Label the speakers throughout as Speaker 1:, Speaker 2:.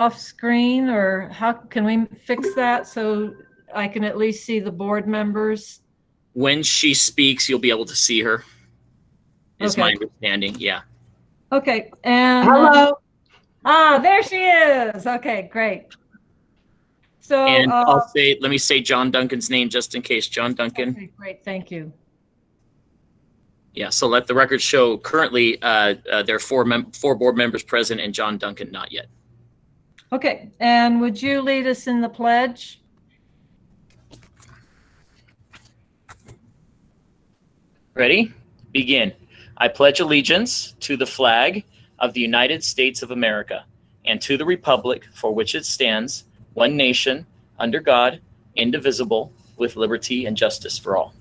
Speaker 1: off screen, or how can we fix that so I can at least see the board members?
Speaker 2: When she speaks, you'll be able to see her, is my
Speaker 1: Okay.
Speaker 2: understanding. Yeah.
Speaker 1: Okay. And
Speaker 3: Hello.
Speaker 1: there she is. Okay, great. So
Speaker 2: And let me say John Duncan's name just in case. John Duncan.
Speaker 1: Okay, great, thank you.
Speaker 2: Yeah, so let the record show currently there are four board members present and John Duncan not yet.
Speaker 1: Okay, and would you lead us in the pledge?
Speaker 2: Ready? Begin. I pledge allegiance to the flag of the United States of America and to the republic for which it stands, one nation, under God, indivisible, with liberty and justice for all.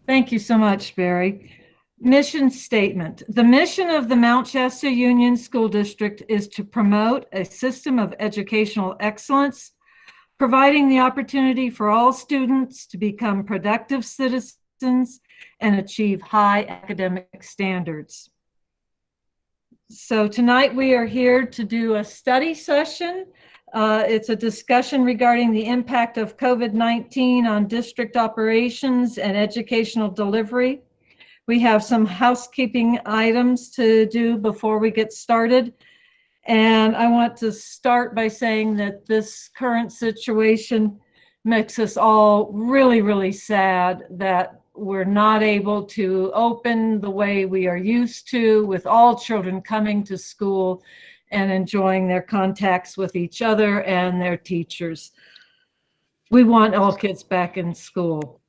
Speaker 1: Thank you so much, Barry. Mission statement. The mission of the Mount Shasta Union School District is to promote a system of educational excellence, providing the opportunity for all students to become productive citizens and achieve high academic standards. So tonight we are here to do a study session. It's a discussion regarding the impact of COVID-19 on district operations and educational delivery. We have some housekeeping items to do before we get started. And I want to start by saying that this current situation makes us all really, really sad that we're not able to open the way we are used to, with all children coming to school and enjoying their contacts with each other and their teachers. We want all kids back in school.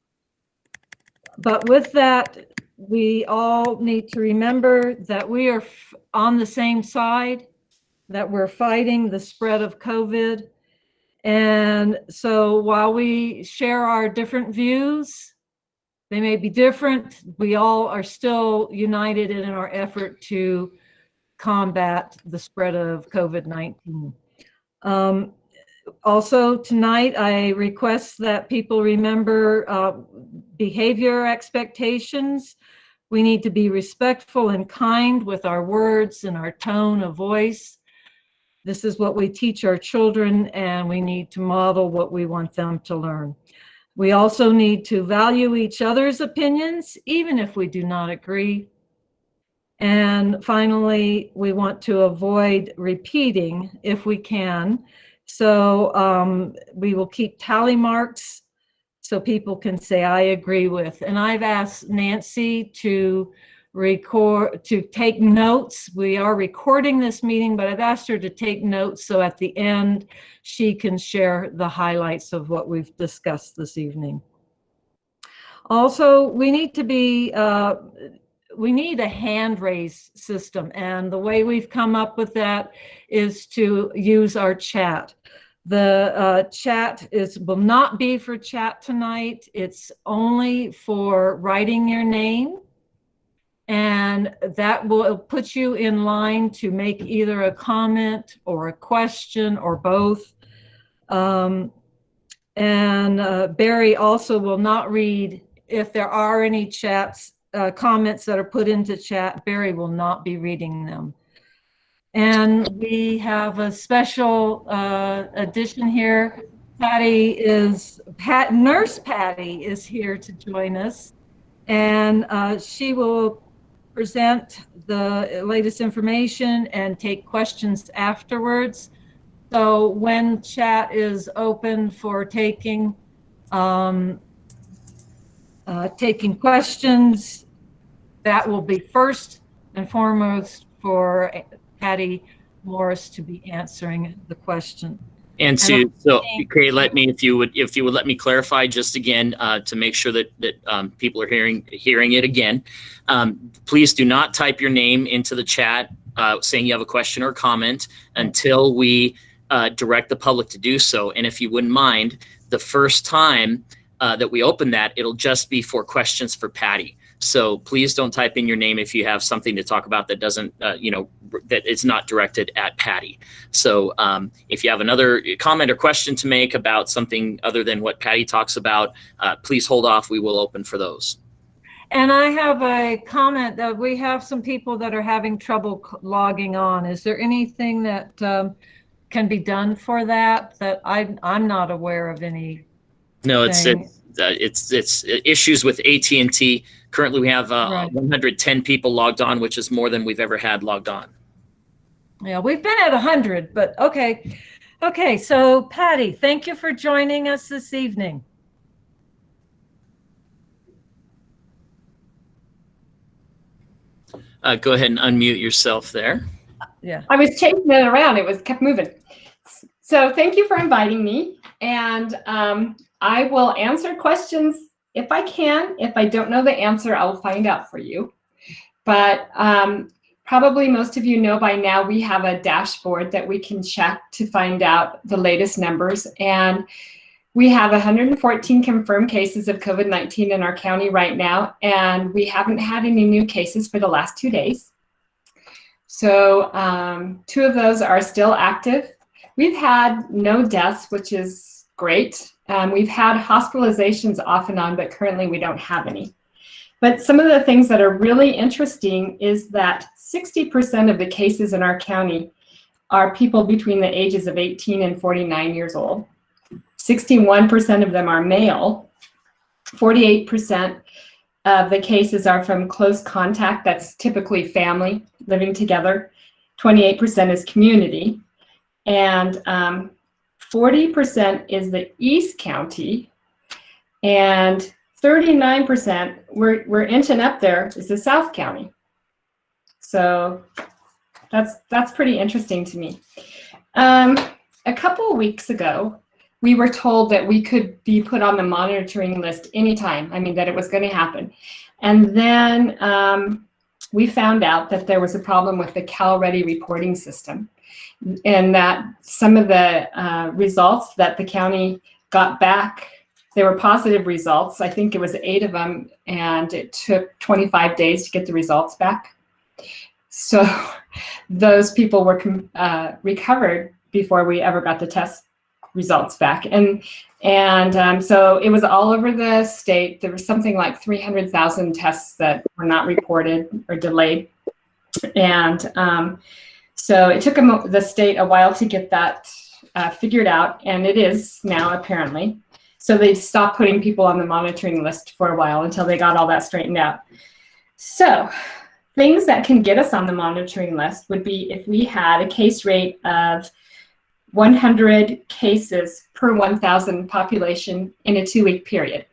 Speaker 1: But with that, we all need to remember that we are on the same side, that we're fighting the spread of COVID. And so while we share our different views, they may be different, we all are still united in our effort to combat the spread of COVID-19. Also tonight, I request that people remember behavior expectations. We need to be respectful and kind with our words and our tone of voice. This is what we teach our children, and we need to model what we want them to learn. We also need to value each other's opinions, even if we do not agree. And finally, we want to avoid repeating if we can. So we will keep tally marks so people can say, I agree with. And I've asked Nancy to take notes. We are recording this meeting, but I've asked her to take notes so at the end she can share the highlights of what we've discussed this evening. Also, we need a hand raise system, and the way we've come up with that is to use our chat. The chat will not be for chat tonight. It's only for writing your name, and that will put you in line to make either a comment or a question or both. And Barry also will not read if there are any comments that are put into chat. Barry will not be reading them. And we have a special addition here. Nurse Patty is here to join us, and she will present the latest information and take questions afterwards. So when chat is open for taking questions, that will be first and foremost for Patty Morris to be answering the question.
Speaker 2: And Sue, so okay, if you would let me clarify just again to make sure that people are hearing it again. Please do not type your name into the chat saying you have a question or comment until we direct the public to do so. And if you wouldn't mind, the first time that we open that, it'll just be for questions for Patty. So please don't type in your name if you have something to talk about that doesn't, that it's not directed at Patty. So if you have another comment or question to make about something other than what Patty talks about, please hold off. We will open for those.
Speaker 1: And I have a comment that we have some people that are having trouble logging on. Is there anything that can be done for that? That I'm not aware of any.
Speaker 2: No, it's issues with AT&T. Currently, we have
Speaker 1: Right.
Speaker 2: 110 people logged on, which is more than we've ever had logged on.
Speaker 1: Yeah, we've been at 100, but okay. Okay, so Patty, thank you for joining us this evening.
Speaker 2: Go ahead and unmute yourself there.
Speaker 1: Yeah.
Speaker 3: I was changing it around. It kept moving. So thank you for inviting me. And I will answer questions if I can. If I don't know the answer, I'll find out for you. But probably most of you know by now, we have a dashboard that we can check to find out the latest numbers. And we have 114 confirmed cases of COVID-19 in our county right now, and we haven't had any new cases for the last 2 days. So 2 of those are still active. We've had no deaths, which is great. We've had hospitalizations off and on, but currently we don't have any. But some of the things that are really interesting is that 60% of the cases in our county are people between the ages of 18 and 49 years old. 61% of them are male. 48% of the cases are from close contact. That's typically family living together. 28% is community. And 40% is the East County. And 39%, we're inching up there, is the South County. So that's pretty interesting to me. A couple of weeks ago, we were told that we could be put on the monitoring list anytime. I mean, that it was going to happen. And then we found out that there was a problem with the CalReady reporting system, and that some of the results that the county got back, they were positive results. I think it was 8 of them, and it took 25 days to get the results back. So those people were recovered before we ever got the test results back. And so it was all over the state. There was something like 300,000 tests that were not reported or delayed. And so it took the state a while to get that figured out, and it is now apparently. So they stopped putting people on the monitoring list for a while until they got all that straightened out. So things that can get us on the monitoring list would be if we had a case rate of 100 cases per 1,000 population in a 2-week period.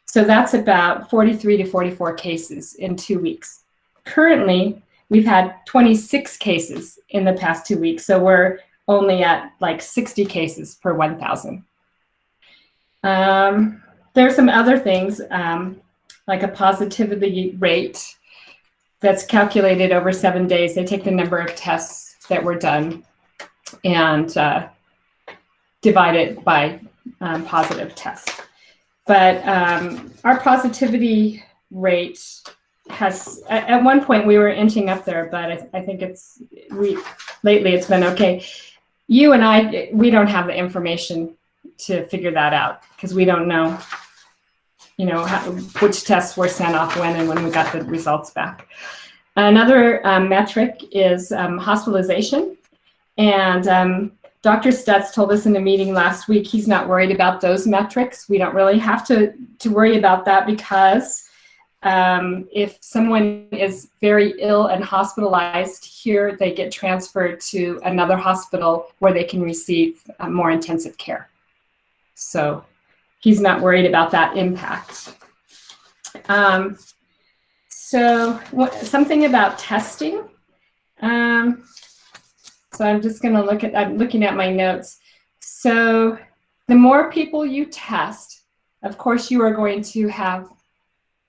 Speaker 3: So that's about 43 to 44 cases in 2 weeks. Currently, we've had 26 cases in the past 2 weeks, so we're only at like 60 cases per 1,000. There's some other things, like a positivity rate that's calculated over 7 days. They take the number of tests that were done and divide it by positive tests. But our positivity rate has, at one point we were inching up there, but I think lately it's been okay. You and I, we don't have the information to figure that out because we don't know, which tests were sent off when and when we got the results back. Another metric is hospitalization. And Dr. Stutz told us in a meeting last week he's not worried about those metrics. We don't really have to worry about that because if someone is very ill and hospitalized here, they get transferred to another hospital where they can receive more intensive care. So he's not worried about that impact. So something about testing. So I'm just going to I'm looking at my notes. So the more people you test, of course, you are going to have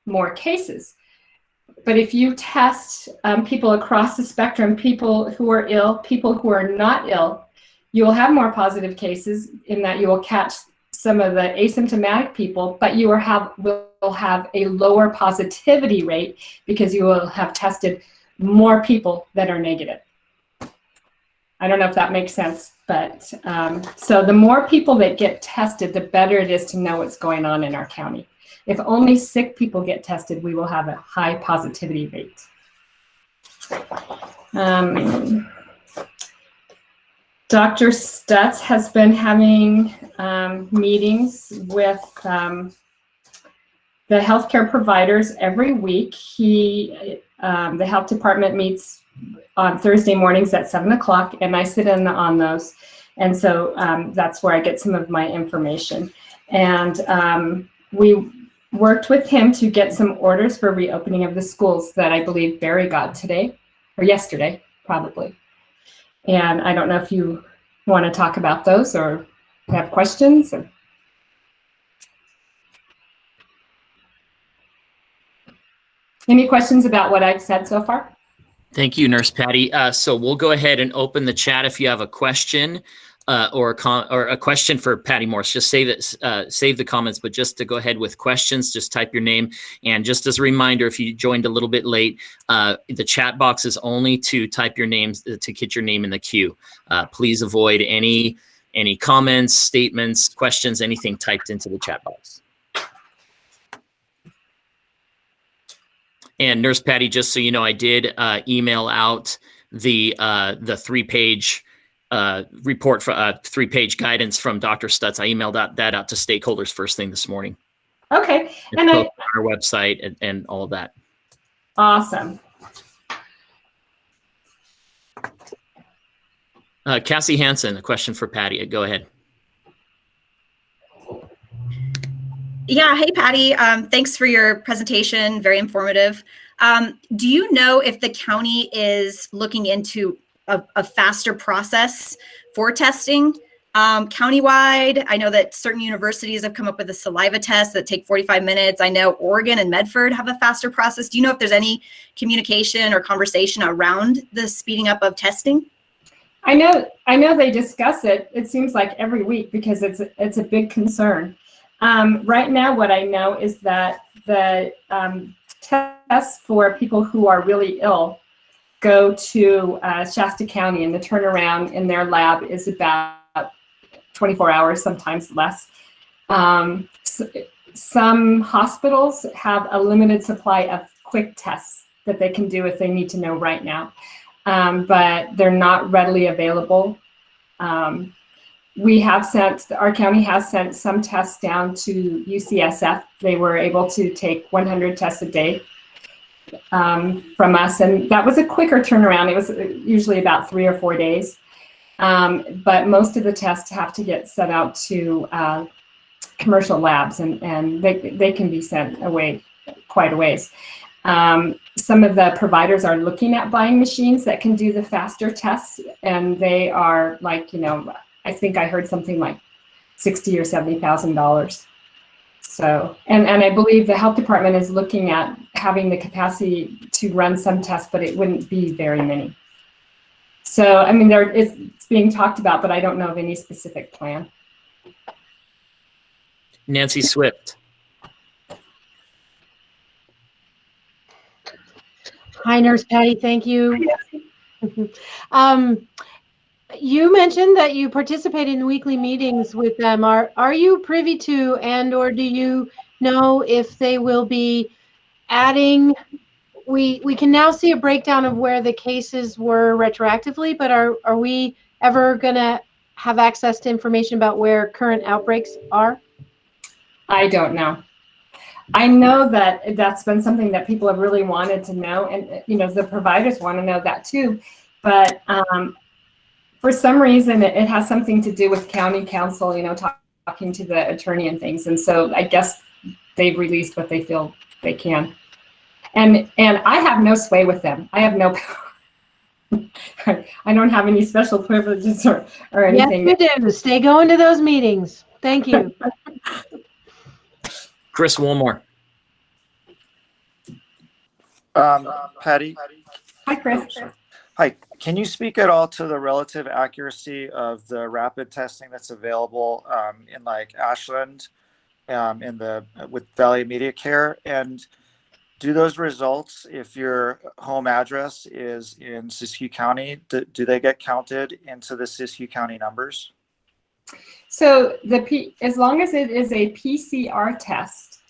Speaker 3: more cases. But if you test people across the spectrum, people who are ill, people who are not ill, you will have more positive cases in that you will catch some of the asymptomatic people, but you will have a lower positivity rate because you will have tested more people that are negative. I don't know if that makes sense, but so the more people that get tested, the better it is to know what's going on in our county. If only sick people get tested, we will have a high positivity rate. Dr. Stutz has been having meetings with the healthcare providers every week. The health department meets on Thursday mornings at 7 o'clock, and I sit in on those. And so that's where I get some of my information. And we worked with him to get some orders for reopening of the schools that I believe Barry got today, or yesterday, probably. And I don't know if you want to talk about those or have questions. Or... Any questions about what I've said so far?
Speaker 2: Thank you, Nurse Patty. So we'll go ahead and open the chat if you have a question or a question for Patty Morse. Just save the comments, but just to go ahead with questions, just type your name. And just as a reminder, if you joined a little bit late, the chat box is only to type your names to get your name in the queue. Please avoid any comments, statements, questions, anything typed into the chat box. And Nurse Patty, just so you know, I did email out the 3-page report for 3-page guidance from Dr. Stutz. I emailed that out to stakeholders first thing this morning.
Speaker 3: Okay,
Speaker 2: and on our website and all of that.
Speaker 3: Awesome.
Speaker 2: Cassie Hansen, a question for Patty. Go ahead.
Speaker 4: Yeah, hey, Patty. Thanks for your presentation. Very informative. Do you know if the county is looking into a faster process for testing countywide? I know that certain universities have come up with a saliva test that take 45 minutes. I know Oregon and Medford have a faster process. Do you know if there's any communication or conversation around the speeding up of testing?
Speaker 3: I know they discuss it. It seems like every week because it's a big concern. Right now, what I know is that the tests for people who are really ill go to Shasta County, and the turnaround in their lab is about 24 hours, sometimes less. Some hospitals have a limited supply of quick tests that they can do if they need to know right now, but they're not readily available. Our county has sent some tests down to UCSF. They were able to take 100 tests a day from us, and that was a quicker turnaround. It was usually about 3 or 4 days, but most of the tests have to get sent out to commercial labs, and they can be sent away quite a ways. Some of the providers are looking at buying machines that can do the faster tests, and they are like, I think I heard something like $60,000 or $70,000. So, and I believe the health department is looking at having the capacity to run some tests, but it wouldn't be very many. So, I mean, it's being talked about, but I don't know of any specific plan.
Speaker 2: Nancy Swift.
Speaker 5: Hi, Nurse Patty. Thank you. You mentioned that you participate in weekly meetings with them. Are you privy to, and or do you know if they will be adding? We can now see a breakdown of where the cases were retroactively, but are we ever going to have access to information about where current outbreaks are?
Speaker 3: I don't know. I know that that's been something that people have really wanted to know, and the providers want to know that too. But for some reason, it has something to do with county council, talking to the attorney and things. And so I guess they've released what they feel they can. And I have no sway with them. I have no power. I don't have any special privileges or anything.
Speaker 5: Yes, you do. Stay going to those meetings. Thank you.
Speaker 2: Chris Wilmore.
Speaker 6: Patty.
Speaker 3: Hi, Chris.
Speaker 6: Hi. Can you speak at all to the relative accuracy of the rapid testing that's available in like Ashland, with Valley Immediate Care? And do those results, if your home address is in Siskiyou County, do they get counted into the Siskiyou County numbers?
Speaker 3: So as long as it is a PCR test,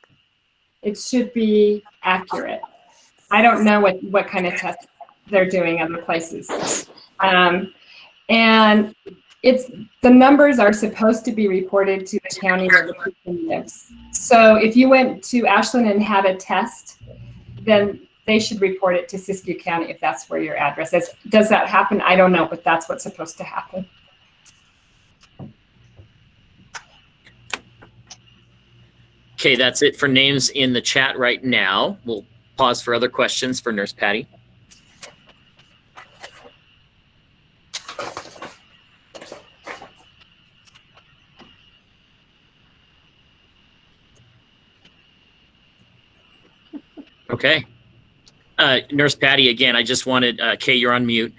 Speaker 3: it should be accurate. I don't know what kind of tests they're doing other places. And the numbers are supposed to be reported to the county where the person lives. So if you went to Ashland and had a test, then they should report it to Siskiyou County if that's where your address is. Does that happen? I don't know, but that's what's supposed to happen.
Speaker 2: Okay, that's it for names in the chat right now. We'll pause for other questions for Nurse Patty. Okay. Nurse Patty, again, I just wanted, Kay, you're on mute.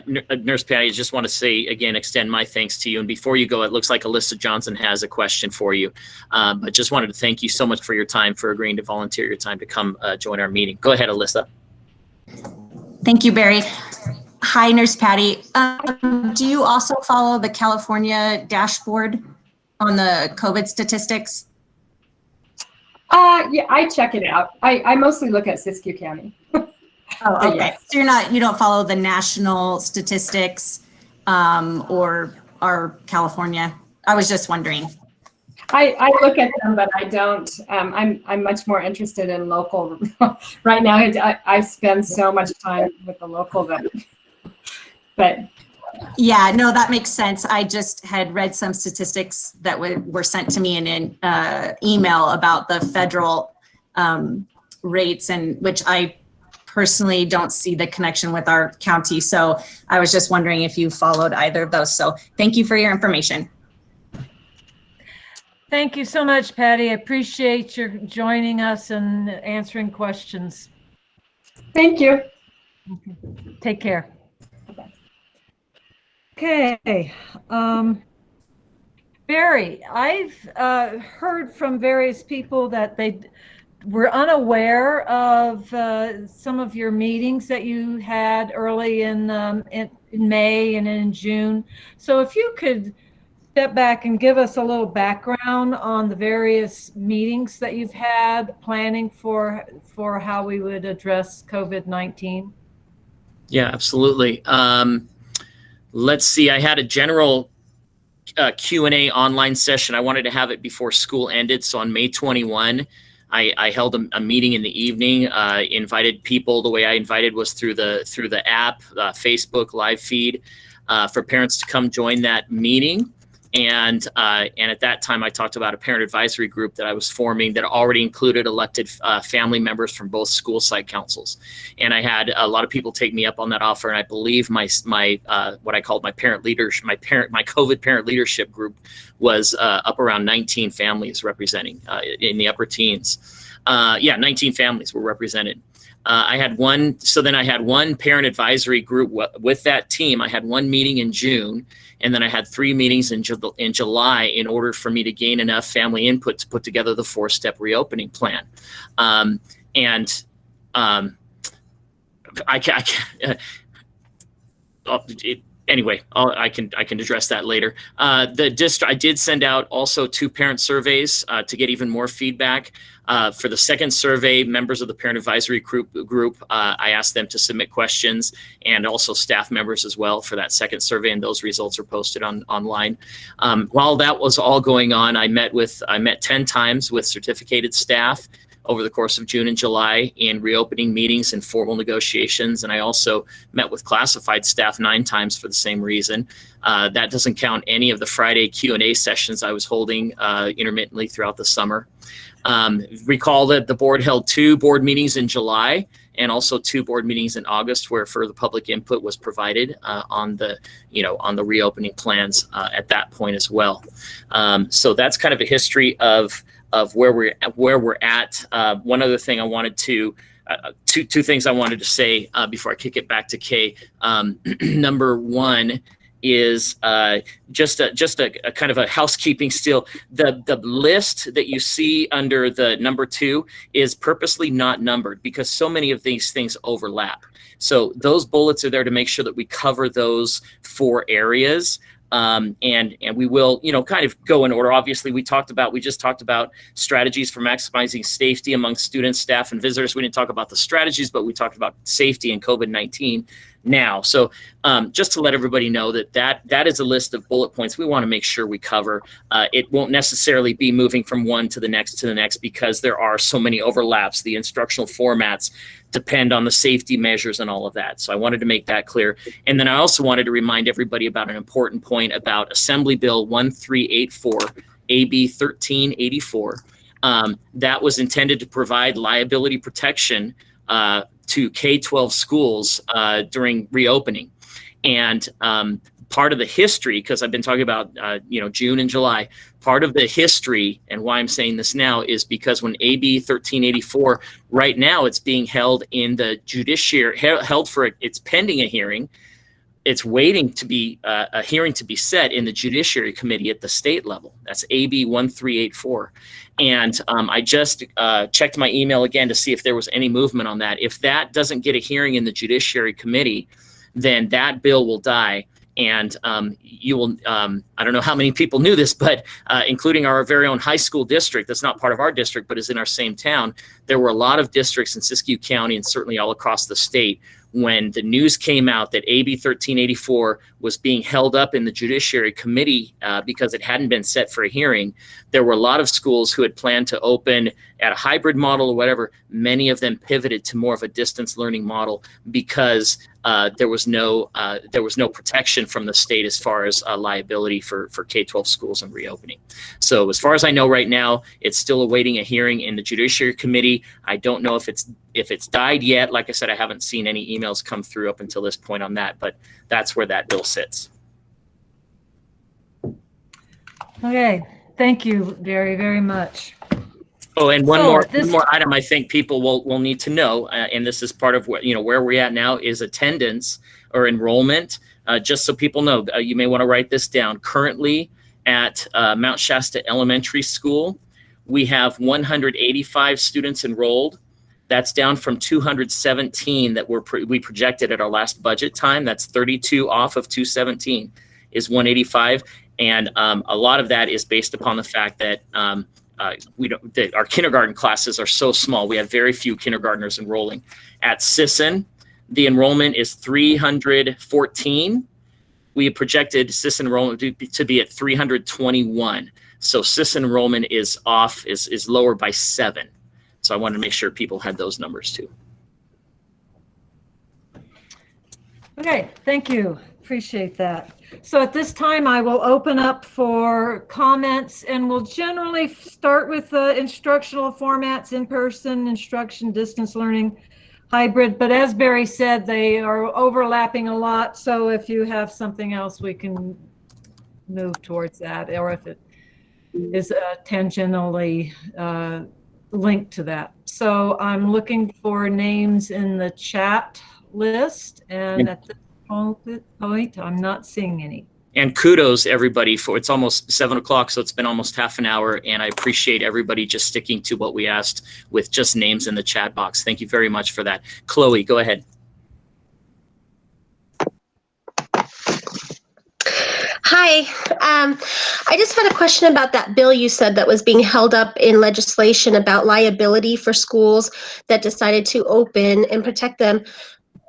Speaker 2: Nurse Patty, I just want to say, again, extend my thanks to you. And before you go, it looks like Alyssa Johnson has a question for you. But just wanted to thank you so much for your time, for agreeing to volunteer your time to come join our meeting. Go ahead, Alyssa.
Speaker 7: Thank you, Barry. Hi, Nurse Patty. Do you also follow the California dashboard on the COVID statistics?
Speaker 3: Yeah, I check it out. I mostly look at Siskiyou County.
Speaker 7: Oh, okay.
Speaker 3: Yes.
Speaker 7: So you don't follow the national statistics or California? I was just wondering.
Speaker 3: I look at them, but I don't. I'm much more interested in local. Right now, I spend so much time with the local but.
Speaker 7: Yeah, no, that makes sense. I just had read some statistics that were sent to me in an email about the federal rates, and which I personally don't see the connection with our county. So I was just wondering if you followed either of those. So thank you for your information.
Speaker 1: Thank you so much, Patty. I appreciate your joining us and answering questions.
Speaker 3: Thank you.
Speaker 1: Take care. Okay. Barry, I've heard from various people that they were unaware of some of your meetings that you had early in May and in June. So if you could step back and give us a little background on the various meetings that you've had, planning for how we would address COVID-19.
Speaker 2: Yeah, absolutely. Let's see, I had a general Q&A online session. I wanted to have it before school ended. So on May 21, I held a meeting in the evening, invited people. The way I invited was through the app, Facebook live feed, for parents to come join that meeting. And at that time, I talked about a parent advisory group that I was forming that already included elected family members from both school site councils. And I had a lot of people take me up on that offer. And I believe my what I called my parent leadership, my COVID parent leadership group was up around 19 families representing in the upper teens. 19 families were represented. I had one parent advisory group with that team. I had one meeting in June, and then I had 3 meetings in July in order for me to gain enough family input to put together the 4-step reopening plan. I can address that later. I did send out also 2 parent surveys to get even more feedback. For the second survey, members of the parent advisory group, I asked them to submit questions, and also staff members as well for that second survey, and those results are posted online. While that was all going on, I met 10 times with certificated staff over the course of June and July in reopening meetings and formal negotiations. And I also met with classified staff 9 times for the same reason. That doesn't count any of the Friday Q&A sessions I was holding intermittently throughout the summer. Recall that the board held 2 board meetings in July and also 2 board meetings in August where further public input was provided on the reopening plans at that point as well. So that's kind of a history of where we're at. One other thing I wanted to, two things I wanted to say before I kick it back to Kay. Number one is just a kind of a housekeeping still. The list that you see under the number 2 is purposely not numbered because so many of these things overlap. So those bullets are there to make sure that we cover those 4 areas. And we will, kind of go in order. Obviously, we just talked about strategies for maximizing safety among students, staff, and visitors. We didn't talk about the strategies, but we talked about safety and COVID-19 now. So just to let everybody know that is a list of bullet points we want to make sure we cover. It won't necessarily be moving from one to the next because there are so many overlaps. The instructional formats depend on the safety measures and all of that. So I wanted to make that clear. And then I also wanted to remind everybody about an important point about Assembly Bill 1384, AB 1384. That was intended to provide liability protection to K-12 schools during reopening. And part of the history, because I've been talking about June and July, part of the history and why I'm saying this now is because when AB 1384, right now it's being held in the judiciary, it's pending a hearing. It's waiting to be a hearing to be set in the Judiciary Committee at the state level. That's AB 1384. And I just checked my email again to see if there was any movement on that. If that doesn't get a hearing in the Judiciary Committee, then that bill will die. And you will, I don't know how many people knew this, but including our very own high school district, that's not part of our district, but is in our same town, there were a lot of districts in Siskiyou County and certainly all across the state when the news came out that AB 1384 was being held up in the Judiciary Committee because it hadn't been set for a hearing. There were a lot of schools who had planned to open at a hybrid model or whatever. Many of them pivoted to more of a distance learning model because there was no protection from the state as far as liability for K-12 schools and reopening. So as far as I know right now, it's still awaiting a hearing in the Judiciary Committee. I don't know if it's died yet. Like I said, I haven't seen any emails come through up until this point on that, but that's where that bill sits.
Speaker 1: Okay, thank you very, very much.
Speaker 2: Oh, and one
Speaker 1: So
Speaker 2: more item I think people will need to know, and this is part of what, where we're at now is attendance or enrollment. Just so people know, you may want to write this down. Currently at Mount Shasta Elementary School, we have 185 students enrolled. That's down from 217 that we projected at our last budget time. That's 32 off of 217 is 185. And a lot of that is based upon the fact that our kindergarten classes are so small. We have very few kindergartners enrolling. At Sisson, the enrollment is 314. We projected Sisson enrollment to be at 321. So Sisson enrollment is off, is lower by 7. So I wanted to make sure people had those numbers too.
Speaker 1: Okay, thank you. Appreciate that. So at this time, I will open up for comments, and we'll generally start with the instructional formats: in-person instruction, distance learning, hybrid. But as Barry said, they are overlapping a lot. So if you have something else, we can move towards that, or if it is tangentially linked to that. So I'm looking for names in the chat list, and at this point, I'm not seeing any.
Speaker 2: And kudos everybody for, it's almost 7 o'clock, so it's been almost half an hour, and I appreciate everybody just sticking to what we asked with just names in the chat box. Thank you very much for that. Chloe, go ahead.
Speaker 8: Hi, I just had a question about that bill you said that was being held up in legislation about liability for schools that decided to open and protect them.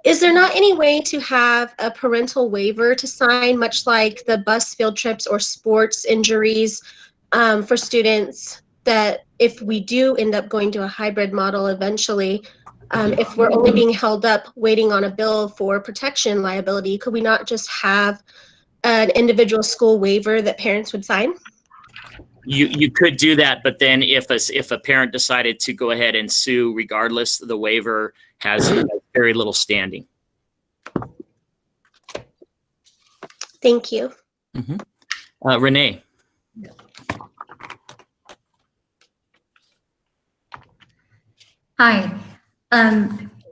Speaker 8: Is there not any way to have a parental waiver to sign, much like the bus field trips or sports injuries for students, that if we do end up going to a hybrid model eventually, if we're only being held up waiting on a bill for protection liability, could we not just have an individual school waiver that parents would sign?
Speaker 2: You could do that, but then if a parent decided to go ahead and sue, regardless, the waiver has very little standing.
Speaker 8: Thank you.
Speaker 2: Mm-hmm. Renee.
Speaker 9: Hi.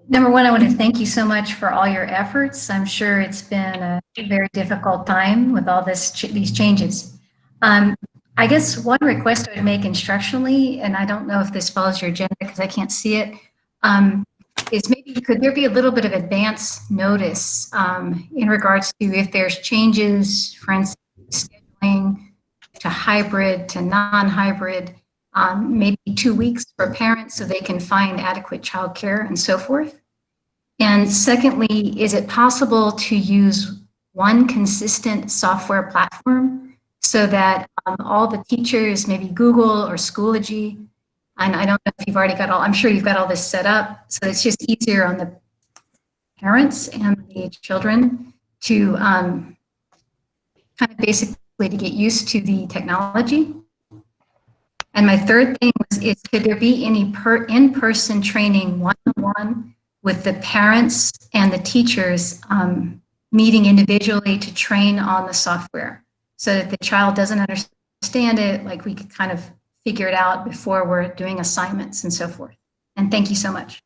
Speaker 9: Number one, I want to thank you so much for all your efforts. I'm sure it's been a very difficult time with all these changes. I guess one request I would make instructionally, and I don't know if this follows your agenda because I can't see it, is maybe could there be a little bit of advance notice in regards to if there's changes, for instance, scheduling to hybrid to non-hybrid, maybe 2 weeks for parents so they can find adequate childcare and so forth? And secondly, is it possible to use one consistent software platform so that all the teachers, maybe Google or Schoology, and I don't know if you've already got I'm sure you've got all this set up, so it's just easier on the parents and the children to kind of basically to get used to the technology. And my third thing is could there be any in-person training one-on-one with the parents and the teachers meeting individually to train on the software so that the child doesn't understand it, like we could kind of figure it out before we're doing assignments and so forth. And thank you so much.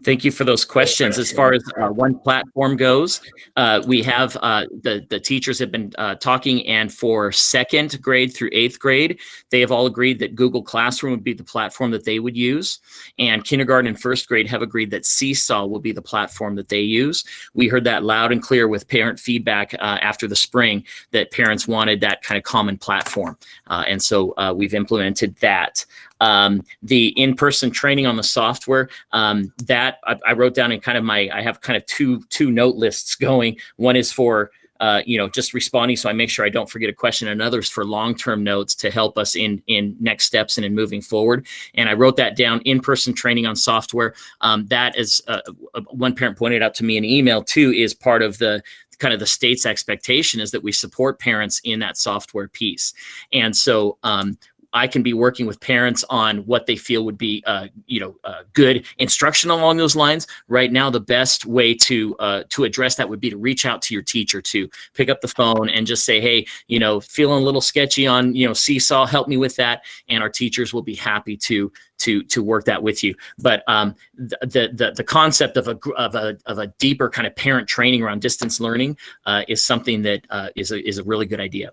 Speaker 2: Thank you for those questions. As far as one platform goes, we have the teachers have been talking, and for 2nd grade through 8th grade, they have all agreed that Google Classroom would be the platform that they would use. And kindergarten and 1st grade have agreed that Seesaw will be the platform that they use. We heard that loud and clear with parent feedback after the spring that parents wanted that kind of common platform. And so we've implemented that. The in-person training on the software, that I wrote down in kind of I have kind of two note lists going. One is for, just responding, so I make sure I don't forget a question, and others for long-term notes to help us in next steps and in moving forward. And I wrote that down, in-person training on software. That is, one parent pointed out to me in an email too, is part of the kind of the state's expectation is that we support parents in that software piece. And so, I can be working with parents on what they feel would be, good instruction along those lines. Right now, the best way to address that would be to reach out to your teacher, to pick up the phone and just say, hey, feeling a little sketchy on, Seesaw, help me with that. And our teachers will be happy to work that with you. But the concept of a deeper kind of parent training around distance learning is something that is a really good idea.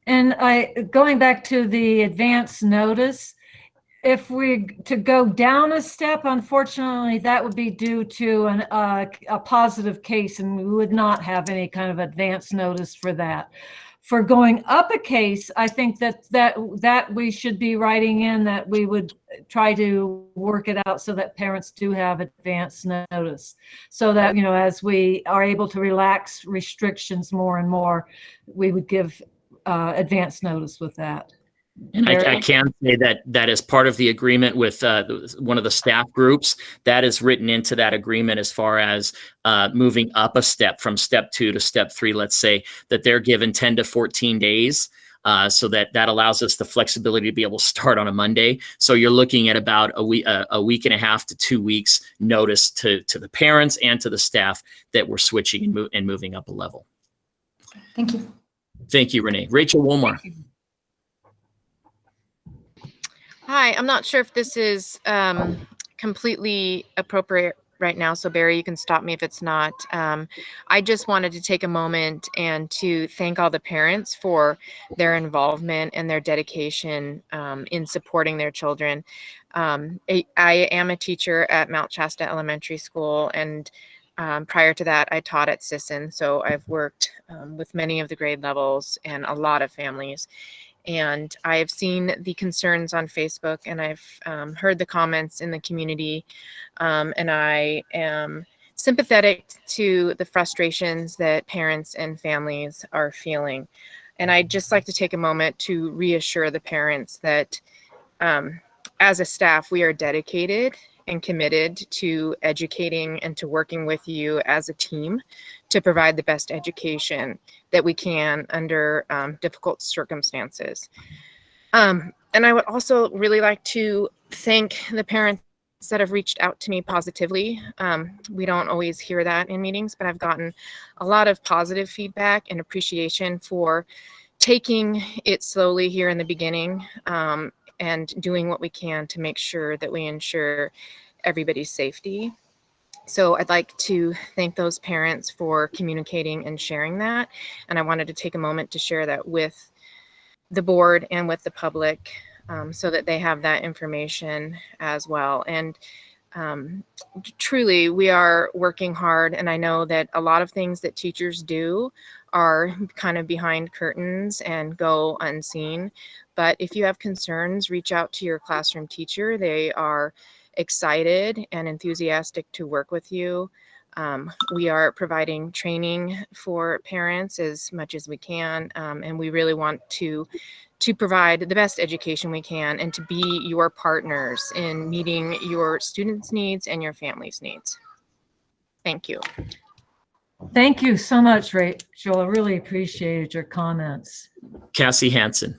Speaker 1: And going back to the advance notice, if we to go down a step, unfortunately, that would be due to a positive case, and we would not have any kind of advance notice for that. For going up a case, I think that we should be writing in that we would try to work it out so that parents do have advance notice, so that as we are able to relax restrictions more and more, we would give advance notice with that.
Speaker 2: And I can say that is part of the agreement with one of the staff groups. That is written into that agreement as far as moving up a step from step 2 to step 3, let's say, that they're given 10 to 14 days. So that allows us the flexibility to be able to start on a Monday. So you're looking at about a week and a half to 2 weeks notice to the parents and to the staff that we're switching and moving up a level.
Speaker 9: Thank you.
Speaker 2: Thank you, Renee. Rachel Wolmar.
Speaker 10: Hi, I'm not sure if this is completely appropriate right now, so Barry, you can stop me if it's not. I just wanted to take a moment and to thank all the parents for their involvement and their dedication in supporting their children. I am a teacher at Mount Shasta Elementary School, and prior to that, I taught at Sisson, so I've worked with many of the grade levels and a lot of families. And I have seen the concerns on Facebook, and I've heard the comments in the community, and I am sympathetic to the frustrations that parents and families are feeling. And I'd just like to take a moment to reassure the parents that as a staff, we are dedicated and committed to educating and to working with you as a team to provide the best education that we can under difficult circumstances. And I would also really like to thank the parents that have reached out to me positively. We don't always hear that in meetings, but I've gotten a lot of positive feedback and appreciation for taking it slowly here in the beginning and doing what we can to make sure that we ensure everybody's safety. So I'd like to thank those parents for communicating and sharing that. And I wanted to take a moment to share that with the board and with the public so that they have that information as well. And truly, we are working hard, and I know that a lot of things that teachers do are kind of behind curtains and go unseen. But if you have concerns, reach out to your classroom teacher. They are excited and enthusiastic to work with you. We are providing training for parents as much as we can, and we really want to provide the best education we can and to be your partners in meeting your students' needs and your family's needs. Thank you.
Speaker 1: Thank you so much, Rachel. I really appreciated your comments.
Speaker 2: Cassie Hansen.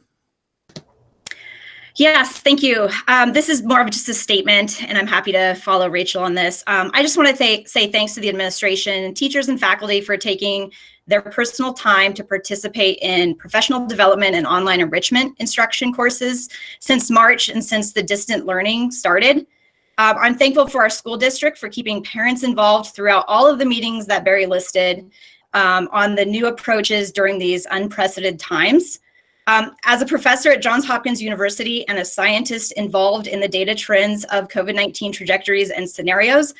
Speaker 4: Yes, thank you. This is more of just a statement, and I'm happy to follow Rachel on this. I just want to say thanks to the administration, teachers, and faculty for taking their personal time to participate in professional development and online enrichment instruction courses since March and since the distant learning started. I'm thankful for our school district for keeping parents involved throughout all of the meetings that Barry listed on the new approaches during these unprecedented times. As a professor at Johns Hopkins University and a scientist involved in the data trends of COVID-19 trajectories and scenarios,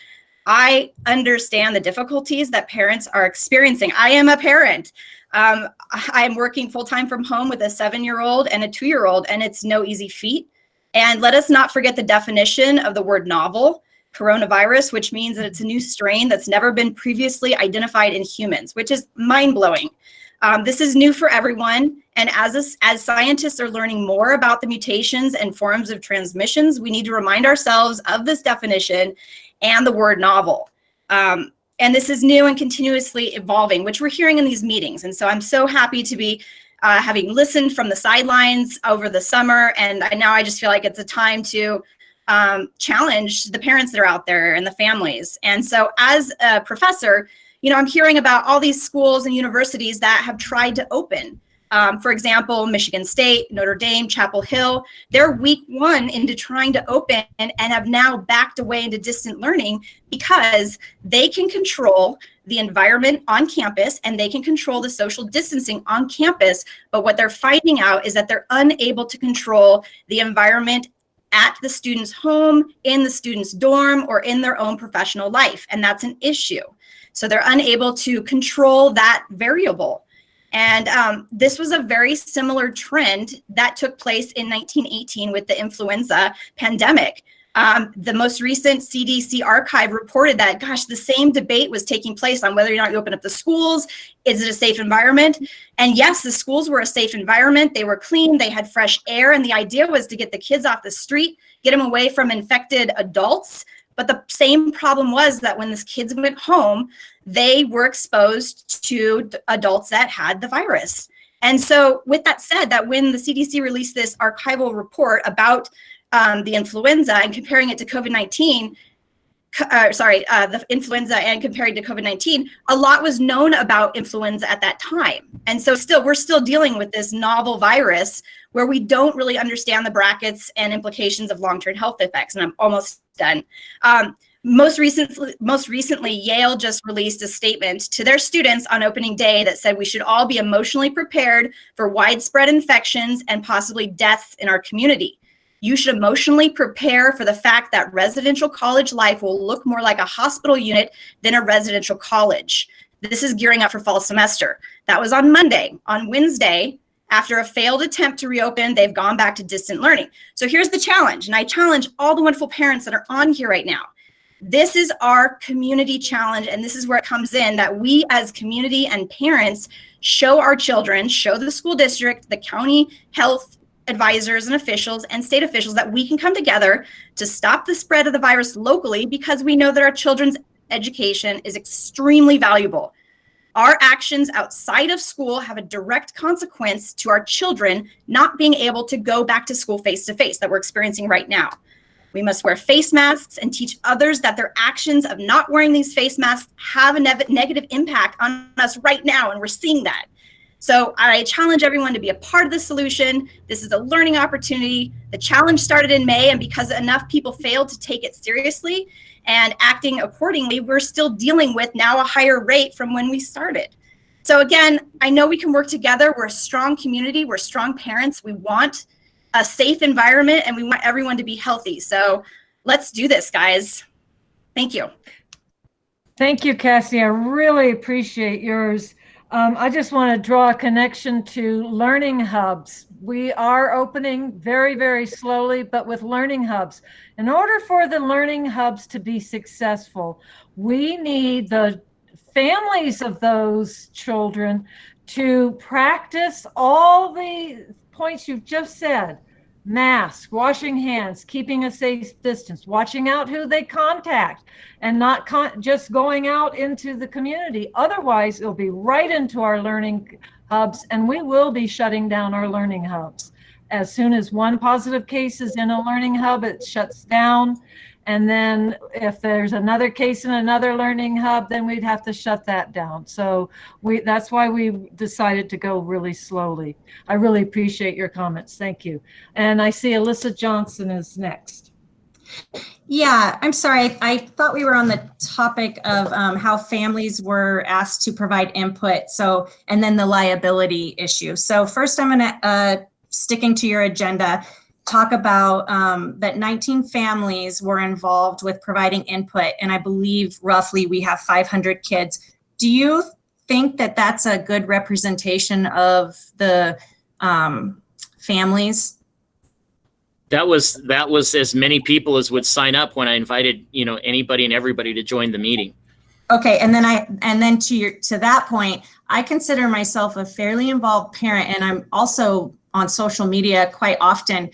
Speaker 4: I understand the difficulties that parents are experiencing. I am a parent. I am working full-time from home with a 7-year-old and a 2-year-old, and it's no easy feat. And let us not forget the definition of the word novel, coronavirus, which means that it's a new strain that's never been previously identified in humans, which is mind-blowing. This is new for everyone, and as scientists are learning more about the mutations and forms of transmissions, we need to remind ourselves of this definition and the word novel. And this is new and continuously evolving, which we're hearing in these meetings. And so I'm so happy to be having listened from the sidelines over the summer, and now I just feel like it's a time to challenge the parents that are out there and the families. And so as a professor, I'm hearing about all these schools and universities that have tried to open. For example, Michigan State, Notre Dame, Chapel Hill, they're week 1 into trying to open and have now backed away into distant learning because they can control the environment on campus and they can control the social distancing on campus. But what they're finding out is that they're unable to control the environment at the student's home, in the student's dorm, or in their own professional life. And that's an issue. So they're unable to control that variable. And this was a very similar trend that took place in 1918 with the influenza pandemic. The most recent CDC archive reported that, gosh, the same debate was taking place on whether or not you open up the schools. Is it a safe environment? And yes, the schools were a safe environment. They were clean, they had fresh air. And the idea was to get the kids off the street, get them away from infected adults. But the same problem was that when the kids went home, they were exposed to adults that had the virus. And so with that said, that when the CDC released this archival report about the influenza and comparing it to COVID-19, the influenza and comparing to COVID-19, a lot was known about influenza at that time. And so we're still dealing with this novel virus where we don't really understand the brackets and implications of long-term health effects. And I'm almost done. Most recently, Yale just released a statement to their students on opening day that said we should all be emotionally prepared for widespread infections and possibly deaths in our community. You should emotionally prepare for the fact that residential college life will look more like a hospital unit than a residential college. This is gearing up for fall semester. That was on Monday. On Wednesday, after a failed attempt to reopen, they've gone back to distant learning. So here's the challenge, and I challenge all the wonderful parents that are on here right now. This is our community challenge, and this is where it comes in, that we as community and parents show our children, show the school district, the county health advisors and officials and state officials that we can come together to stop the spread of the virus locally, because we know that our children's education is extremely valuable. Our actions outside of school have a direct consequence to our children not being able to go back to school face-to-face that we're experiencing right now. We must wear face masks and teach others that their actions of not wearing these face masks have a negative impact on us right now, and we're seeing that. So I challenge everyone to be a part of the solution. This is a learning opportunity. The challenge started in May, and because enough people failed to take it seriously and acting accordingly, we're still dealing with now a higher rate from when we started. So again, I know we can work together. We're a strong community. We're strong parents. We want a safe environment, and we want everyone to be healthy. So let's do this, guys. Thank you.
Speaker 1: Thank you, Cassie. I really appreciate yours. I just want to draw a connection to learning hubs. We are opening very, very slowly, but with learning hubs. In order for the learning hubs to be successful, we need the families of those children to practice all the points you've just said. Mask, washing hands, keeping a safe distance, watching out who they contact, and not just going out into the community. Otherwise, it'll be right into our learning hubs, and we will be shutting down our learning hubs. As soon as one positive case is in a learning hub, it shuts down. And then if there's another case in another learning hub, then we'd have to shut that down. So that's why we decided to go really slowly. I really appreciate your comments. Thank you. And I see Alyssa Johnson is next.
Speaker 7: Yeah, I'm sorry. I thought we were on the topic of how families were asked to provide input. So, and then the liability issue. So first I'm gonna, sticking to your agenda, talk about that 19 families were involved with providing input, and I believe roughly we have 500 kids. Do you think that that's a good representation of the families?
Speaker 2: That was as many people as would sign up when I invited, anybody and everybody to join the meeting.
Speaker 7: Okay, and then to that point, I consider myself a fairly involved parent, and I'm also on social media quite often.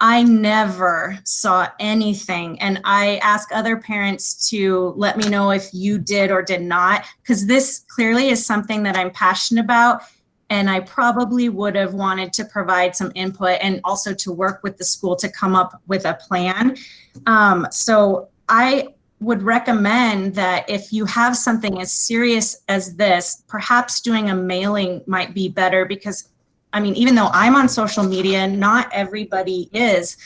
Speaker 7: I never saw anything, and I ask other parents to let me know if you did or did not, because this clearly is something that I'm passionate about, and I probably would have wanted to provide some input and also to work with the school to come up with a plan. So I would recommend that if you have something as serious as this, perhaps doing a mailing might be better, because I mean, even though I'm on social media, not everybody is,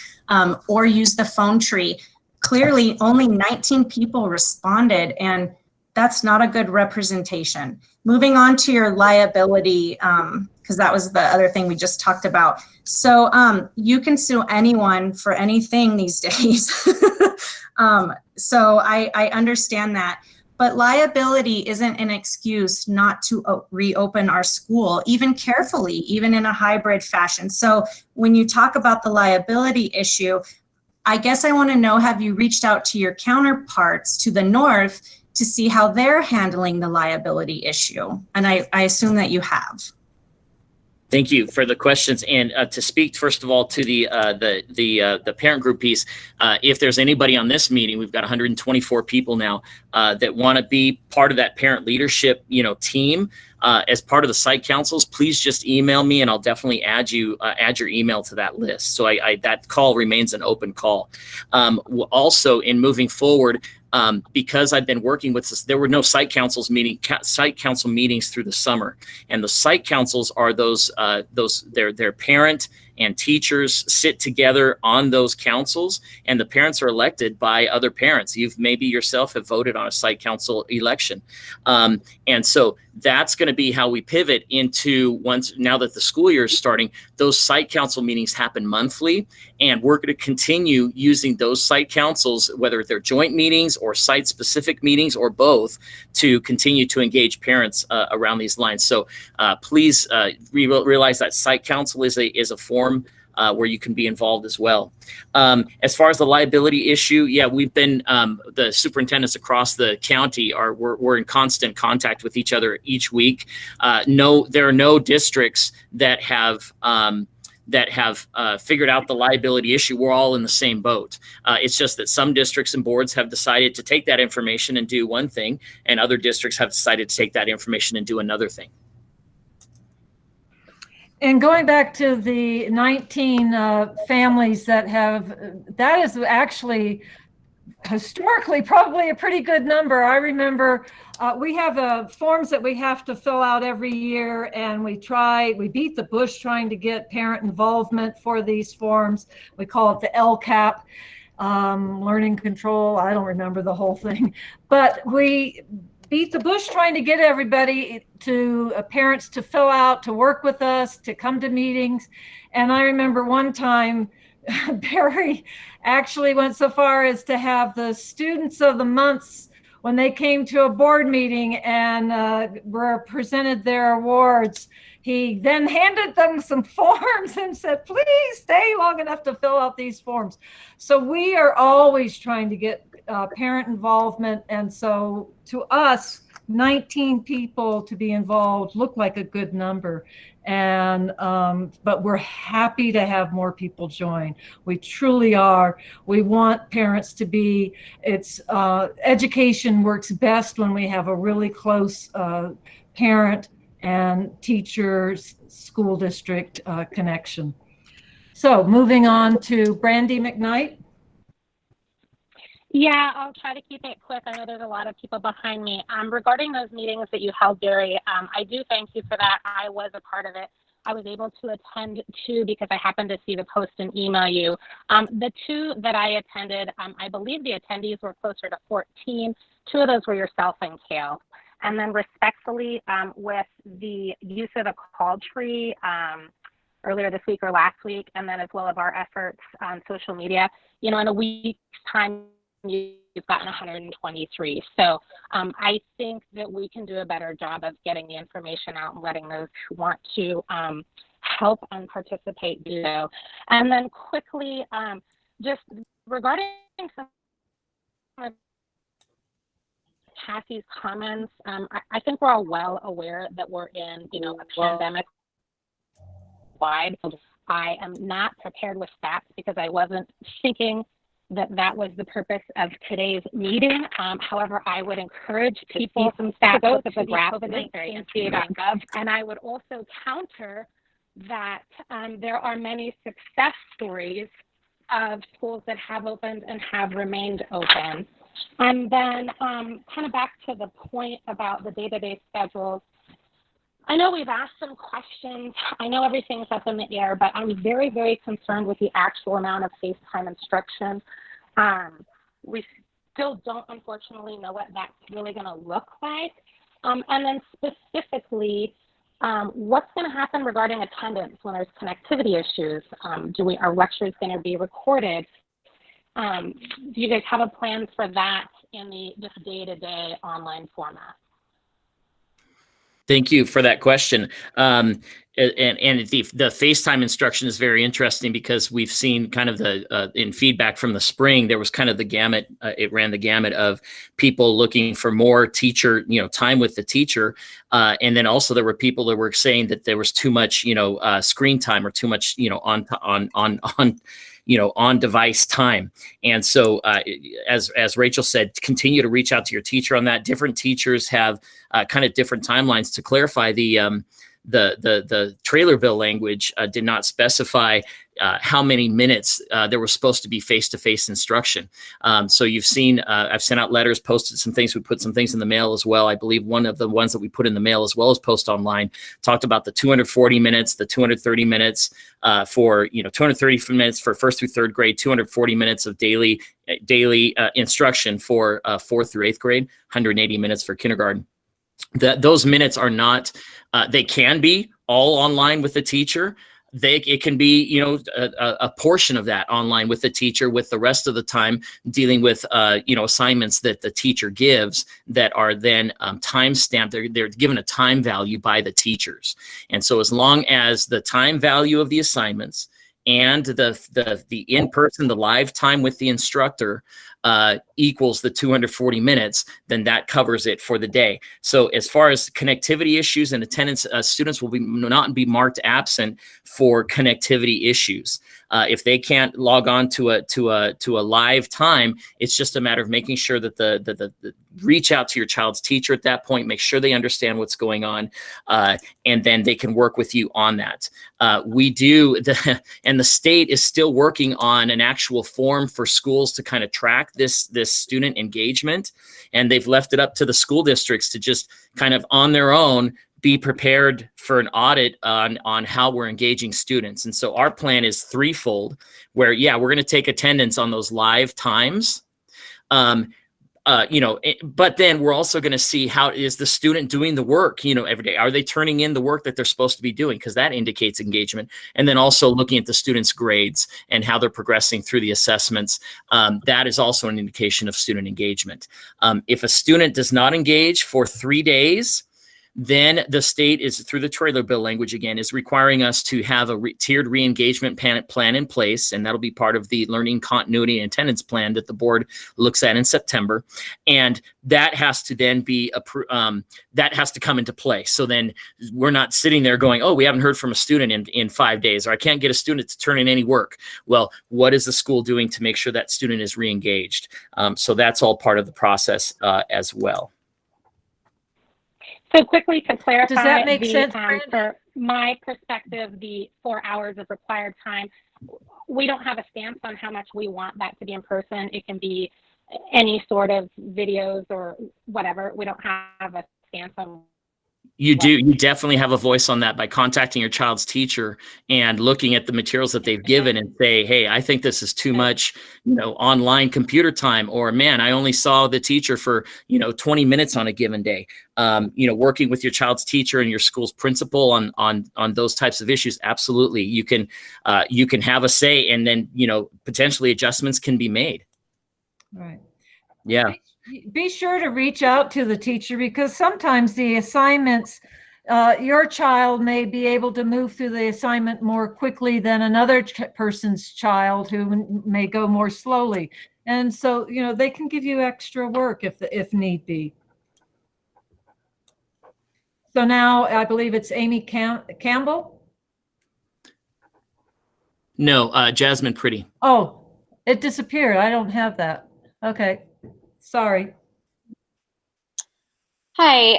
Speaker 7: or use the phone tree. Clearly, only 19 people responded, and that's not a good representation. Moving on to your liability, because that was the other thing we just talked about. So you can sue anyone for anything these days. So I understand that. But liability isn't an excuse not to reopen our school, even carefully, even in a hybrid fashion. So when you talk about the liability issue, I guess I want to know, have you reached out to your counterparts to the north to see how they're handling the liability issue? And I assume that you have.
Speaker 2: Thank you for the questions. And to speak, first of all, to the parent group piece, if there's anybody on this meeting, we've got 124 people now that want to be part of that parent leadership, team as part of the site councils. Please just email me, and I'll definitely add your email to that list. So that call remains an open call. Also, in moving forward, because I've been working with this, there were no site council meetings through the summer, and the site councils are their parent and teachers sit together on those councils, and the parents are elected by other parents. You've maybe yourself have voted on a site council election. And so that's going to be how we pivot into now that the school year is starting, those site council meetings happen monthly, and we're going to continue using those site councils, whether they're joint meetings or site specific meetings or both, to continue to engage parents around these lines. So please realize that site council is a forum where you can be involved as well. As far as the liability issue, yeah, we've been, the superintendents across the county we're in constant contact with each other each week. There are no districts that have figured out the liability issue. We're all in the same boat. It's just that some districts and boards have decided to take that information and do one thing, and other districts have decided to take that information and do another thing.
Speaker 1: And going back to the 19 families that is actually historically probably a pretty good number. I remember we have forms that we have to fill out every year, and we beat the bush trying to get parent involvement for these forms. We call it the LCAP, learning control. I don't remember the whole thing, but we beat the bush trying to get everybody parents to fill out, to work with us, to come to meetings. And I remember one time Barry actually went so far as to have the students of the months when they came to a board meeting and were presented their awards. He then handed them some forms and said, please stay long enough to fill out these forms. So we are always trying to get parent involvement. And so to us, 19 people to be involved looked like a good number. And but we're happy to have more people join. We truly are. We want parents to be, education works best when we have a really close parent and teachers, school district connection. So moving on to Brandy McKnight.
Speaker 11: Yeah, I'll try to keep it quick. I know there's a lot of people behind me. Regarding those meetings that you held, Barry, I do thank you for that. I was a part of it. I was able to attend 2 because I happened to see the post and email you. The 2 that I attended, I believe the attendees were closer to 14. 2 of those were yourself and Kale. And then respectfully, with the use of the call tree earlier this week or last week, and then as well as our efforts on social media, in a week's time, you've gotten 123. So I think that we can do a better job of getting the information out and letting those who want to help and participate do so. And then quickly, just regarding some of Cassie's comments, I think we're all well aware that we're in, a pandemic wide. I am not prepared with stats because I wasn't thinking that was the purpose of today's meeting. However, I would encourage people to go to the graph.gov, and I would also counter that there are many success stories of schools that have opened and have remained open. And then kind of back to the point about the day-to-day schedules, I know we've asked some questions. I know everything's up in the air, but I'm very, very concerned with the actual amount of FaceTime instruction. We still don't, unfortunately, know what that's really going to look like. And then specifically, what's going to happen regarding attendance when there's connectivity issues? Are lectures going to be recorded? Do you guys have a plan for that in this day-to-day online format?
Speaker 2: Thank you for that question. And the FaceTime instruction is very interesting because we've seen kind of in feedback from the spring, there was kind of the gamut. It ran the gamut of people looking for more teacher, time with the teacher. And then also there were people that were saying that there was too much, screen time or too much, on device time. And so as Rachel said, continue to reach out to your teacher on that. Different teachers have kind of different timelines. To clarify, the trailer bill language did not specify how many minutes there was supposed to be face-to-face instruction. So you've seen, I've sent out letters, posted some things, we put some things in the mail as well. I believe one of the ones that we put in the mail as well as post online talked about the 240 minutes, the 230 minutes for 230 minutes for 1st through 3rd grade, 240 minutes of daily instruction for 4th through 8th grade, 180 minutes for kindergarten. Those minutes are not, they can be all online with the teacher. It can be, a portion of that online with the teacher, with the rest of the time dealing with, assignments that the teacher gives that are then time stamped. They're given a time value by the teachers. And so as long as the time value of the assignments and the in-person, the live time with the instructor equals the 240 minutes, then that covers it for the day. So as far as connectivity issues and attendance, students will not be marked absent for connectivity issues. If they can't log on to a live time, it's just a matter of making sure that the reach out to your child's teacher at that point, make sure they understand what's going on, and then they can work with you on that. And the state is still working on an actual form for schools to kind of track this student engagement, and they've left it up to the school districts to just kind of on their own be prepared for an audit on how we're engaging students. And so our plan is threefold, where we're going to take attendance on those live times. but then we're also going to see how is the student doing the work, every day. Are they turning in the work that they're supposed to be doing? Because that indicates engagement. And then also looking at the students' grades and how they're progressing through the assessments. That is also an indication of student engagement. If a student does not engage for 3 days, then the state is, through the trailer bill language again, is requiring us to have a tiered re-engagement plan in place, and that'll be part of the learning continuity and attendance plan that the board looks at in September. And that has to then be that has to come into play. So then we're not sitting there going, oh, we haven't heard from a student in 5 days, or I can't get a student to turn in any work. Well, what is the school doing to make sure that student is re-engaged? So that's all part of the process as well.
Speaker 11: So quickly to clarify,
Speaker 1: Does that make sense,
Speaker 11: for my perspective, the 4 hours of required time, we don't have a stance on how much we want that to be in person. It can be any sort of videos or whatever. We don't have a stance on.
Speaker 2: You do. You definitely have a voice on that by contacting your child's teacher and looking at the materials that they've given and say, hey, I think this is too much, online computer time, or man, I only saw the teacher for, 20 minutes on a given day. Working with your child's teacher and your school's principal on those types of issues. Absolutely. You can have a say, and then, potentially adjustments can be made.
Speaker 1: Right.
Speaker 2: Yeah.
Speaker 1: Be sure to reach out to the teacher, because sometimes the assignments, your child may be able to move through the assignment more quickly than another person's child who may go more slowly. And so, they can give you extra work if need be. So now I believe it's Amy Campbell.
Speaker 2: No, Jasmine Pretty.
Speaker 1: Oh, it disappeared. I don't have that. Okay. Sorry.
Speaker 12: Hi,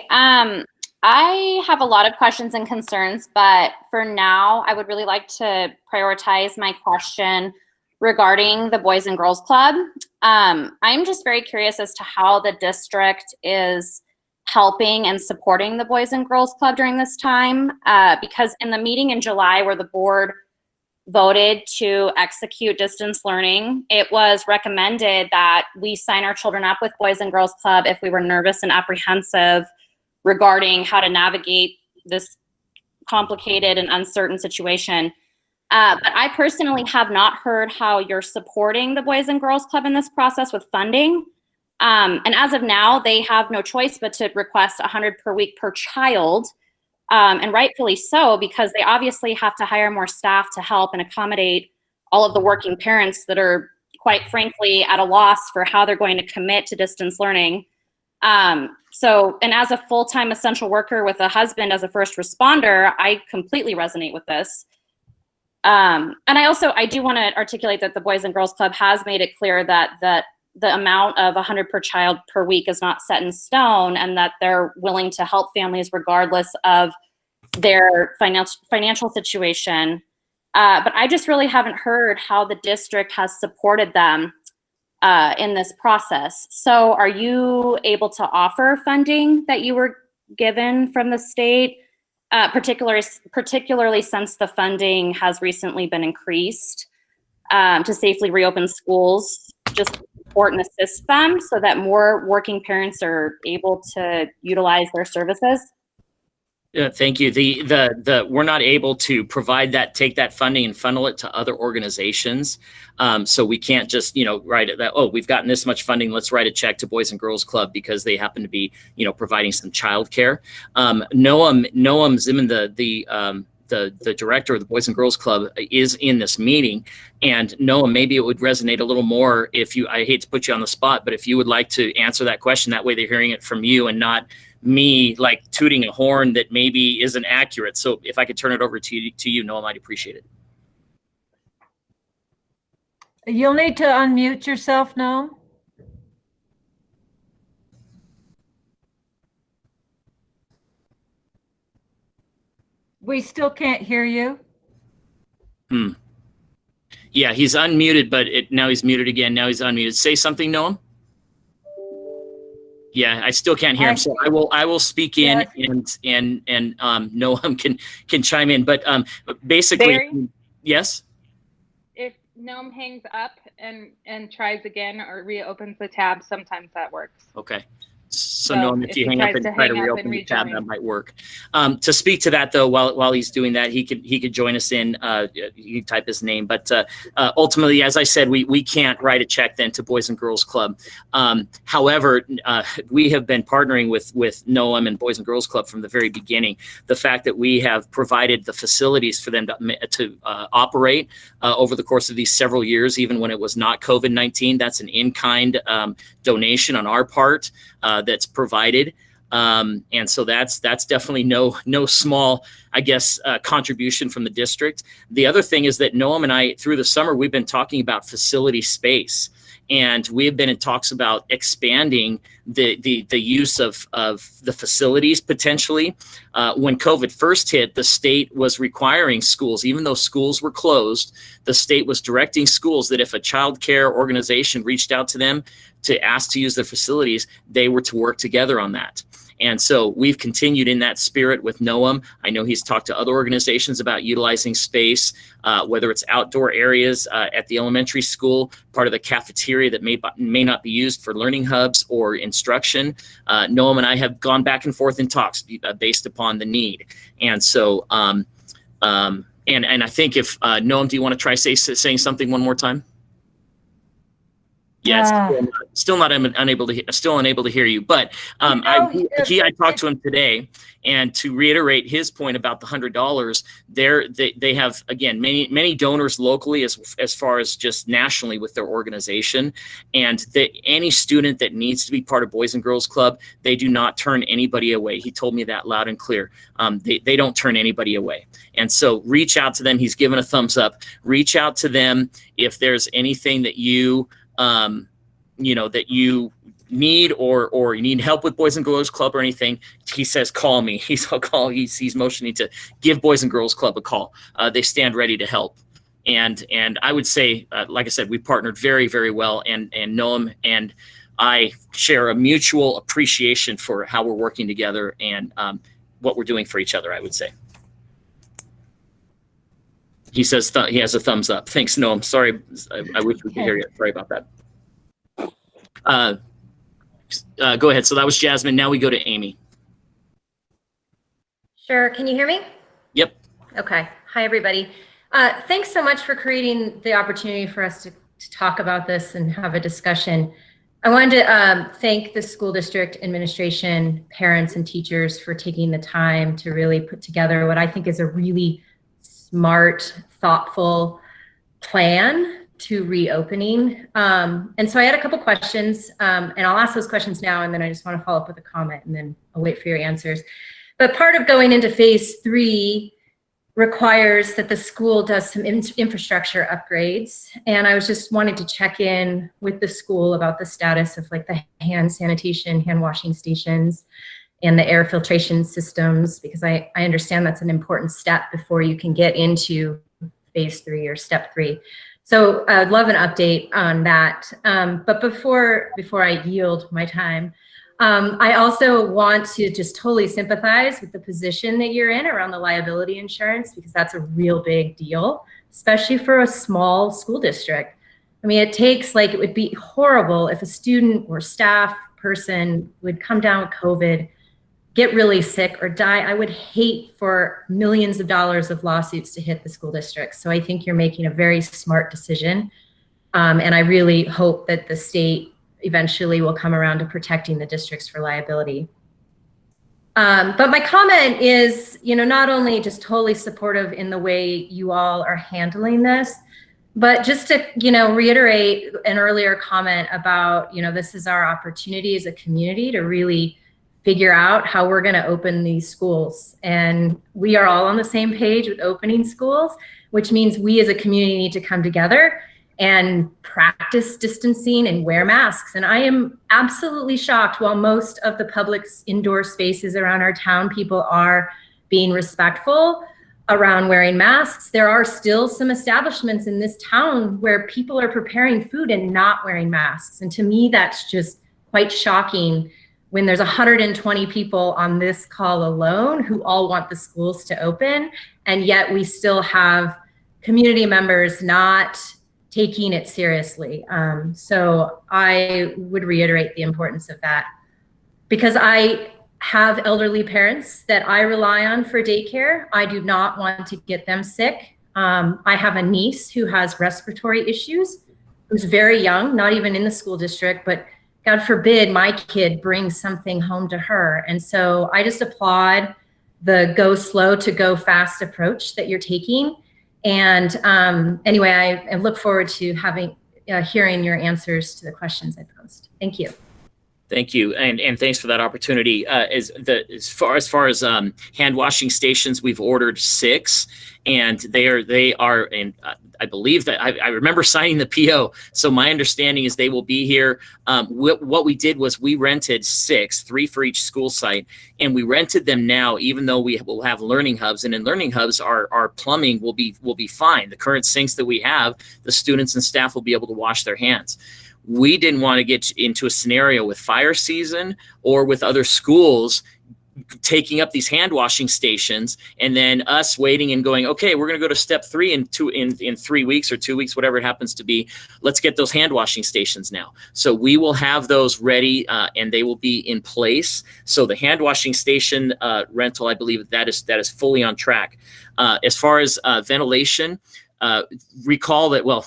Speaker 12: I have a lot of questions and concerns, but for now, I would really like to prioritize my question regarding the Boys and Girls Club. I'm just very curious as to how the district is helping and supporting the Boys and Girls Club during this time, because in the meeting in July where the board voted to execute distance learning, it was recommended that we sign our children up with Boys and Girls Club if we were nervous and apprehensive regarding how to navigate this complicated and uncertain situation. But I personally have not heard how you're supporting the Boys and Girls Club in this process with funding. And as of now, they have no choice but to request $100 per week per child. And rightfully so, because they obviously have to hire more staff to help and accommodate all of the working parents that are, quite frankly, at a loss for how they're going to commit to distance learning. And as a full-time essential worker with a husband as a first responder, I completely resonate with this. And I do want to articulate that the Boys and Girls Club has made it clear that the amount of $100 per child per week is not set in stone, and that they're willing to help families regardless of their financial situation. But I just really haven't heard how the district has supported them in this process. So are you able to offer funding that you were given from the state, particularly since the funding has recently been increased to safely reopen schools, just support and assist them so that more working parents are able to utilize their services?
Speaker 2: Yeah, thank you. We're not able to provide that, take that funding and funnel it to other organizations. So we can't just, write that, oh, we've gotten this much funding, let's write a check to Boys and Girls Club because they happen to be, providing some childcare. Noam Zimin, the director of the Boys and Girls Club, is in this meeting. And Noah, maybe it would resonate a little more if I hate to put you on the spot, but if you would like to answer that question, that way they're hearing it from you and not me like tooting a horn that maybe isn't accurate. So if I could turn it over to you, Noah, I'd appreciate it.
Speaker 1: You'll need to unmute yourself, Noam. We still can't hear you.
Speaker 2: Yeah, he's unmuted, but now he's muted again. Now he's unmuted. Say something, Noam. Yeah, I still can't hear him. So I will speak in, and Noam can chime in. But basically,
Speaker 11: Barry?
Speaker 2: yes.
Speaker 11: If GNOME hangs up and tries again or reopens the tab, sometimes that works.
Speaker 2: Okay. So
Speaker 11: So
Speaker 2: Noam, if you hang up and try to reopen the tab, that might work. To speak to that though, while he's doing that, he could join us in. You type his name, but ultimately, as I said, we can't write a check then to Boys and Girls Club. However, we have been partnering with Noam and Boys and Girls Club from the very beginning. The fact that we have provided the facilities for them to operate over the course of these several years, even when it was not COVID-19, that's an in-kind donation on our part. That's provided. And so that's definitely no small, I guess, contribution from the district. The other thing is that Noam and I, through the summer, we've been talking about facility space. And we have been in talks about expanding the use of the facilities potentially. When COVID first hit, the state was requiring schools, even though schools were closed, the state was directing schools that if a child care organization reached out to them to ask to use their facilities, they were to work together on that. And so we've continued in that spirit with Noam. I know he's talked to other organizations about utilizing space, whether it's outdoor areas at the elementary school, part of the cafeteria that may not be used for learning hubs or instruction. Noam and I have gone back and forth in talks based upon the need. And so, and I think if, Noam, do you want to try saying something one more time? Yes, still unable to hear you. But I talked to him today, and to reiterate his point about the $100, they have again many donors locally as far as just nationally with their organization, and any student that needs to be part of Boys and Girls Club, they do not turn anybody away. He told me that loud and clear. They don't turn anybody away, and so reach out to them. He's given a thumbs up. Reach out to them if there's anything that you that you need or you need help with Boys and Girls Club or anything. He says, call me. He's motioning to give Boys and Girls Club a call. They stand ready to help. And I would say, like I said, we partnered very, very well, and Noam and I share a mutual appreciation for how we're working together and what we're doing for each other, I would say. He says he has a thumbs up. Thanks, Noam. Sorry, I wish we could hear you. Sorry about that. Go ahead. So that was Jasmine. Now we go to Amy.
Speaker 13: Sure. Can you hear me?
Speaker 2: Yep.
Speaker 13: Okay. Hi, everybody. Thanks so much for creating the opportunity for us to talk about this and have a discussion. I wanted to thank the school district administration, parents, and teachers for taking the time to really put together what I think is a really smart, thoughtful plan to reopening. And so I had a couple questions, and I'll ask those questions now, and then I just want to follow up with a comment, and then I'll wait for your answers. But part of going into phase 3 requires that the school does some infrastructure upgrades. And I was just wanting to check in with the school about the status of like the hand sanitation, hand washing stations, and the air filtration systems, because I understand that's an important step before you can get into phase 3 or step 3. So I'd love an update on that. But before I yield my time, I also want to just totally sympathize with the position that you're in around the liability insurance, because that's a real big deal, especially for a small school district. I mean, it would be horrible if a student or staff person would come down with COVID, get really sick or die. I would hate for millions of dollars of lawsuits to hit the school district. So I think you're making a very smart decision. And I really hope that the state eventually will come around to protecting the districts for liability. But my comment is, not only just totally supportive in the way you all are handling this, but just to, reiterate an earlier comment about, this is our opportunity as a community to really figure out how we're going to open these schools. And we are all on the same page with opening schools, which means we as a community need to come together and practice distancing and wear masks. And I am absolutely shocked, while most of the public indoor spaces around our town, people are being respectful around wearing masks, there are still some establishments in this town where people are preparing food and not wearing masks. And to me, that's just quite shocking when there's 120 people on this call alone who all want the schools to open, and yet we still have community members not taking it seriously. So I would reiterate the importance of that, because I have elderly parents that I rely on for daycare. I do not want to get them sick. I have a niece who has respiratory issues, who's very young, not even in the school district, but God forbid my kid brings something home to her. And so I just applaud the go slow to go fast approach that you're taking. And anyway, I look forward to hearing your answers to the questions I posed. Thank you.
Speaker 2: Thank you, and thanks for that opportunity. As far as hand washing stations, we've ordered 6, and they are, and I believe that I remember signing the PO. So my understanding is they will be here. What we did was we rented 6, 3 for each school site, and we rented them now, even though we will have learning hubs. And in learning hubs, our plumbing will be fine. The current sinks that we have, the students and staff will be able to wash their hands. We didn't want to get into a scenario with fire season or with other schools taking up these hand washing stations and then us waiting and going, okay, we're going to go to step 3 in 3 weeks or 2 weeks, whatever it happens to be. Let's get those hand washing stations now. So we will have those ready and they will be in place. So the hand washing station rental, I believe that is fully on track. As far as ventilation, recall that, well,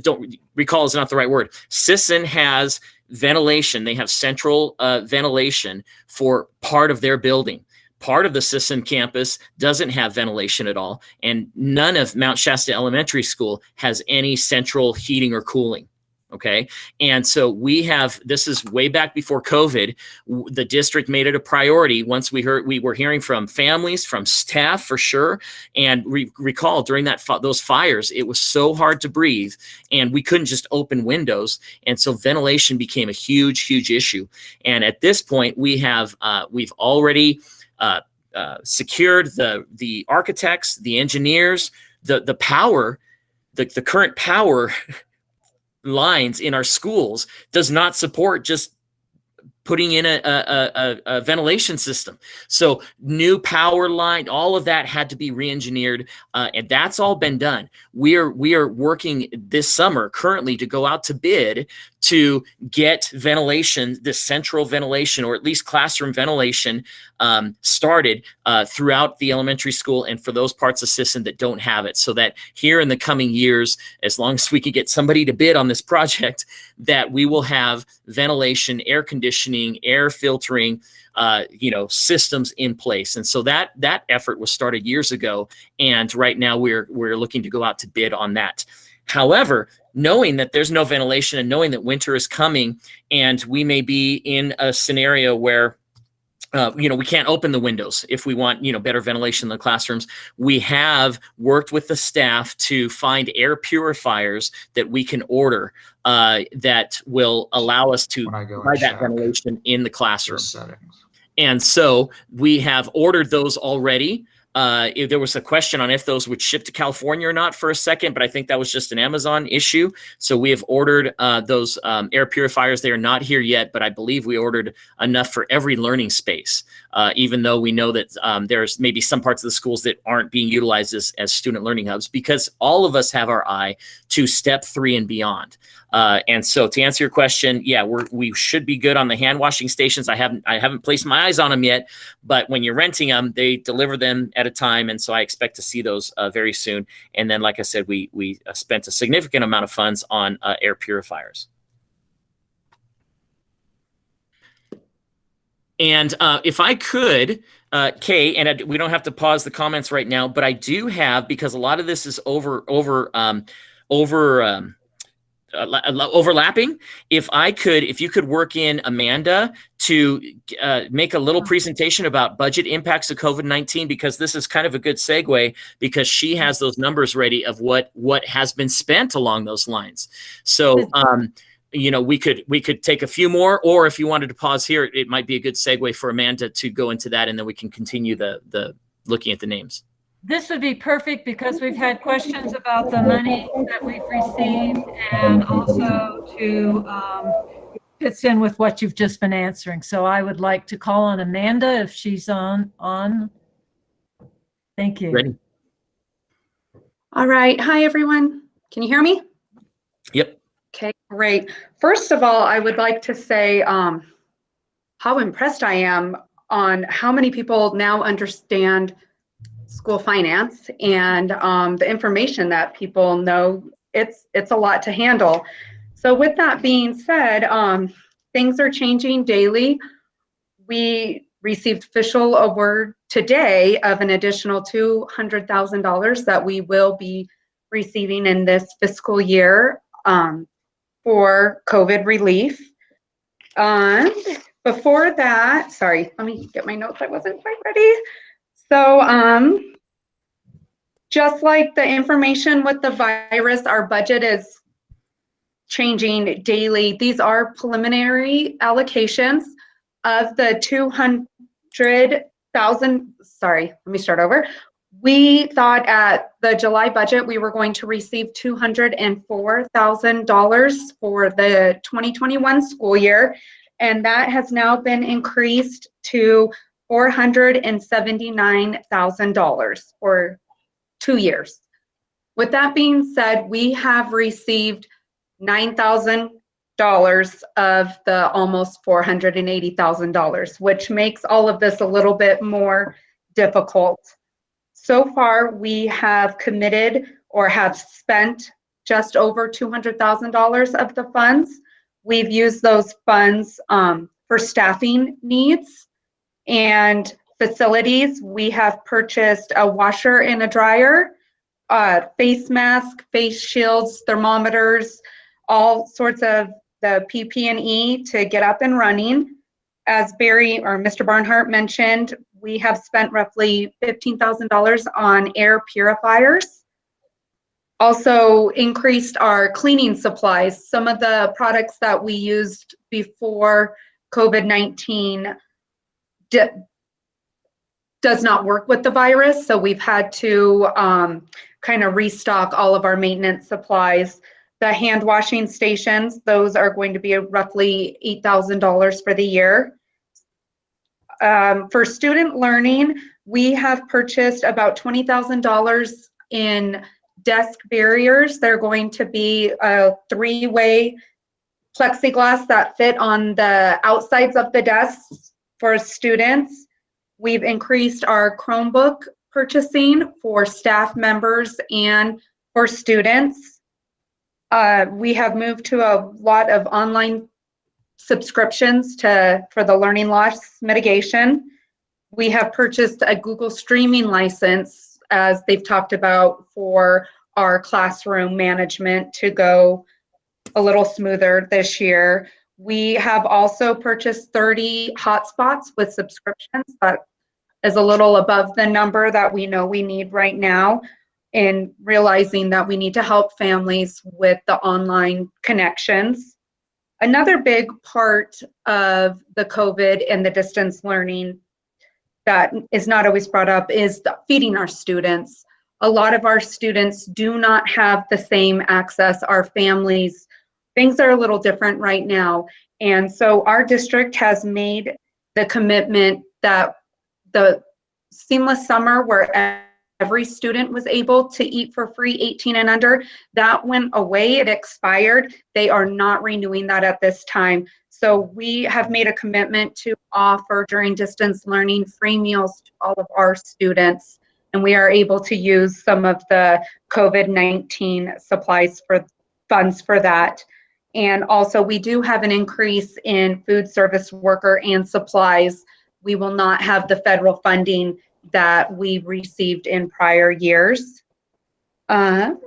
Speaker 2: don't recall is not the right word. Sisson has ventilation. They have central ventilation for part of their building. Part of the Sisson campus doesn't have ventilation at all, and none of Mount Shasta Elementary School has any central heating or cooling. Okay. And so this is way back before COVID. The district made it a priority once we were hearing from families, from staff for sure. And recall during those fires, it was so hard to breathe and we couldn't just open windows. And so ventilation became a huge, huge issue. And at this point we've already secured the architects, the engineers, the power, the current power lines in our schools does not support just putting in a ventilation system. So new power line, all of that had to be re-engineered, and that's all been done. We are working this summer currently to go out to bid to get ventilation, this central ventilation, or at least classroom ventilation, started throughout the elementary school and for those parts of Sisson that don't have it, so that here in the coming years, as long as we can get somebody to bid on this project, that we will have ventilation, air conditioning, air filtering, systems in place. And so that effort was started years ago, and right now we're looking to go out to bid on that. However, knowing that there's no ventilation and knowing that winter is coming and we may be in a scenario where we can't open the windows if we want, better ventilation in the classrooms. We have worked with the staff to find air purifiers that we can order that will allow us to provide that ventilation in the classroom. And so we have ordered those already. There was a question on if those would ship to California or not for a second, but I think that was just an Amazon issue. So we have ordered those air purifiers. They are not here yet, but I believe we ordered enough for every learning space, even though we know that there's maybe some parts of the schools that aren't being utilized as student learning hubs, because all of us have our eye to step 3 and beyond. And so to answer your question, yeah, we should be good on the hand washing stations. I haven't placed my eyes on them yet, but when you're renting them, they deliver them at a time. And so I expect to see those very soon. And then, like I said, we spent a significant amount of funds on air purifiers. And if I could, Kay, and we don't have to pause the comments right now, but I do have, because a lot of this is overlapping. If you could work in Amanda to make a little presentation about budget impacts of COVID-19, because this is kind of a good segue, because she has those numbers ready of what has been spent along those lines. So, we could take a few more, or if you wanted to pause here, it might be a good segue for Amanda to go into that, and then we can continue the looking at the names.
Speaker 1: This would be perfect because we've had questions about the money that we've received, and also fits in with what you've just been answering. So I would like to call on Amanda if she's on. Thank you.
Speaker 2: Ready.
Speaker 14: All right. Hi, everyone. Can you hear me?
Speaker 2: Yep.
Speaker 14: Okay, great. First of all, I would like to say how impressed I am on how many people now understand school finance and the information that people know. It's a lot to handle. So with that being said, things are changing daily. We received official award today of an additional $200,000 that we will be receiving in this fiscal year for COVID relief. Before that, sorry, let me get my notes. I wasn't quite ready. So just like the information with the virus, our budget is changing daily. These are preliminary allocations of the 200,000. Sorry, let me start over. We thought at the July budget we were going to receive $204,000 for the 2021 school year, and that has now been increased to $479,000 for 2 years. With that being said, we have received $9,000 of the almost $480,000, which makes all of this a little bit more difficult. So far, we have committed or have spent just over $200,000 of the funds. We've used those funds for staffing needs and facilities. We have purchased a washer and a dryer, face mask, face shields, thermometers, all sorts of the PP&E to get up and running. As Barry or Mr. Barnhart mentioned, we have spent roughly $15,000 on air purifiers. Also increased our cleaning supplies. Some of the products that we used before COVID-19 does not work with the virus, so we've had to kind of restock all of our maintenance supplies. The hand washing stations, those are going to be roughly $8,000 for the year. For student learning, we have purchased about $20,000 in desk barriers. They're going to be a 3-way plexiglass that fit on the outsides of the desks for students. We've increased our Chromebook purchasing for staff members and for students. We have moved to a lot of online subscriptions for the learning loss mitigation. We have purchased a Google streaming license, as they've talked about, for our classroom management to go a little smoother this year. We have also purchased 30 hotspots with subscriptions. That is a little above the number that we know we need right now, in realizing that we need to help families with the online connections. Another big part of the COVID and the distance learning that is not always brought up is feeding our students. A lot of our students do not have the same access. Our families, things are a little different right now. And so our district has made the commitment that the seamless summer where every student was able to eat for free, 18 and under, that went away, it expired. They are not renewing that at this time. So we have made a commitment to offer during distance learning free meals to all of our students. And we are able to use some of the COVID-19 supplies for funds for that. And also we do have an increase in food service worker and supplies. We will not have the federal funding that we received in prior years. And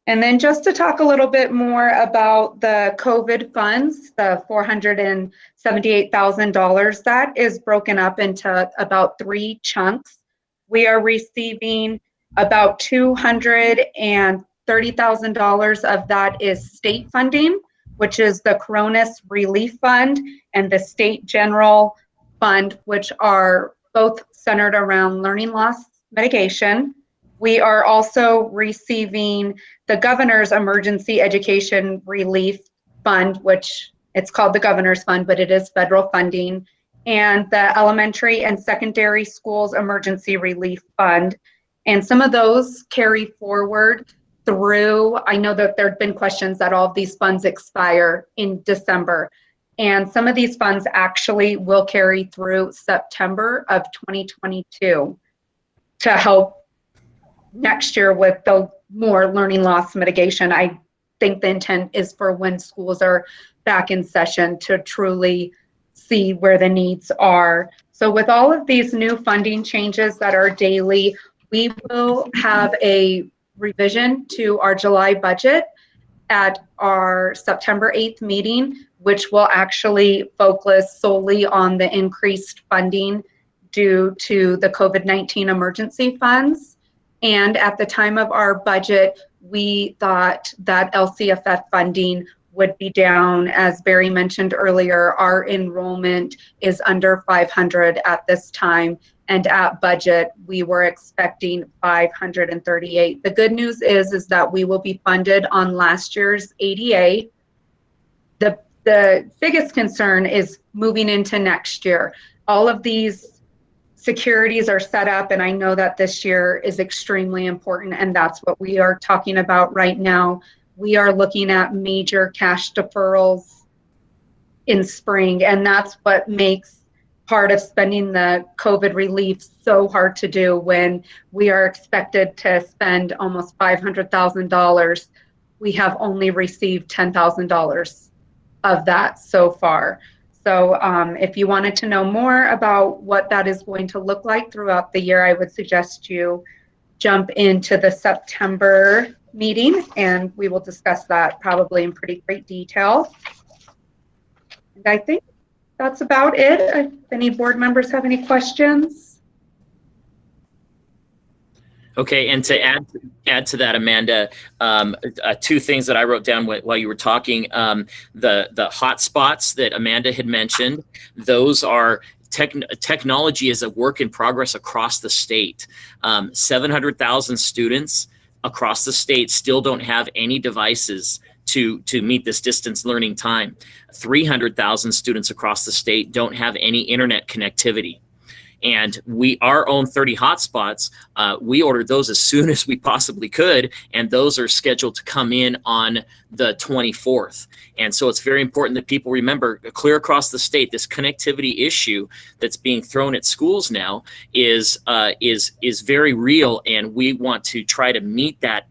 Speaker 14: then just to talk a little bit more about the COVID funds, the $478,000, that is broken up into about 3 chunks. We are receiving about $230,000 of that is state funding, which is the Coronis Relief Fund and the State General Fund, which are both centered around learning loss mitigation. We are also receiving the Governor's Emergency Education Relief Fund, which it's called the Governor's Fund, but it is federal funding, and the Elementary and Secondary Schools Emergency Relief Fund. And some of those carry forward through, I know that there have been questions that all of these funds expire in December. And some of these funds actually will carry through September of 2022 to help next year with the more learning loss mitigation. I think the intent is for when schools are back in session to truly see where the needs are. So with all of these new funding changes that are daily, we will have a revision to our July budget at our September 8th meeting, which will actually focus solely on the increased funding due to the COVID-19 emergency funds. And at the time of our budget, we thought that LCFF funding would be down. As Barry mentioned earlier, our enrollment is under 500 at this time. And at budget, we were expecting 538. The good news is that we will be funded on last year's ADA. The biggest concern is moving into next year. All of these securities are set up, and I know that this year is extremely important, and that's what we are talking about right now. We are looking at major cash deferrals in spring, and that's what makes part of spending the COVID relief so hard to do when we are expected to spend almost $500,000. We have only received $10,000 of that so far. So if you wanted to know more about what that is going to look like throughout the year, I would suggest you jump into the September meeting, and we will discuss that probably in pretty great detail. And I think that's about it. If any board members have any questions.
Speaker 2: Okay, and to add to that, Amanda, two things that I wrote down while you were talking. The hot spots that Amanda had mentioned, those are technology is a work in progress across the state. 700,000 students across the state still don't have any devices to meet this distance learning time. 300,000 students across the state don't have any internet connectivity. And our own 30 hotspots, we ordered those as soon as we possibly could, and those are scheduled to come in on the 24th. And so it's very important that people remember, clear across the state, this connectivity issue that's being thrown at schools now is very real, and we want to try to meet that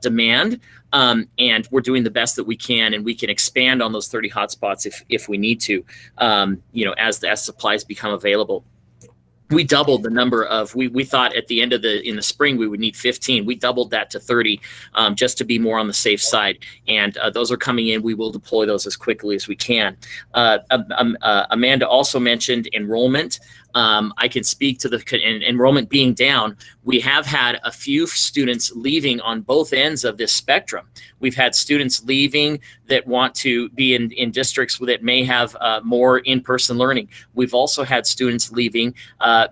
Speaker 2: demand. And we're doing the best that we can, and we can expand on those 30 hotspots if we need to, as supplies become available. We doubled the number of, we thought at the end of in the spring, we would need 15. We doubled that to 30 just to be more on the safe side. And those are coming in. We will deploy those as quickly as we can. Amanda also mentioned enrollment. I can speak to the enrollment being down. We have had a few students leaving on both ends of this spectrum. We've had students leaving that want to be in districts that may have more in-person learning. We've also had students leaving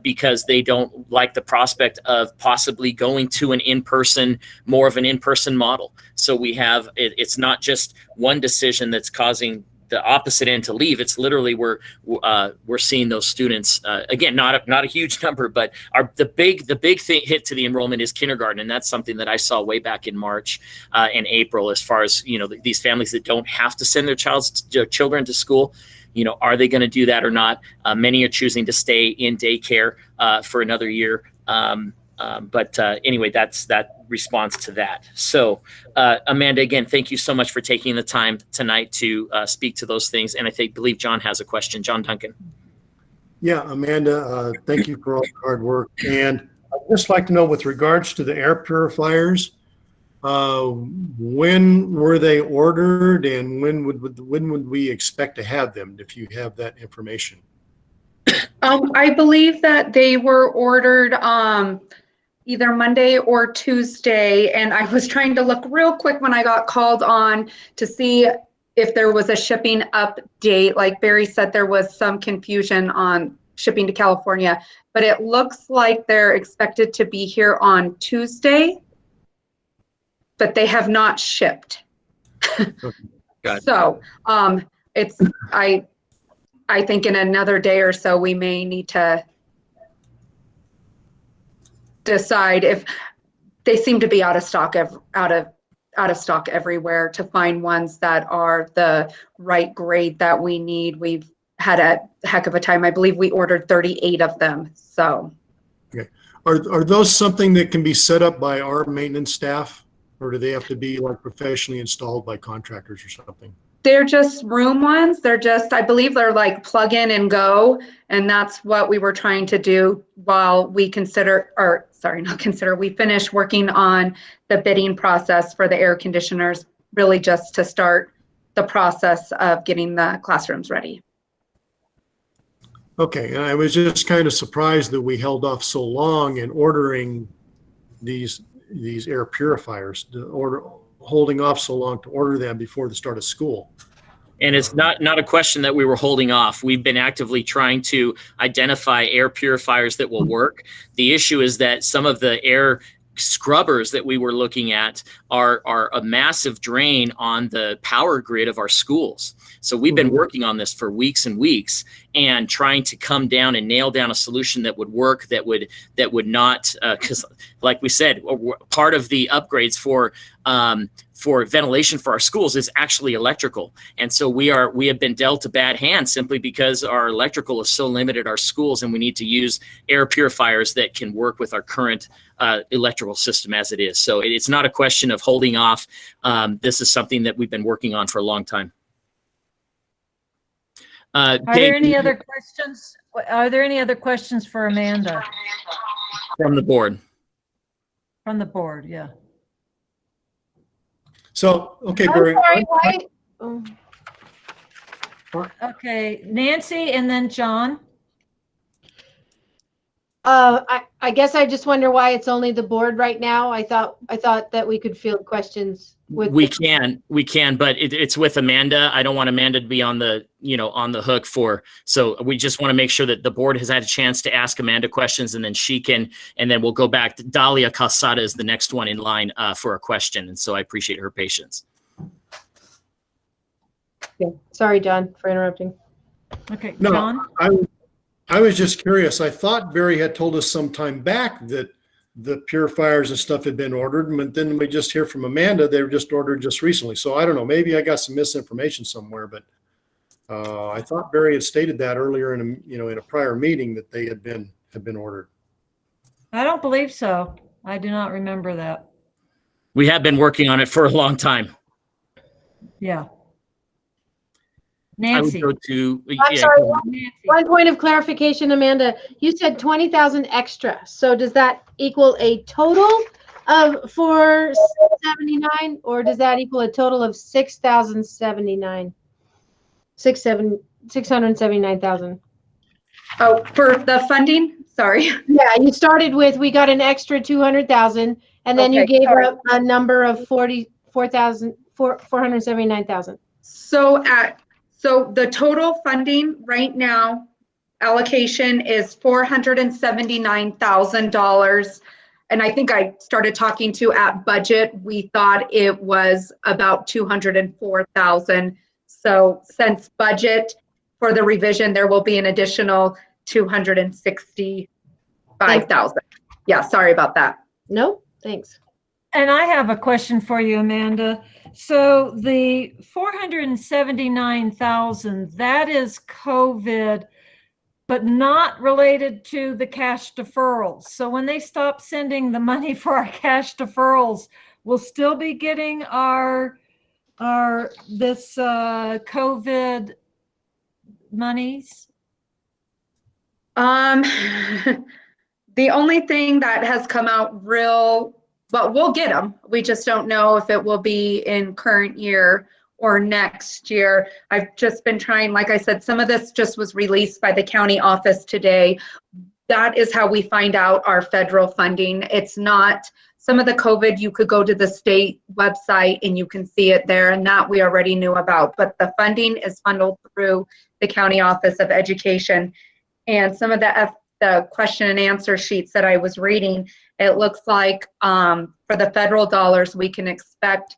Speaker 2: because they don't like the prospect of possibly going to more of an in-person model. So we have, it's not just one decision that's causing the opposite end to leave. It's literally we're seeing those students again, not a huge number, but the big thing hit to the enrollment is kindergarten, and that's something that I saw way back in March and April. As far as these families that don't have to send their children to school, are they going to do that or not? Many are choosing to stay in daycare for another year. But anyway, that's that response to that. So Amanda, again, thank you so much for taking the time tonight to speak to those things. And I believe John has a question. John Duncan.
Speaker 15: Yeah, Amanda, thank you for all the hard work. And I'd just like to know, with regards to the air purifiers, when were they ordered, and when would we expect to have them, if you have that information?
Speaker 14: I believe that they were ordered either Monday or Tuesday, and I was trying to look real quick when I got called on to see if there was a shipping update. Like Barry said, there was some confusion on shipping to California, but it looks like they're expected to be here on Tuesday, but they have not shipped. So I think in another day or so, we may need to decide if they seem to be out of stock everywhere. To find ones that are the right grade that we need, we've had a heck of a time. I believe we ordered 38 of them. So
Speaker 15: Okay. Are those something that can be set up by our maintenance staff, or do they have to be like professionally installed by contractors or something?
Speaker 14: they're just room ones. They're just, I believe they're like plug in and go. And that's what we were trying to do while we we finished working on the bidding process for the air conditioners, really just to start the process of getting the classrooms ready.
Speaker 15: Okay, and I was just kind of surprised that we held off so long in ordering these air purifiers, holding off so long to order them before the start of school.
Speaker 2: And it's not a question that we were holding off. We've been actively trying to identify air purifiers that will work. The issue is that some of the air scrubbers that we were looking at are a massive drain on the power grid of our schools. So we've been working on this for weeks and weeks and trying to come down and nail down a solution that would work, that would not, because like we said, part of the upgrades for ventilation for our schools is actually electrical. And so we have been dealt a bad hand simply because our electrical is so limited at our schools, and we need to use air purifiers that can work with our current electrical system as it is. So it's not a question of holding off. This is something that we've been working on for a long time.
Speaker 1: Are there any other questions? Are there any other questions for Amanda?
Speaker 2: From the board.
Speaker 1: From the board, yeah.
Speaker 15: So, okay,
Speaker 5: I'm
Speaker 15: Barry.
Speaker 5: sorry,
Speaker 1: Okay, Nancy and then John.
Speaker 5: I guess I just wonder why it's only the board right now. I thought that we could field questions with.
Speaker 2: We can, but it's with Amanda. I don't want Amanda to be on the hook for. So we just want to make sure that the board has had a chance to ask Amanda questions, and then she can, and then we'll go back to Dahlia Calzada is the next one in line for a question. And so I appreciate her patience.
Speaker 5: Okay. Sorry, John, for interrupting.
Speaker 1: Okay,
Speaker 15: No,
Speaker 1: John.
Speaker 15: I was just curious. I thought Barry had told us some time back that the purifiers and stuff had been ordered, but then we just hear from Amanda they were just ordered just recently. So I don't know. Maybe I got some misinformation somewhere, but I thought Barry had stated that earlier in a prior meeting that they had been ordered.
Speaker 1: I don't believe so. I do not remember that.
Speaker 2: We have been working on it for a long time.
Speaker 1: Yeah.
Speaker 2: Nancy. I would go to.
Speaker 5: I'm sorry. One point of clarification, Amanda. You said 20,000 extra. So does that equal a total of 479, or does that equal a total of 6,079? 679,000.
Speaker 14: Oh, for the funding? Sorry.
Speaker 5: Yeah, you started with, we got an extra 200,000, and then you gave up a number of 479,000.
Speaker 14: So the total funding right now, allocation is $479,000. And I think I started talking to at budget, we thought it was about 204,000. So since budget for the revision, there will be an additional 265,000. Yeah, sorry about that.
Speaker 5: No, thanks.
Speaker 1: And I have a question for you, Amanda. So the 479,000, that is COVID, but not related to the cash deferrals. So when they stop sending the money for our cash deferrals, we'll still be getting this COVID monies?
Speaker 14: The only thing that has come out but we'll get them. We just don't know if it will be in current year or next year. I've just been trying, like I said, some of this just was released by the county office today. That is how we find out our federal funding. It's not, some of the COVID, you could go to the state website and you can see it there, and that we already knew about. But the funding is funneled through the County Office of Education. And some of the question and answer sheets that I was reading, it looks like for the federal dollars, we can expect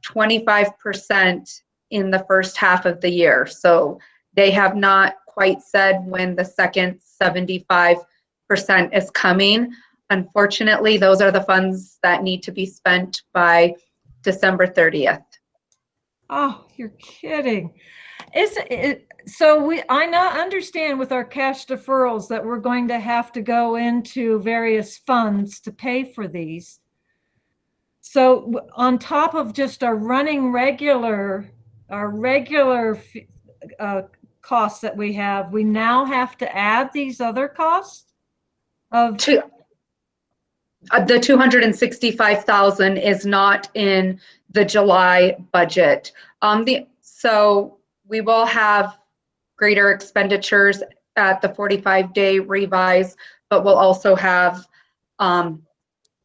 Speaker 14: 25% in the first half of the year. So they have not quite said when the second 75% is coming. unfortunately, those are the funds that need to be spent by December 30th.
Speaker 1: Oh, you're kidding. So I now understand with our cash deferrals that we're going to have to go into various funds to pay for these. So on top of just our regular costs that we have, we now have to add these other costs of
Speaker 14: The 265,000 is not in the July budget. So we will have greater expenditures at the 45-day revise, but we'll also have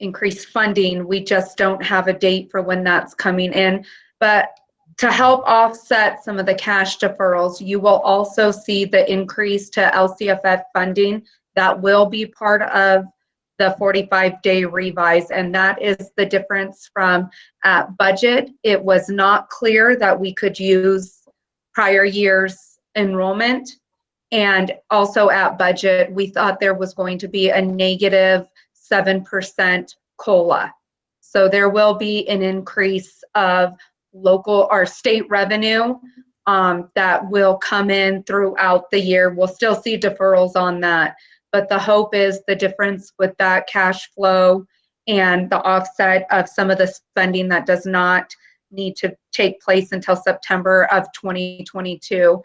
Speaker 14: increased funding. We just don't have a date for when that's coming in. But to help offset some of the cash deferrals, you will also see the increase to LCFF funding that will be part of the 45-day revise, and that is the difference from budget. It was not clear that we could use prior year's enrollment, and also at budget, we thought there was going to be a negative 7% COLA. So there will be an increase of local or state revenue that will come in throughout the year. We'll still see deferrals on that. But the hope is the difference with that cash flow and the offset of some of the spending that does not need to take place until September of 2022,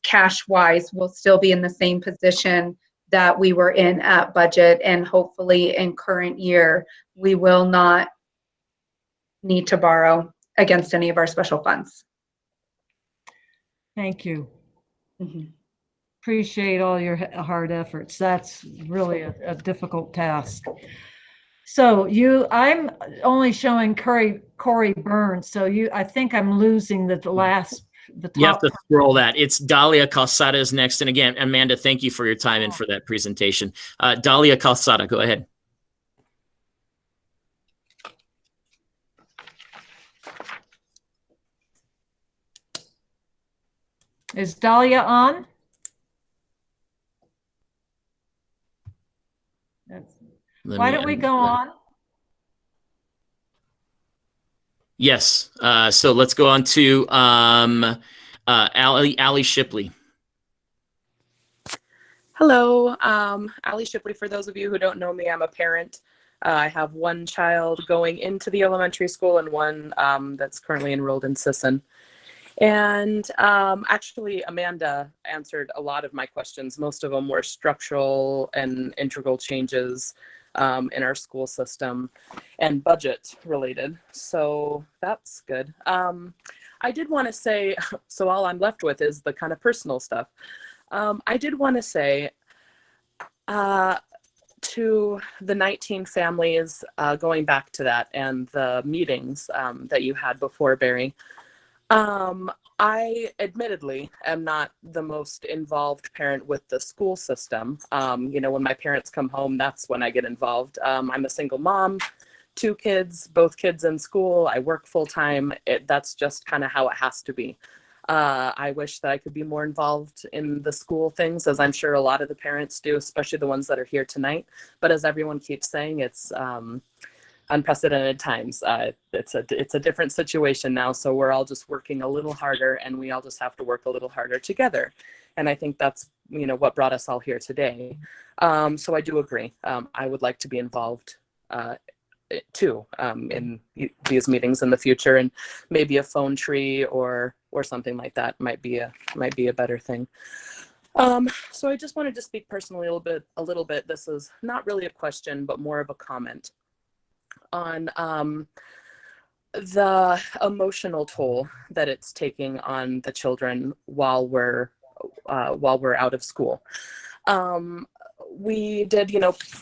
Speaker 14: cash-wise, will still be in the same position that we were in at budget, and hopefully in current year, we will not need to borrow against any of our special funds.
Speaker 1: Thank you. Appreciate all your hard efforts. That's really a difficult task. So I'm only showing Corey Burns. So I think I'm losing the top.
Speaker 2: You have to scroll that. It's Dalia Calzada is next. And again, Amanda, thank you for your time and for that presentation. Dalia Calzada, go ahead.
Speaker 1: Is Dalia on? Why don't we go on?
Speaker 2: Yes. So let's go on to Allie Shipley.
Speaker 16: Hello, Allie Shipley. For those of you who don't know me, I'm a parent. I have one child going into the elementary school and one that's currently enrolled in Sisson. And actually, Amanda answered a lot of my questions. Most of them were structural and integral changes in our school system and budget related. So that's good. I did want to say, so all I'm left with is the kind of personal stuff. I did want to say to the 19 families, going back to that and the meetings that you had before, Barry, I admittedly am not the most involved parent with the school system. When my parents come home, that's when I get involved. I'm a single mom, 2 kids, both kids in school. I work full time. That's just kind of how it has to be. I wish that I could be more involved in the school things, as I'm sure a lot of the parents do, especially the ones that are here tonight. But as everyone keeps saying, it's unprecedented times. It's a different situation now, so we're all just working a little harder, and we all just have to work a little harder together. And I think that's what brought us all here today. So I do agree. I would like to be involved too in these meetings in the future, and maybe a phone tree or something like that might be a better thing. So I just wanted to speak personally a little bit. This is not really a question, but more of a comment on the emotional toll that it's taking on the children while we're out of school. We did,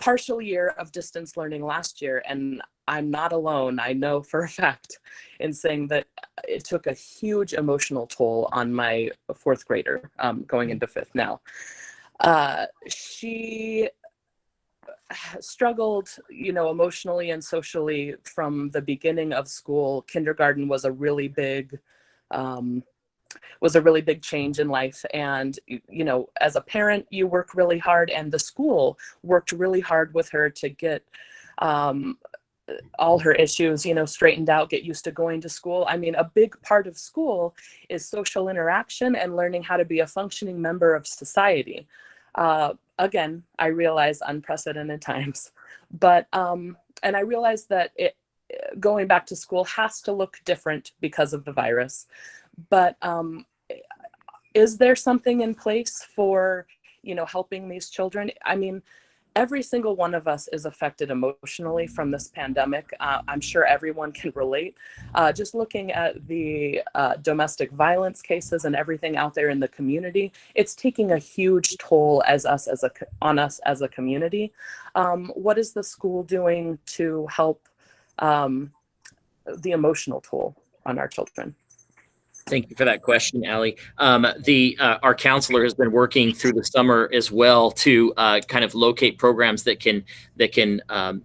Speaker 16: partial year of distance learning last year, and I'm not alone. I know for a fact in saying that it took a huge emotional toll on my 4th grader going into 5th now. She struggled, emotionally and socially from the beginning of school. Kindergarten was a really big was a really big change in life. And, you know, as a parent, you work really hard, and the school worked really hard with her to get all her issues, you know, straightened out, get used to going to school. I mean, a big part of school is social interaction and learning how to be a functioning member of society. Again, I realize unprecedented times, but, and I realize that going back to school has to look different because of the virus. But is there something in place for, you know, helping these children? I mean, every single one of us is affected emotionally from this pandemic. I'm sure everyone can relate. Just looking at the domestic violence cases and everything out there in the community, it's taking a huge toll on us as a community. What is the school doing to help the emotional toll on our children?
Speaker 2: Thank you for that question, Allie. Our counselor has been working through the summer as well to kind of locate programs that can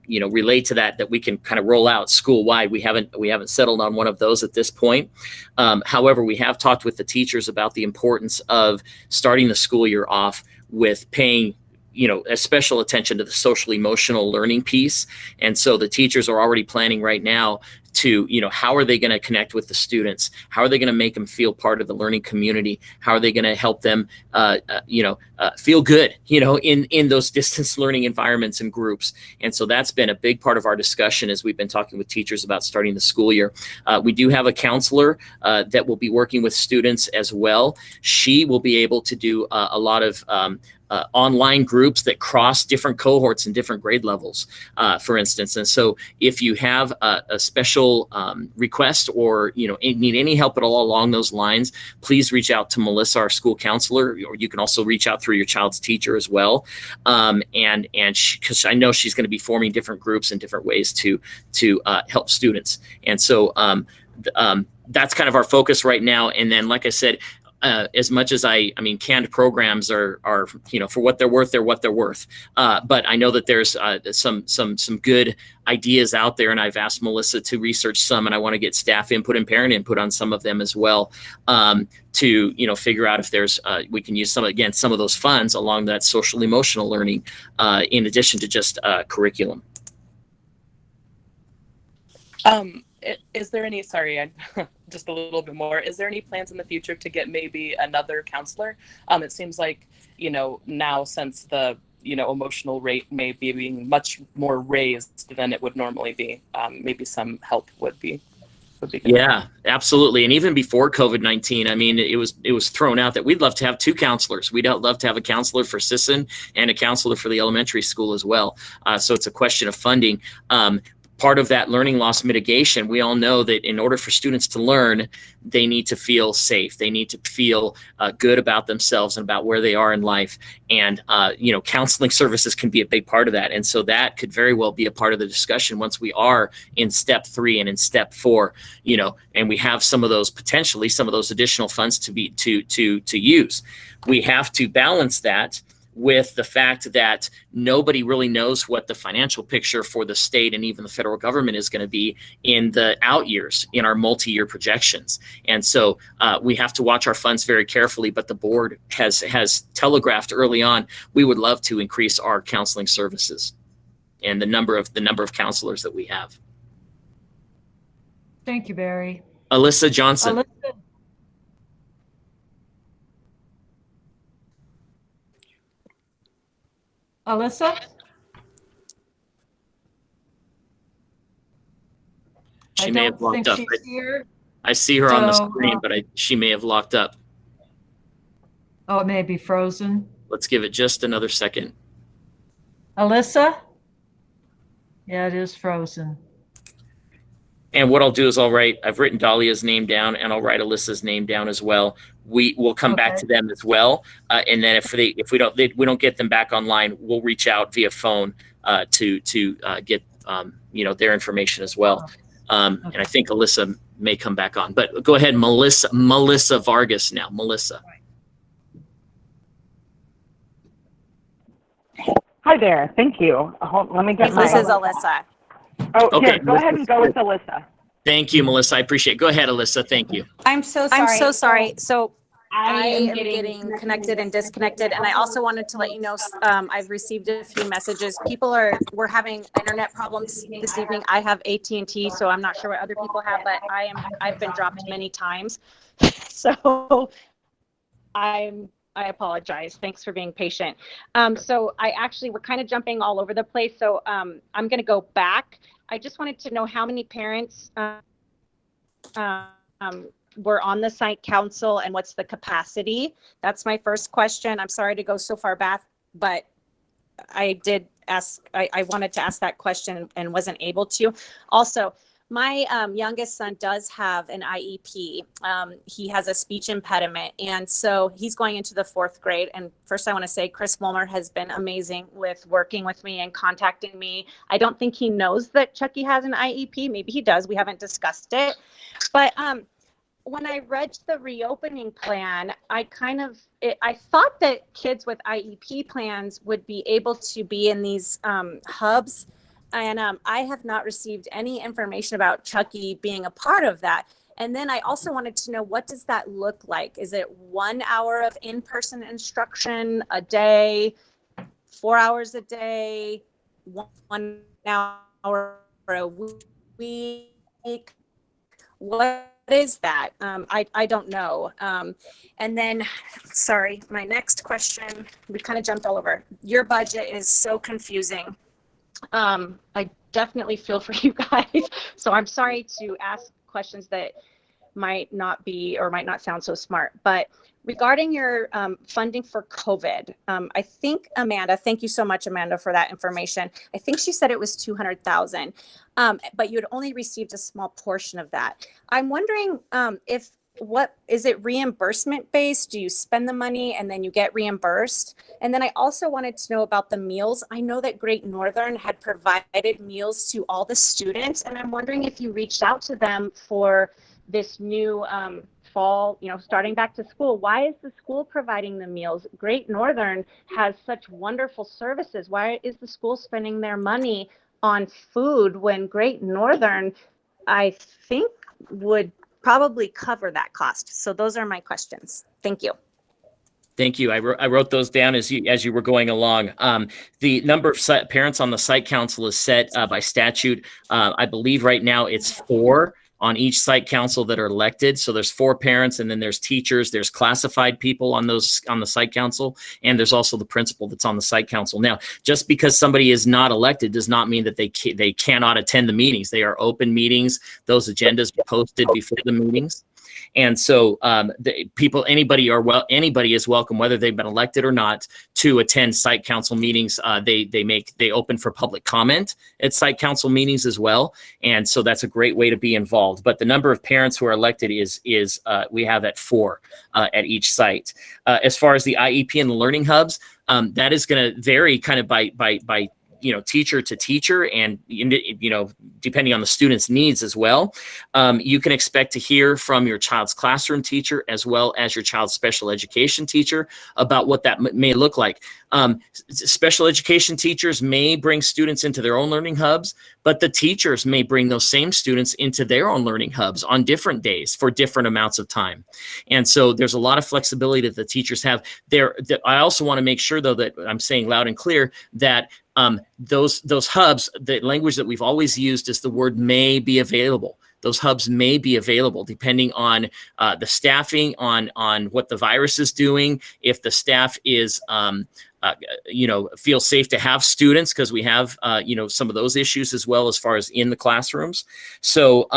Speaker 2: you know, relate to that we can kind of roll out school-wide. We haven't settled on one of those at this point. However, we have talked with the teachers about the importance of starting the school year off with paying, you know, a special attention to the social emotional learning piece. And so the teachers are already planning right now to, you know, how are they going to connect with the students? How are they going to make them feel part of the learning community? How are they going to help them, feel good, you know, in those distance learning environments and groups? And so that's been a big part of our discussion as we've been talking with teachers about starting the school year. We do have a counselor that will be working with students as well. She will be able to do a lot of online groups that cross different cohorts and different grade levels, for instance. And so if you have a special request or, you know, need any help at all along those lines, please reach out to Melissa, our school counselor, or you can also reach out through your child's teacher as well. Because I know she's going to be forming different groups and different ways to help students. And so that's kind of our focus right now. And then, like I said, as much as I mean, canned programs are, you know, for what they're worth, they're what they're worth. But I know that there's some good ideas out there, and I've asked Melissa to research some, and I want to get staff input and parent input on some of them as well, to, you know, figure out if there's we can use some of those funds along that social emotional learning, in addition to just curriculum.
Speaker 16: Is there any, just a little bit more, is there any plans in the future to get maybe another counselor? It seems like, you know, now since the, you know, emotional rate may be being much more raised than it would normally be, maybe some help would be good.
Speaker 2: Yeah, absolutely. And even before COVID-19, I mean, it was thrown out that we'd love to have two counselors. We'd love to have a counselor for Sisson and a counselor for the elementary school as well. So it's a question of funding. Part of that learning loss mitigation, we all know that in order for students to learn, they need to feel safe. They need to feel good about themselves and about where they are in life. And, you know, counseling services can be a big part of that. And so that could very well be a part of the discussion once we are in step 3 and in step 4, you know, and we have some of those additional funds to use. We have to balance that with the fact that nobody really knows what the financial picture for the state and even the federal government is going to be in the out years in our multi-year projections. And so we have to watch our funds very carefully, but the board has telegraphed early on, we would love to increase our counseling services and the number of counselors that we have.
Speaker 1: Thank you, Barry.
Speaker 2: Alyssa Johnson.
Speaker 1: Alyssa?
Speaker 2: She may have locked up.
Speaker 1: Here.
Speaker 2: I see her on the screen, but she may have locked up.
Speaker 1: Oh, it may be frozen.
Speaker 2: Let's give it just another second.
Speaker 1: Alyssa? Yeah, it is frozen.
Speaker 2: And what I'll do is I've written Dahlia's name down, and I'll write Alyssa's name down as well. We will come back to them as well. And then if we don't get them back online, we'll reach out via phone to get you know, their information as well. And I think Alyssa may come back on, but go ahead, Melissa Vargas now. Melissa.
Speaker 17: Hi there. Thank you. Let me get
Speaker 7: This is Alyssa.
Speaker 17: Oh,
Speaker 2: okay.
Speaker 17: Here, go ahead and go with Alyssa.
Speaker 2: Thank you, Melissa. I appreciate it. Go ahead, Alyssa. Thank you.
Speaker 17: I'm so sorry.
Speaker 12: I'm so sorry.
Speaker 17: So I am getting connected and disconnected. And I also wanted to let you know, I've received a few messages. We're having internet problems this evening. I have AT&T, so I'm not sure what other people have, but I've been dropped many times. So I apologize. Thanks for being patient. So we're kind of jumping all over the place. So I'm going to go back. I just wanted to know how many parents were on the site council and what's the capacity. That's my first question. I'm sorry to go so far back, but I wanted to ask that question and wasn't able to. Also, my youngest son does have an IEP. He has a speech impediment, and so he's going into the 4th grade. And first I want to say Chris Mulmer has been amazing with working with me and contacting me. I don't think he knows that Chucky has an IEP. Maybe he does. We haven't discussed it. But when I read the reopening plan, I thought that kids with IEP plans would be able to be in these hubs. And I have not received any information about Chucky being a part of that. And then I also wanted to know, what does that look like? Is it 1 hour of in-person instruction a day, 4 hours a day, 1 hour a week? What is that? I don't know. And then, sorry, my next question, we kind of jumped all over. Your budget is so confusing. I definitely feel for you guys. So I'm sorry to ask questions that might not be or might not sound so smart. But regarding your funding for COVID, I think Amanda, thank you so much, Amanda, for that information. I think she said it was $200,000, but you had only received a small portion of that. I'm wondering what is it reimbursement based? Do you spend the money and then you get reimbursed? And then I also wanted to know about the meals. I know that Great Northern had provided meals to all the students, and I'm wondering if you reached out to them for this new fall, starting back to school. Why is the school providing the meals? Great Northern has such wonderful services. Why is the school spending their money on food when Great Northern, I think, would probably cover that cost? So those are my questions. Thank you.
Speaker 2: Thank you. I wrote those down as you were going along. The number of parents on the site council is set by statute. I believe right now it's 4 on each site council that are elected. So there's 4 parents, and then there's teachers, there's classified people on the site council, and there's also the principal that's on the site council. Now, just because somebody is not elected does not mean that they cannot attend the meetings. They are open meetings. Those agendas are posted before the meetings. And so anybody is welcome, whether they've been elected or not, to attend site council meetings. They open for public comment at site council meetings as well. And so that's a great way to be involved. But the number of parents who are elected is we have at 4 at each site. As far as the IEP and the learning hubs, that is going to vary kind of by teacher to teacher, and depending on the student's needs as well. You can expect to hear from your child's classroom teacher as well as your child's special education teacher about what that may look like. Special education teachers may bring students into their own learning hubs, but the teachers may bring those same students into their own learning hubs on different days for different amounts of time. And so there's a lot of flexibility that the teachers have there. I also want to make sure, though, that I'm saying loud and clear that those hubs, the language that we've always used is the word may be available. Those hubs may be available depending on the staffing, on what the virus is doing. If the staff is, feel safe to have students, because we have, some of those issues as well as far as in the classrooms. So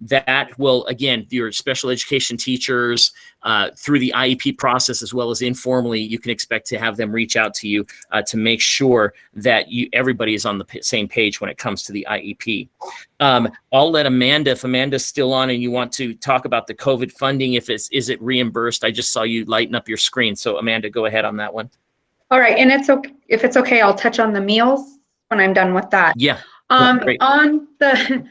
Speaker 2: that will, again, your special education teachers through the IEP process, as well as informally, you can expect to have them reach out to you to make sure that everybody is on the same page when it comes to the IEP. I'll let Amanda, if Amanda's still on and you want to talk about the COVID funding, is it reimbursed? I just saw you lighten up your screen. So Amanda, go ahead on that one.
Speaker 14: All right, and if it's okay, I'll touch on the meals when I'm done with that.
Speaker 2: Yeah.
Speaker 14: Great. On the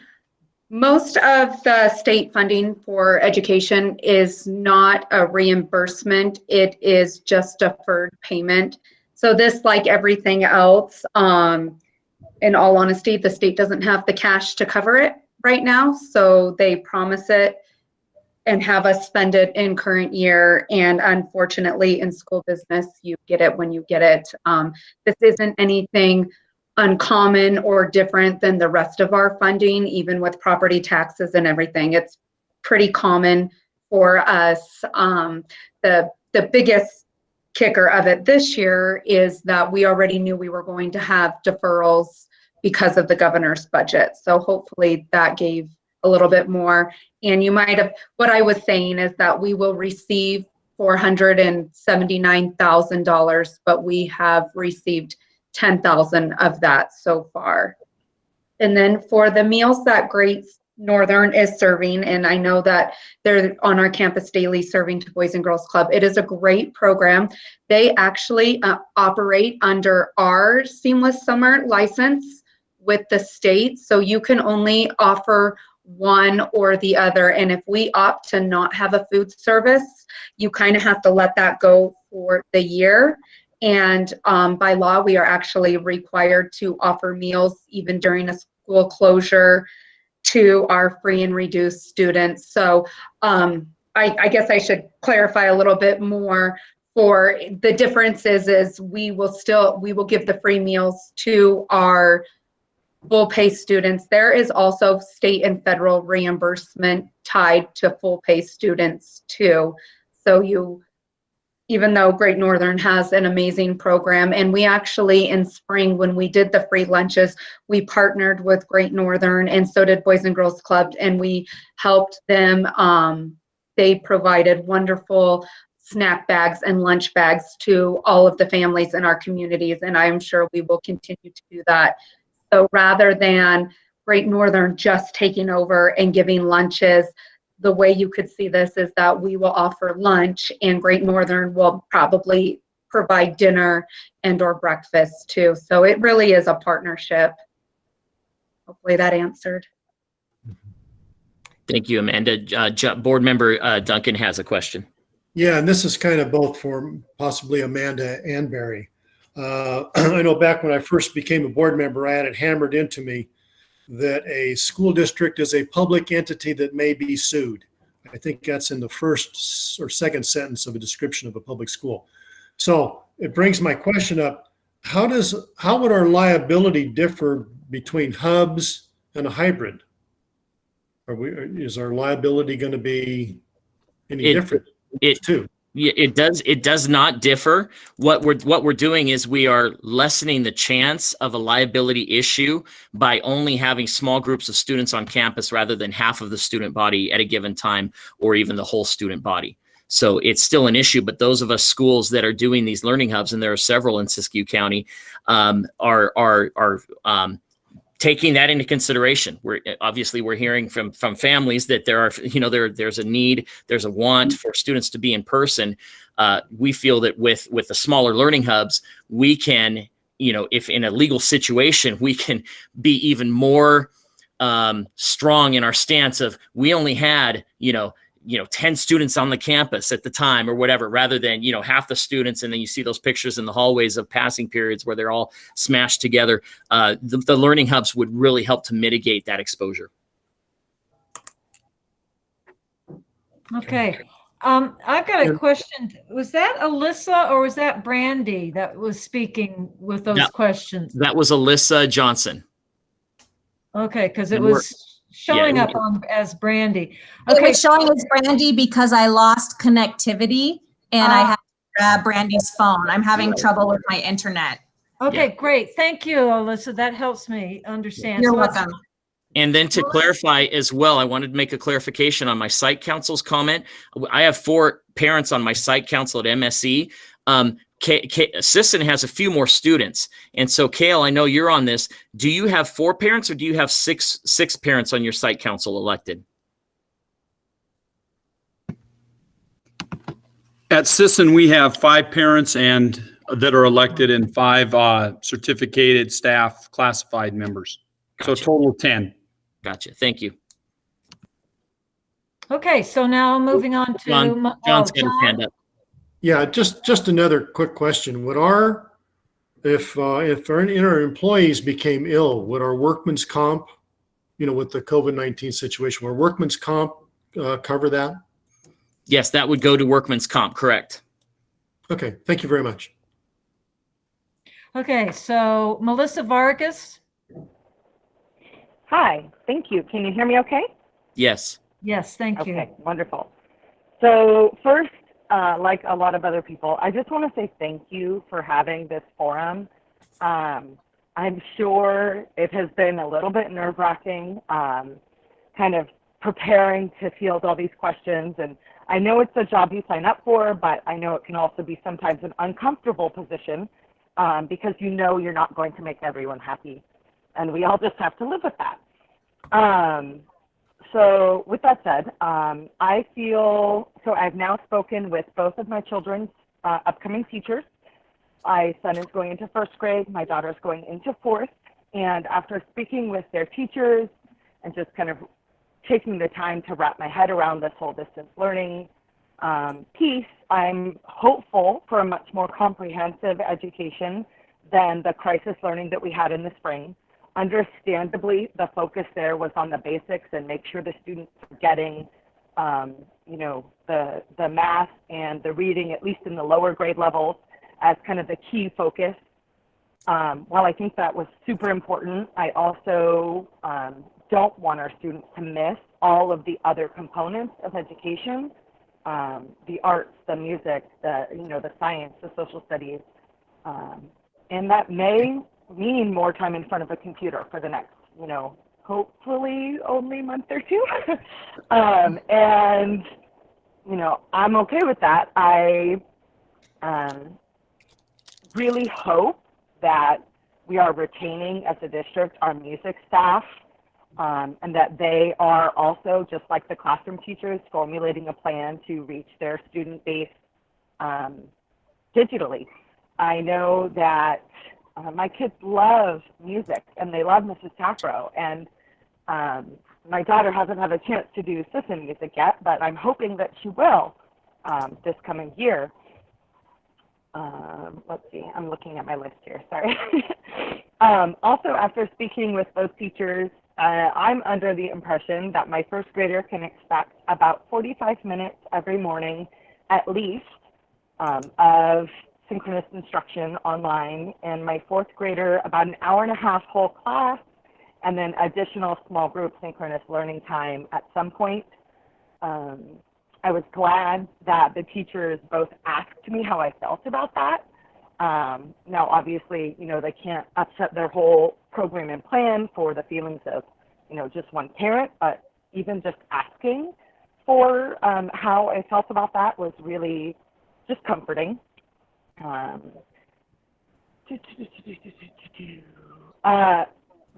Speaker 14: most of the state funding for education is not a reimbursement; it is just deferred payment. So this, like everything else, in all honesty, the state doesn't have the cash to cover it. right now. So they promise it and have us spend it in current year. And unfortunately, in school business, you get it when you get it. This isn't anything uncommon or different than the rest of our funding, even with property taxes and everything. It's pretty common for us. The biggest kicker of it this year is that we already knew we were going to have deferrals because of the governor's budget. So hopefully that gave a little bit more. And you might have, what I was saying is that we will receive $479,000, but we have received 10,000 of that so far. And then for the meals that Great Northern is serving, and I know that they're on our campus daily serving to Boys and Girls Club. It is a great program. They actually operate under our Seamless Summer license with the state. So you can only offer one or the other. And if we opt to not have a food service, you kind of have to let that go for the year. And by law, we are actually required to offer meals even during a school closure to our free and reduced students. So I guess I should clarify a little bit more. For the difference is we will give the free meals to our full pay students. There is also state and federal reimbursement tied to full pay students too. So even though Great Northern has an amazing program, and we actually in spring when we did the free lunches, we partnered with Great Northern and so did Boys and Girls Club, and we helped them. They provided wonderful snack bags and lunch bags to all of the families in our communities, and I am sure we will continue to do that. So rather than Great Northern just taking over and giving lunches, the way you could see this is that we will offer lunch and Great Northern will probably provide dinner and or breakfast too. So it really is a partnership. Hopefully that answered.
Speaker 2: Thank you, Amanda. Board member Duncan has a question.
Speaker 15: Yeah, and this is kind of both for possibly Amanda and Barry. I know back when I first became a board member, I had it hammered into me that a school district is a public entity that may be sued. I think that's in the first or second sentence of a description of a public school. So it brings my question up. How would our liability differ between hubs and a hybrid? Is our liability going to be any different?
Speaker 2: It does not differ. What we're doing is we are lessening the chance of a liability issue by only having small groups of students on campus rather than half of the student body at a given time or even the whole student body. So it's still an issue, but those of us schools that are doing these learning hubs, and there are several in Siskiyou County, are taking that into consideration. We're hearing from families that there's a need, there's a want for students to be in person. We feel that with the smaller learning hubs, we can, if in a legal situation, we can be even more strong in our stance of we only had 10 students on the campus at the time or whatever, rather than, half the students. And then you see those pictures in the hallways of passing periods where they're all smashed together. The learning hubs would really help to mitigate that exposure.
Speaker 1: Okay. I've got a question. Was that Alyssa or was that Brandy that was speaking with those questions?
Speaker 2: That was Alyssa Johnson.
Speaker 1: Okay, because it was showing up as Brandy.
Speaker 7: Okay. It was showing as Brandy because I lost connectivity and I had to grab Brandy's phone. I'm having trouble with my internet.
Speaker 1: Okay, great. Thank you, Alyssa. That helps me understand.
Speaker 7: You're welcome.
Speaker 2: And then to clarify as well, I wanted to make a clarification on my site council's comment. I have 4 parents on my site council at MSE. Sisson has a few more students. And so, Kale, I know you're on this. Do you have 4 parents or do you have six parents on your site council elected?
Speaker 18: At Sisson, we have 5 parents and that are elected and 5 certificated staff classified members.
Speaker 2: Gotcha.
Speaker 18: So a total of 10.
Speaker 2: Gotcha. Thank you.
Speaker 1: Okay, so now moving on to
Speaker 2: John's got his hand up.
Speaker 15: Yeah, just another quick question. Would if our employees became ill, would our workman's comp, with the COVID-19 situation, where workman's comp cover that?
Speaker 2: Yes, that would go to workman's comp, correct.
Speaker 15: Okay, thank you very much.
Speaker 1: Okay, so Melissa Vargas?
Speaker 19: Hi, thank you. Can you hear me okay?
Speaker 2: Yes.
Speaker 1: Yes, thank you.
Speaker 19: Okay, wonderful. So first, like a lot of other people, I just want to say thank you for having this forum. I'm sure it has been a little bit nerve-wracking, kind of preparing to field all these questions. And I know it's a job you sign up for, but I know it can also be sometimes an uncomfortable position because you're not going to make everyone happy. And we all just have to live with that. So with that said, I feel, so I've now spoken with both of my children's upcoming teachers. My son is going into 1st grade, my daughter is going into 4th. And after speaking with their teachers and just kind of taking the time to wrap my head around this whole distance learning piece, I'm hopeful for a much more comprehensive education than the crisis learning that we had in the spring. Understandably, the focus there was on the basics and make sure the students were getting, the math and the reading, at least in the lower grade levels, as kind of the key focus. While I think that was super important, I also don't want our students to miss all of the other components of education, the arts, the music, the science, the social studies, and that may mean more time in front of a computer for the next, hopefully only month or two. And, I'm okay with that. I really hope that we are retaining as a district our music staff, and that they are also, just like the classroom teachers, formulating a plan to reach their student base digitally. I know that my kids love music and they love Mrs. Tafro, and my daughter hasn't had a chance to do system music yet, but I'm hoping that she will this coming year. Let's see, I'm looking at my list here, sorry. Also, after speaking with both teachers, I'm under the impression that my 1st grader can expect about 45 minutes every morning, at least, of synchronous instruction online, and my 4th grader about an hour and a half whole class, and then additional small group synchronous learning time at some point. I was glad that the teachers both asked me how I felt about that. Now, obviously, they can't upset their whole program and plan for the feelings of, just one parent, but even just asking for how I felt about that was really just comforting. The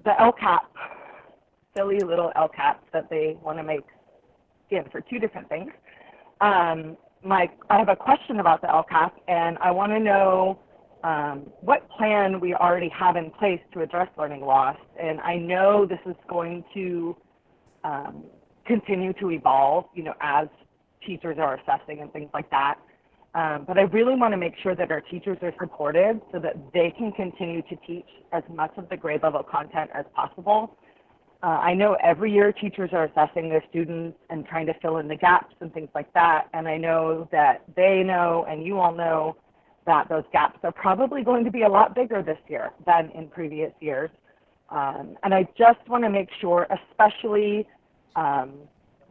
Speaker 19: LCAP, silly little LCAP that they want to make stand for 2 different things. I have a question about the LCAP, and I want to know what plan we already have in place to address learning loss. And I know this is going to continue to evolve, as teachers are assessing and things like that. But I really want to make sure that our teachers are supported so that they can continue to teach as much of the grade level content as possible. I know every year teachers are assessing their students and trying to fill in the gaps and things like that. And I know that they know, and you all know, that those gaps are probably going to be a lot bigger this year than in previous years. And I just want to make sure, especially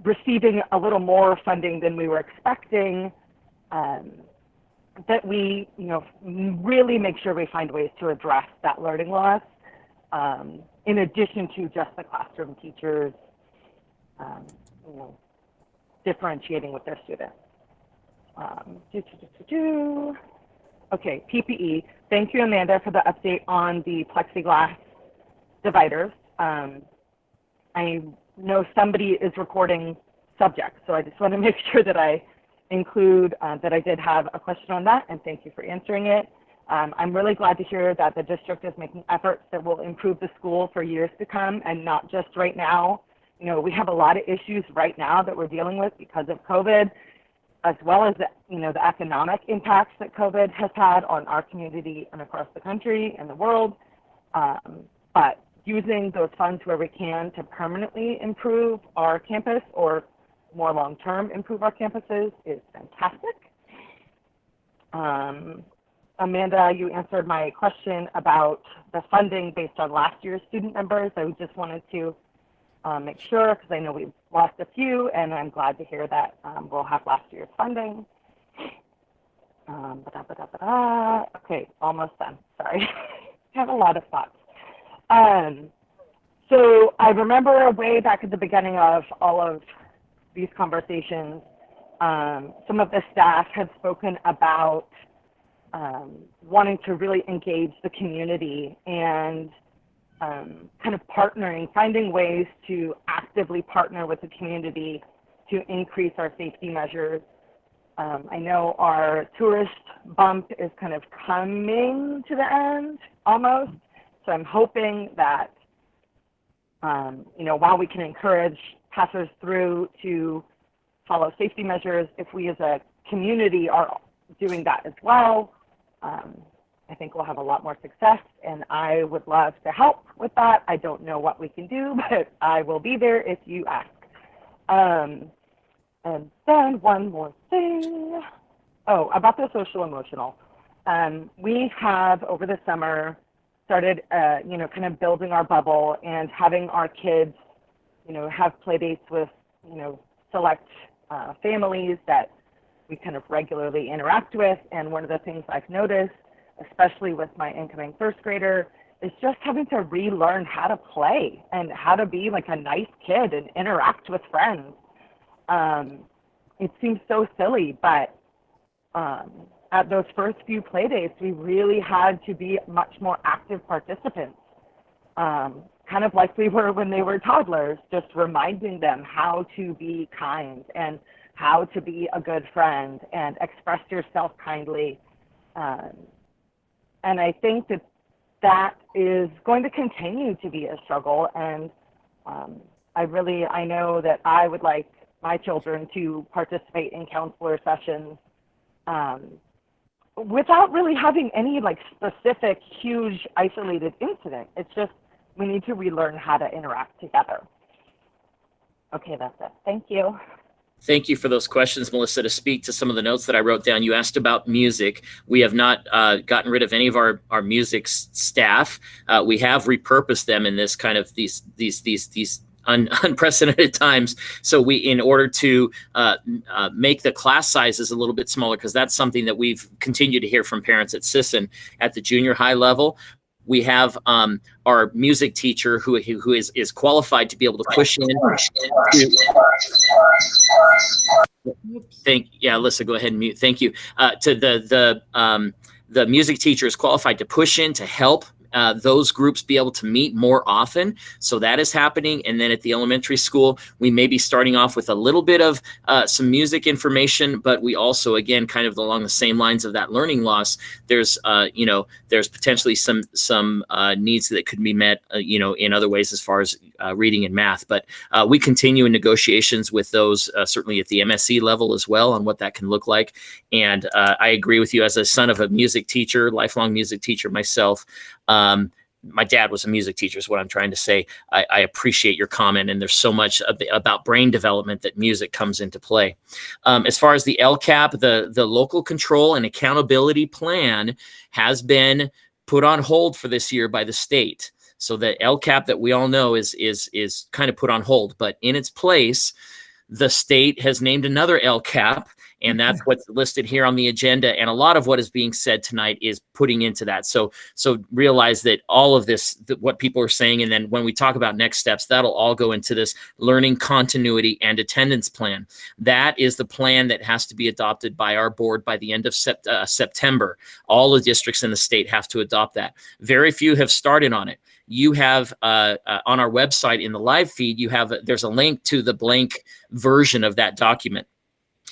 Speaker 19: receiving a little more funding than we were expecting, that we, really make sure we find ways to address that learning loss, in addition to just the classroom teachers, differentiating with their students. Okay, PPE. Thank you, Amanda, for the update on the plexiglass dividers. I know somebody is recording subjects, so I just want to make sure that I include that I did have a question on that, and thank you for answering it. I'm really glad to hear that the district is making efforts that will improve the school for years to come and not just right now. We have a lot of issues right now that we're dealing with because of COVID, as well as the economic impacts that COVID has had on our community and across the country and the world. But using those funds where we can to permanently improve our campus or more long-term improve our campuses is fantastic. Amanda, you answered my question about the funding based on last year's student numbers. I just wanted to make sure, because I know we've lost a few, and I'm glad to hear that we'll have last year's funding. Okay, almost done. Sorry. I have a lot of thoughts. So I remember way back at the beginning of all of these conversations, some of the staff had spoken about wanting to really engage the community and kind of partnering, finding ways to actively partner with the community to increase our safety measures. I know our tourist bump is kind of coming to the end almost, so I'm hoping that while we can encourage passers through to follow safety measures, if we as a community are doing that as well, I think we'll have a lot more success, and I would love to help with that. I don't know what we can do, but I will be there if you ask. And then one more thing. Oh, about the social emotional. We have over the summer started, kind of building our bubble and having our kids, have play dates with, select families that we kind of regularly interact with. And one of the things I've noticed, especially with my incoming first grader, is just having to relearn how to play and how to be like a nice kid and interact with friends. It seems so silly, but at those first few play dates, we really had to be much more active participants, kind of like we were when they were toddlers, just reminding them how to be kind and how to be a good friend and express yourself kindly. And I think that is going to continue to be a struggle. And I know that I would like my children to participate in counselor sessions without really having any like specific, huge, isolated incident. It's just we need to relearn how to interact together. Okay, that's it. Thank you.
Speaker 2: Thank you for those questions, Melissa. To speak to some of the notes that I wrote down, you asked about music. We have not gotten rid of any of our music staff. We have repurposed them in this kind of these unprecedented times. So we, in order to make the class sizes a little bit smaller, because that's something that we've continued to hear from parents at Sisson at the junior high level. We have our music teacher who is qualified to be able to push in. Alyssa, go ahead and mute. Thank you. To the music teacher is qualified to push in to help those groups be able to meet more often. So that is happening. And then at the elementary school, we may be starting off with a little bit of some music information, but we also, again, kind of along the same lines of that learning loss, there's potentially some needs that could be met, in other ways as far as reading and math. But we continue in negotiations with those, certainly at the MSc level as well, on what that can look like. And I agree with you as a son of a music teacher, lifelong music teacher myself. My dad was a music teacher is what I'm trying to say. I appreciate your comment, and there's so much about brain development that music comes into play. As far as the LCAP, the local control and accountability plan has been put on hold for this year by the state. So the LCAP that we all know is kind of put on hold, but in its place, the state has named another LCAP, and that's what's listed here on the agenda. And a lot of what is being said tonight is putting into that. So realize that all of this, what people are saying, and then when we talk about next steps, that'll all go into this learning continuity and attendance plan. That is the plan that has to be adopted by our board by the end of September. All the districts in the state have to adopt that. Very few have started on it. You have on our website in the live feed, there's a link to the blank version of that document.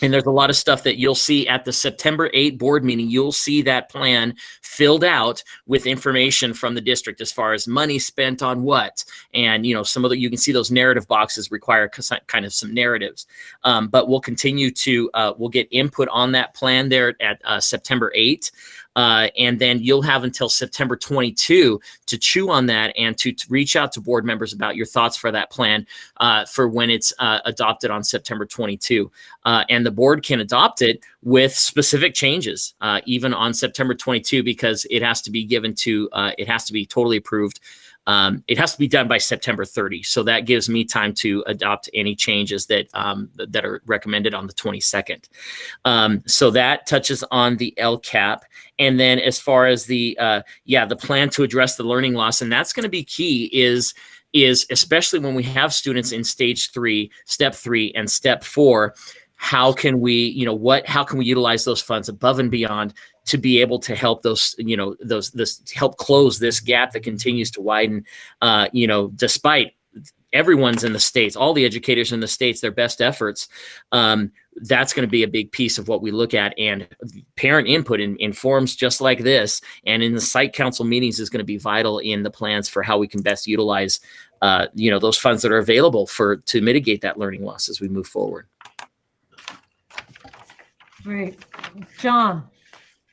Speaker 2: And there's a lot of stuff that you'll see at the September 8 board meeting. You'll see that plan filled out with information from the district as far as money spent on what. And, you can see those narrative boxes require kind of some narratives. But we'll continue to, we'll get input on that plan there at September 8. And then you'll have until September 22 to chew on that and to reach out to board members about your thoughts for that plan for when it's adopted on September 22. And the board can adopt it with specific changes, even on September 22, because it has to be given to, it has to be totally approved. It has to be done by September 30. So that gives me time to adopt any changes that that are recommended on the 22nd. So that touches on the LCAP. And then as far as the plan to address the learning loss, and that's going to be key is especially when we have students in stage 3, step 3, and step 4, how can we, how can we utilize those funds above and beyond to be able to help those, help close this gap that continues to widen, despite everyone's in the states, all the educators in the states, their best efforts. That's going to be a big piece of what we look at, and parent input in forums just like this and in the site council meetings is going to be vital in the plans for how we can best utilize, those funds that are available to mitigate that learning loss as we move forward.
Speaker 1: Great. John.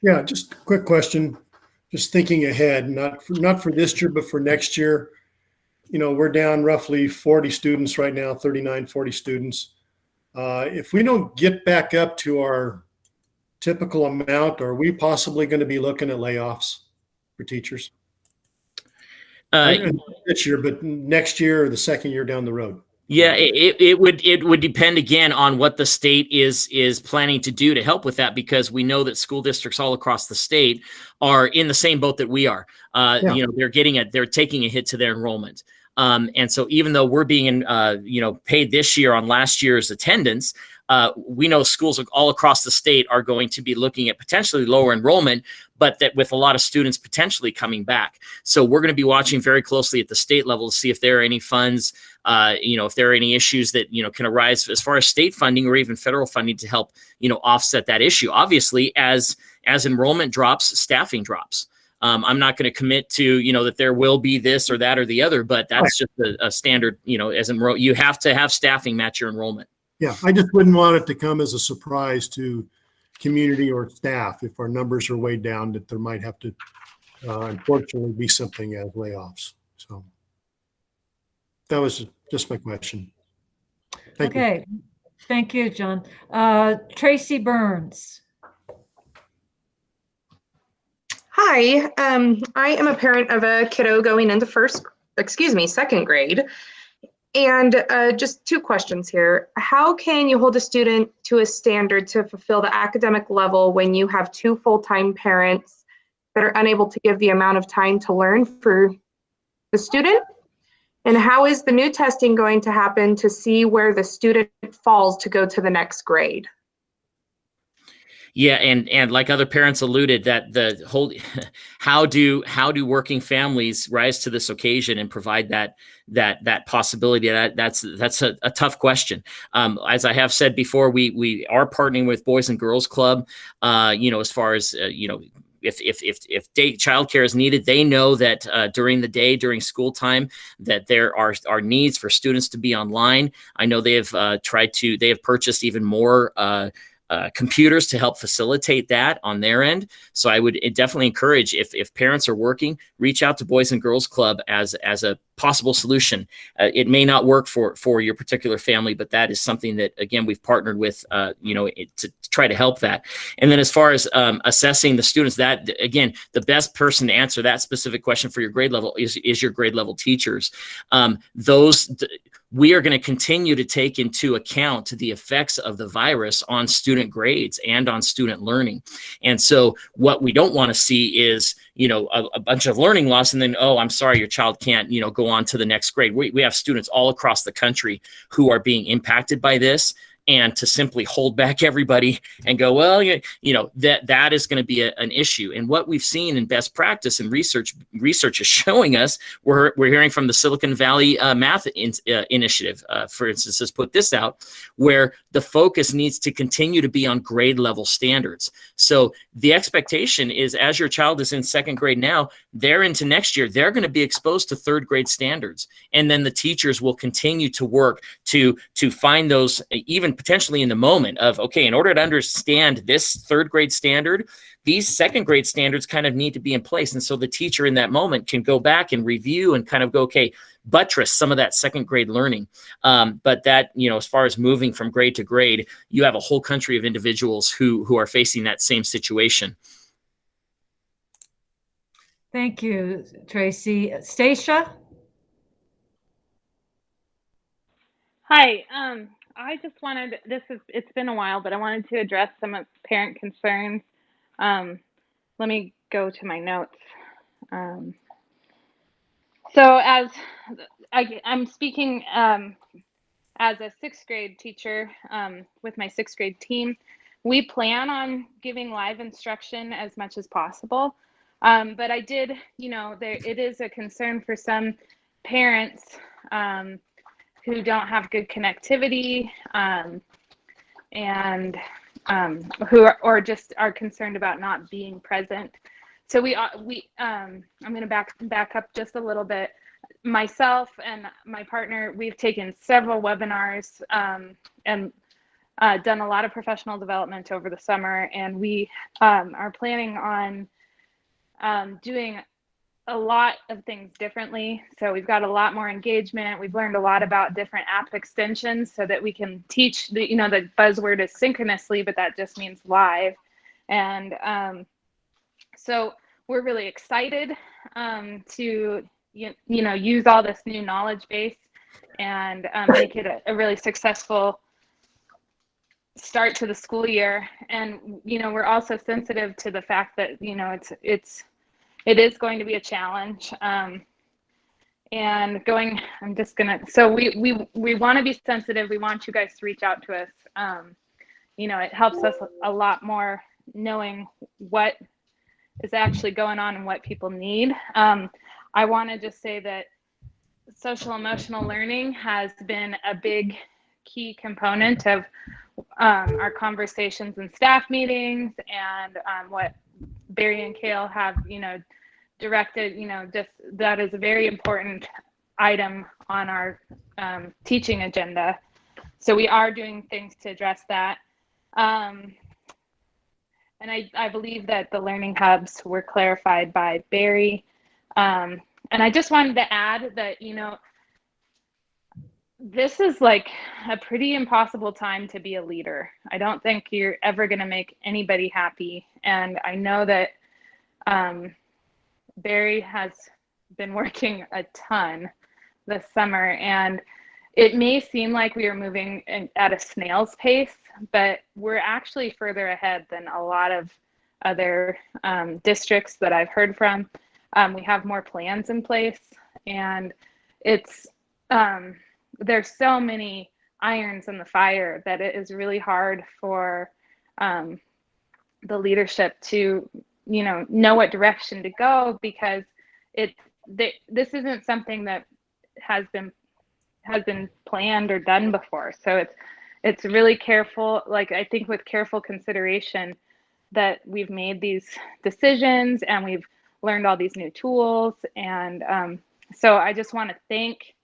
Speaker 15: Yeah, just a quick question. Just thinking ahead, not for this year, but for next year. We're down roughly 40 students right now, 39, 40 students. If we don't get back up to our typical amount, are we possibly going to be looking at layoffs for teachers? This year, but next year or the second year down the road?
Speaker 2: Yeah, it would depend again on what the state is planning to do to help with that, because we know that school districts all across the state are in the same boat that we are. They're taking a hit to their enrollment. And so even though we're being, paid this year on last year's attendance, we know schools all across the state are going to be looking at potentially lower enrollment, but that with a lot of students potentially coming back. So we're going to be watching very closely at the state level to see if there are any funds, if there are any issues that, can arise as far as state funding or even federal funding to help, offset that issue. Obviously, as enrollment drops, staffing drops. I'm not going to commit to, that there will be this or that or the other, but that's just a standard, you have to have staffing match your enrollment.
Speaker 15: Yeah, I just wouldn't want it to come as a surprise to community or staff if our numbers are way down, that there might have to, unfortunately, be something as layoffs. So that was just my question. Thank you.
Speaker 1: Thank you, John. Tracy Burns.
Speaker 20: Hi, I am a parent of a kiddo going into second grade. And just two questions here. How can you hold a student to a standard to fulfill the academic level when you have 2 full-time parents that are unable to give the amount of time to learn for the student? And how is the new testing going to happen to see where the student falls to go to the next grade?
Speaker 2: Yeah, and like other parents alluded, that the whole how do working families rise to this occasion and provide that possibility? That's a tough question. As I have said before, we are partnering with Boys and Girls Club. As far as if childcare is needed, they know that during the day, during school time, that there are needs for students to be online. I know they have purchased even more computers to help facilitate that on their end. So I would definitely encourage, if parents are working, reach out to Boys and Girls Club as a possible solution. It may not work for your particular family, but that is something that, again, we've partnered with, to try to help that. And then as far as assessing the students, that, again, the best person to answer that specific question for your grade level is your grade level teachers. We are going to continue to take into account the effects of the virus on student grades and on student learning. And so what we don't want to see is, a bunch of learning loss and then, oh, I'm sorry, your child can't, go on to the next grade. We have students all across the country who are being impacted by this. And to simply hold back everybody and go, well, that is going to be an issue. And what we've seen in best practice and research is showing us, we're hearing from the Silicon Valley Math Initiative, for instance, has put this out, where the focus needs to continue to be on grade level standards. So the expectation is, as your child is in second grade now, they're into next year, they're going to be exposed to third grade standards. And then the teachers will continue to work to find those, even potentially in the moment of, okay, in order to understand this third grade standard, these second grade standards kind of need to be in place. And so the teacher in that moment can go back and review and kind of go, okay, buttress some of that second grade learning. But that, as far as moving from grade to grade, you have a whole country of individuals who are facing that same situation.
Speaker 1: Thank you, Tracy. Stacia?
Speaker 21: Hi, I just wanted, it's been a while, but I wanted to address some of parent concerns. Let me go to my notes. So as I'm speaking as a sixth grade teacher with my sixth grade team, we plan on giving live instruction as much as possible. But I did, it is a concern for some parents who don't have good connectivity and who are just are concerned about not being present. So I'm going to back up just a little bit. Myself and my partner, we've taken several webinars and done a lot of professional development over the summer, and we are planning on doing a lot of things differently. So we've got a lot more engagement. We've learned a lot about different app extensions so that we can teach the buzzword is synchronously, but that just means live. And so we're really excited to use all this new knowledge base and make it a really successful start to the school year. And we're also sensitive to the fact that it is going to be a challenge. So we want to be sensitive. We want you guys to reach out to us. It helps us a lot more knowing what is actually going on and what people need. I want to just say that social emotional learning has been a big key component of our conversations and staff meetings, and what Barry and Kale have, directed, just that is a very important item on our teaching agenda. So we are doing things to address that. And I believe that the learning hubs were clarified by Barry. And I just wanted to add that, this is like a pretty impossible time to be a leader. I don't think you're ever going to make anybody happy. And I know that Barry has been working a ton this summer, and it may seem like we are moving at a snail's pace, but we're actually further ahead than a lot of other districts that I've heard from. We have more plans in place, and it's there's so many irons in the fire that it is really hard for the leadership to know what direction to go, because this isn't something that has been planned or done before. So it's really careful, I think with careful consideration, that we've made these decisions and we've learned all these new tools. And so I just want to thank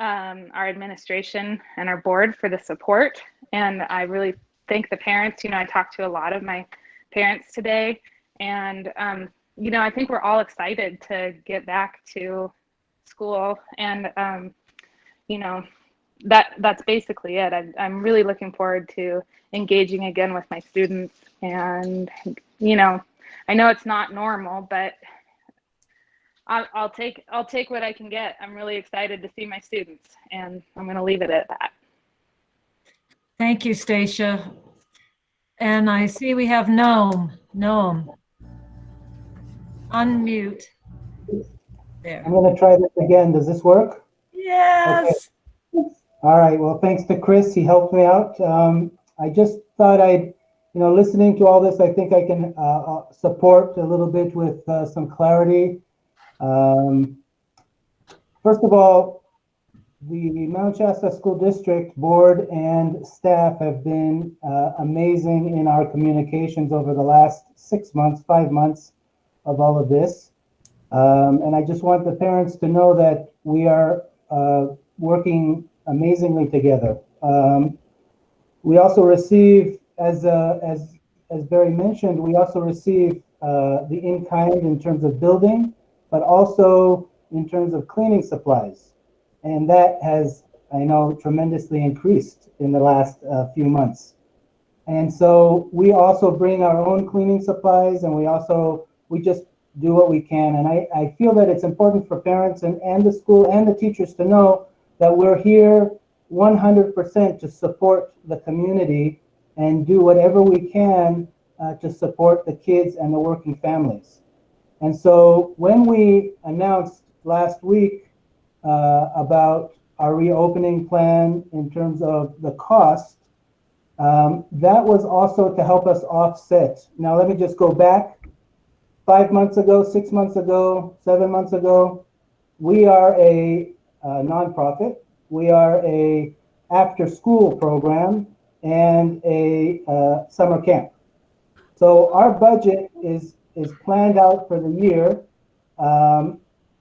Speaker 21: our administration and our board for the support. And I really thank the parents. I talked to a lot of my parents today, and I think we're all excited to get back to school. And that's basically it. I'm really looking forward to engaging again with my students. And I know it's not normal, but I'll take what I can get. I'm really excited to see my students, and I'm going to leave it at that.
Speaker 1: Thank you, Stacia. And I see we have Noam. Noam. Unmute. There.
Speaker 22: I'm going to try this again. Does this work?
Speaker 1: Yes.
Speaker 22: Okay. All right. Well, thanks to Chris. He helped me out. I just thought listening to all this, I think I can support a little bit with some clarity. First of all, the Mount Shasta School District Board and staff have been amazing in our communications over the last 5 months of all of this. And I just want the parents to know that we are working amazingly together. We also receive, as Barry mentioned, we also receive the in-kind in terms of building, but also in terms of cleaning supplies. And that has, I know, tremendously increased in the last few months. And so we also bring our own cleaning supplies, and we just do what we can. And I feel that it's important for parents and the school and the teachers to know that we're here 100% to support the community and do whatever we can to support the kids and the working families. And so when we announced last week about our reopening plan in terms of the cost, that was also to help us offset. Now, let me just go back. 5 months ago, 6 months ago, 7 months ago, we are a nonprofit. We are a after-school program and a summer camp. So our budget is planned out for the year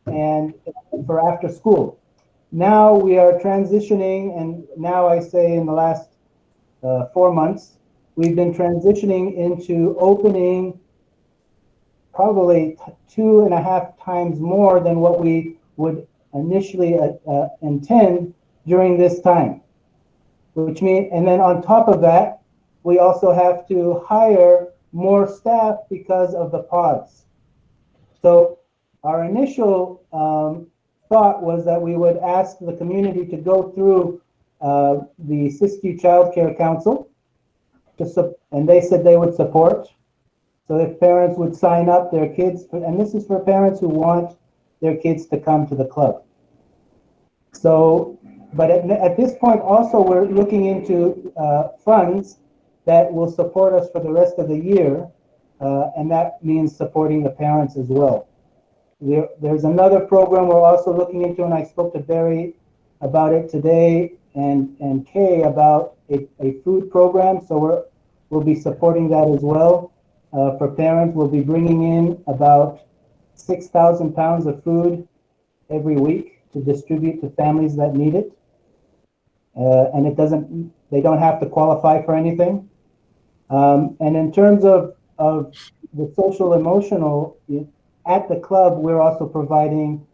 Speaker 22: and for after school. Now we are transitioning, and now I say in the last 4 months, we've been transitioning into opening probably 2.5 times more than what we would initially intend during this time. Which means, and then on top of that, we also have to hire more staff because of the pods. So our initial thought was that we would ask the community to go through the Siskiyou Child Care Council, and they said they would support. So if parents would sign up their kids, and this is for parents who want their kids to come to the club. So, but at this point also we're looking into funds that will support us for the rest of the year, and that means supporting the parents as well. There's another program we're also looking into, and I spoke to Barry about it today, and Kay about a food program. So we'll be supporting that as well. For parents, we'll be bringing in about 6,000 pounds of food every week to distribute to families that need it. And they don't have to qualify for anything. And in terms of the social emotional, at the club, we're also providing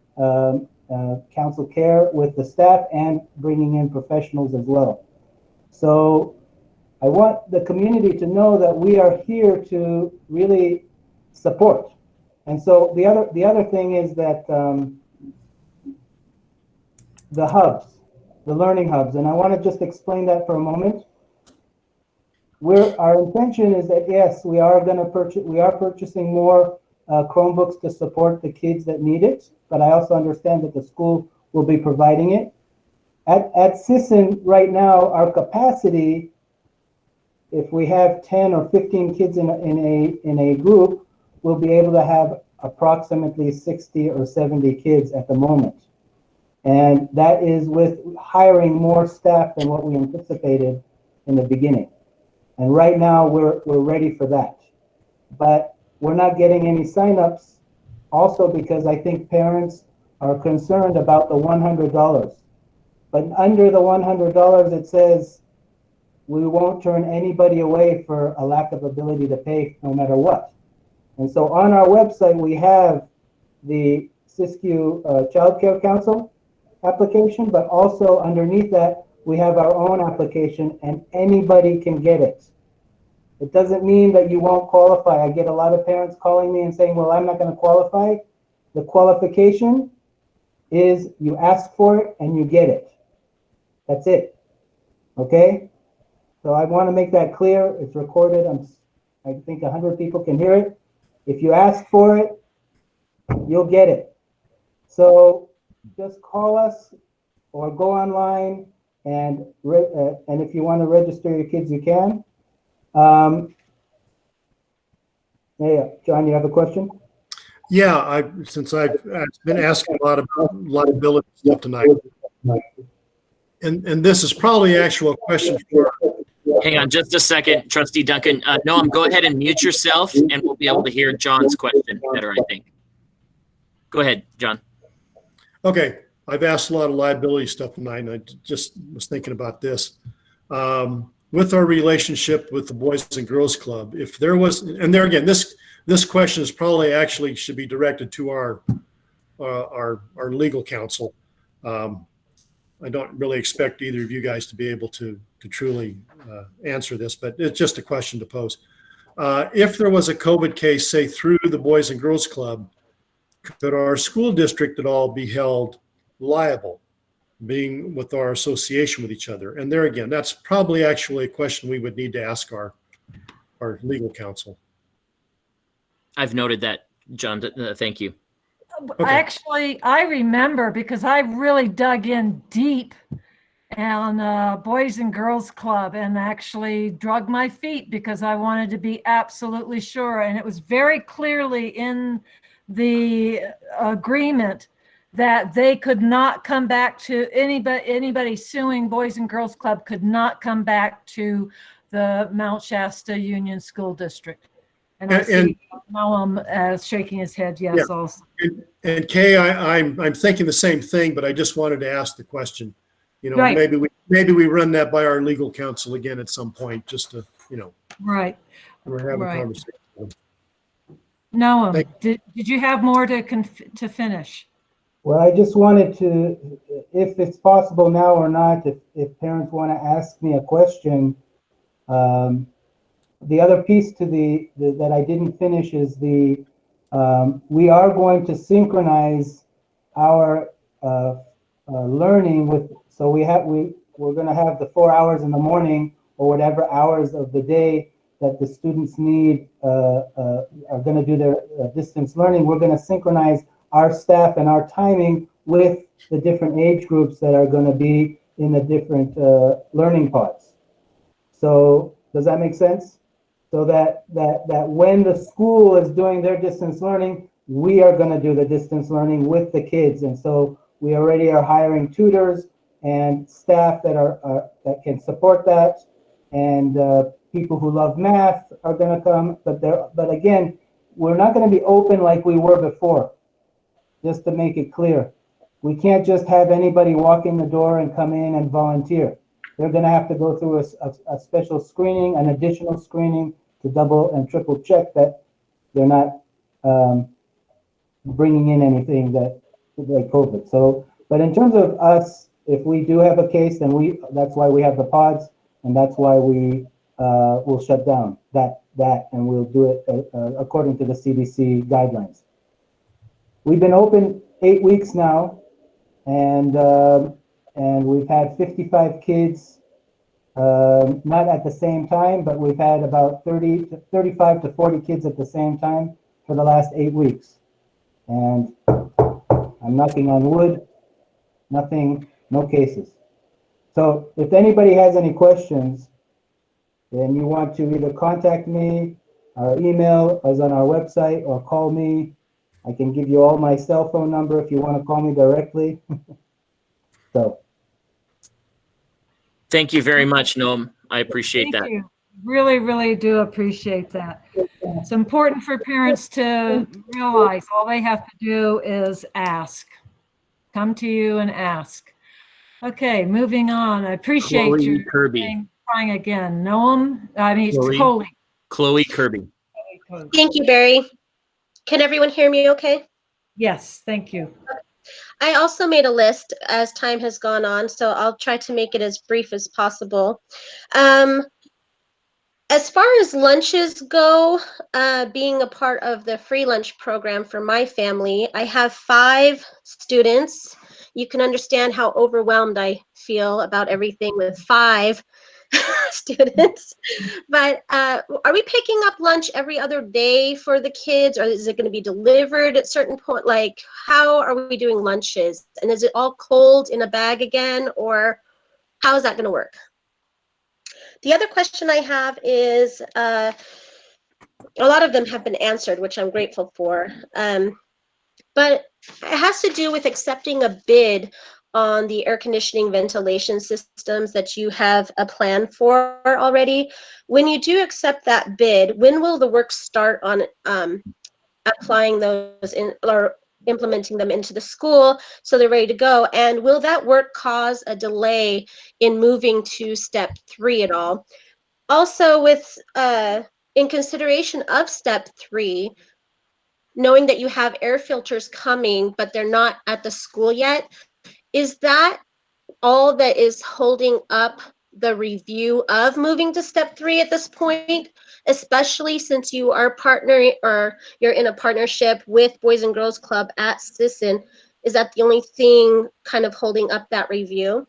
Speaker 22: council care with the staff and bringing in professionals as well. So I want the community to know that we are here to really support. And so the other thing is that the hubs, the learning hubs, and I want to just explain that for a moment. Our intention is that yes, we are purchasing more Chromebooks to support the kids that need it, but I also understand that the school will be providing it. At Sisson right now, our capacity, if we have 10 or 15 kids in a group, we'll be able to have approximately 60 or 70 kids at the moment. And that is with hiring more staff than what we anticipated in the beginning. And right now we're ready for that. But we're not getting any signups also because I think parents are concerned about the $100. But under the $100, it says we won't turn anybody away for a lack of ability to pay no matter what. And so on our website, we have the Siskiyou Child Care Council application, but also underneath that, we have our own application and anybody can get it. It doesn't mean that you won't qualify. I get a lot of parents calling me and saying, well, I'm not going to qualify. The qualification is you ask for it and you get it. That's it. Okay? So I want to make that clear. It's recorded. I think 100 people can hear it. If you ask for it, you'll get it. So just call us or go online, and if you want to register your kids, you can. Yeah, John, you have a question?
Speaker 15: Yeah, since I've been asking a lot about liability stuff tonight, and this is probably actually a question for.
Speaker 2: Hang on just a second, Trustee Duncan. Noam, go ahead and mute yourself, and we'll be able to hear John's question better, I think. Go ahead, John.
Speaker 15: Okay, I've asked a lot of liability stuff tonight, and I just was thinking about this. With our relationship with the Boys and Girls Club, if there was, and there again, this question is probably actually should be directed to our legal counsel. I don't really expect either of you guys to be able to truly answer this, but it's just a question to pose. If there was a COVID case, say through the Boys and Girls Club, could our school district at all be held liable, being with our association with each other? And there again, that's probably actually a question we would need to ask our legal counsel.
Speaker 2: I've noted that, John. Thank you.
Speaker 15: Okay.
Speaker 1: Actually, I remember because I really dug in deep on Boys and Girls Club and actually drug my feet because I wanted to be absolutely sure. And it was very clearly in the agreement that they could not come back to anybody suing Boys and Girls Club could not come back to the Mount Shasta Union School District. And I see Noam shaking his head, yes,
Speaker 15: Yeah.
Speaker 1: also.
Speaker 15: And Kay, I'm thinking the same thing, but I just wanted to ask the question. You know,
Speaker 1: Right.
Speaker 15: maybe we run that by our legal counsel again at some point, just to, you know,
Speaker 1: Right.
Speaker 15: we're having a
Speaker 1: Right.
Speaker 15: conversation.
Speaker 1: Noam, did you have more to finish?
Speaker 22: Well, I just wanted to, if it's possible now or not, if parents want to ask me a question, the other piece to that I didn't finish is we are going to synchronize our learning with, so we're going to have the 4 hours in the morning or whatever hours of the day that the students need are going to do their distance learning. We're going to synchronize our staff and our timing with the different age groups that are going to be in the different learning pods. So does that make sense? So that when the school is doing their distance learning, we are going to do the distance learning with the kids. And so we already are hiring tutors and staff that can support that, and people who love math are going to come. But again, we're not going to be open like we were before. Just to make it clear, we can't just have anybody walk in the door and come in and volunteer. They're going to have to go through a special screening, an additional screening to double and triple check that they're not bringing in anything that like COVID. So, but in terms of us, if we do have a case, then that's why we have the pods, and that's why we will shut down that, and we'll do it according to the CDC guidelines. We've been open 8 weeks now, and we've had 55 kids, not at the same time, but we've had about 35 to 40 kids at the same time for the last 8 weeks. And I'm knocking on wood, no cases. So if anybody has any questions, then you want to either contact me, our email is on our website, or call me. I can give you all my cell phone number if you want to call me directly. So.
Speaker 2: Thank you very much, Noam. I appreciate that.
Speaker 1: Thank you. Really, really do appreciate that. It's important for parents to realize all they have to do is ask. Come to you and ask. Okay, moving on. I appreciate
Speaker 2: Chloe
Speaker 1: you
Speaker 2: Kirby.
Speaker 1: trying again. Noam, I mean, it's Coley.
Speaker 2: Chloe Kirby.
Speaker 8: Thank you, Barry. Can everyone hear me okay?
Speaker 1: Yes, thank you.
Speaker 8: I also made a list as time has gone on, so I'll try to make it as brief as possible. As far as lunches go, being a part of the free lunch program for my family, I have 5 students. You can understand how overwhelmed I feel about everything with 5 students. But are we picking up lunch every other day for the kids, or is it going to be delivered at certain point? Like, how are we doing lunches? And is it all cold in a bag again, or how is that going to work? The other question I have is, a lot of them have been answered, which I'm grateful for. But it has to do with accepting a bid on the air conditioning ventilation systems that you have a plan for already. When you do accept that bid, when will the work start on applying those in, or implementing them into the school so they're ready to go? And will that work cause a delay in moving to step 3 at all? Also, with in consideration of step 3, knowing that you have air filters coming, but they're not at the school yet, is that all that is holding up the review of moving to step 3 at this point, especially since you are partnering or you're in a partnership with Boys and Girls Club at Sisson? Is that the only thing kind of holding up that review?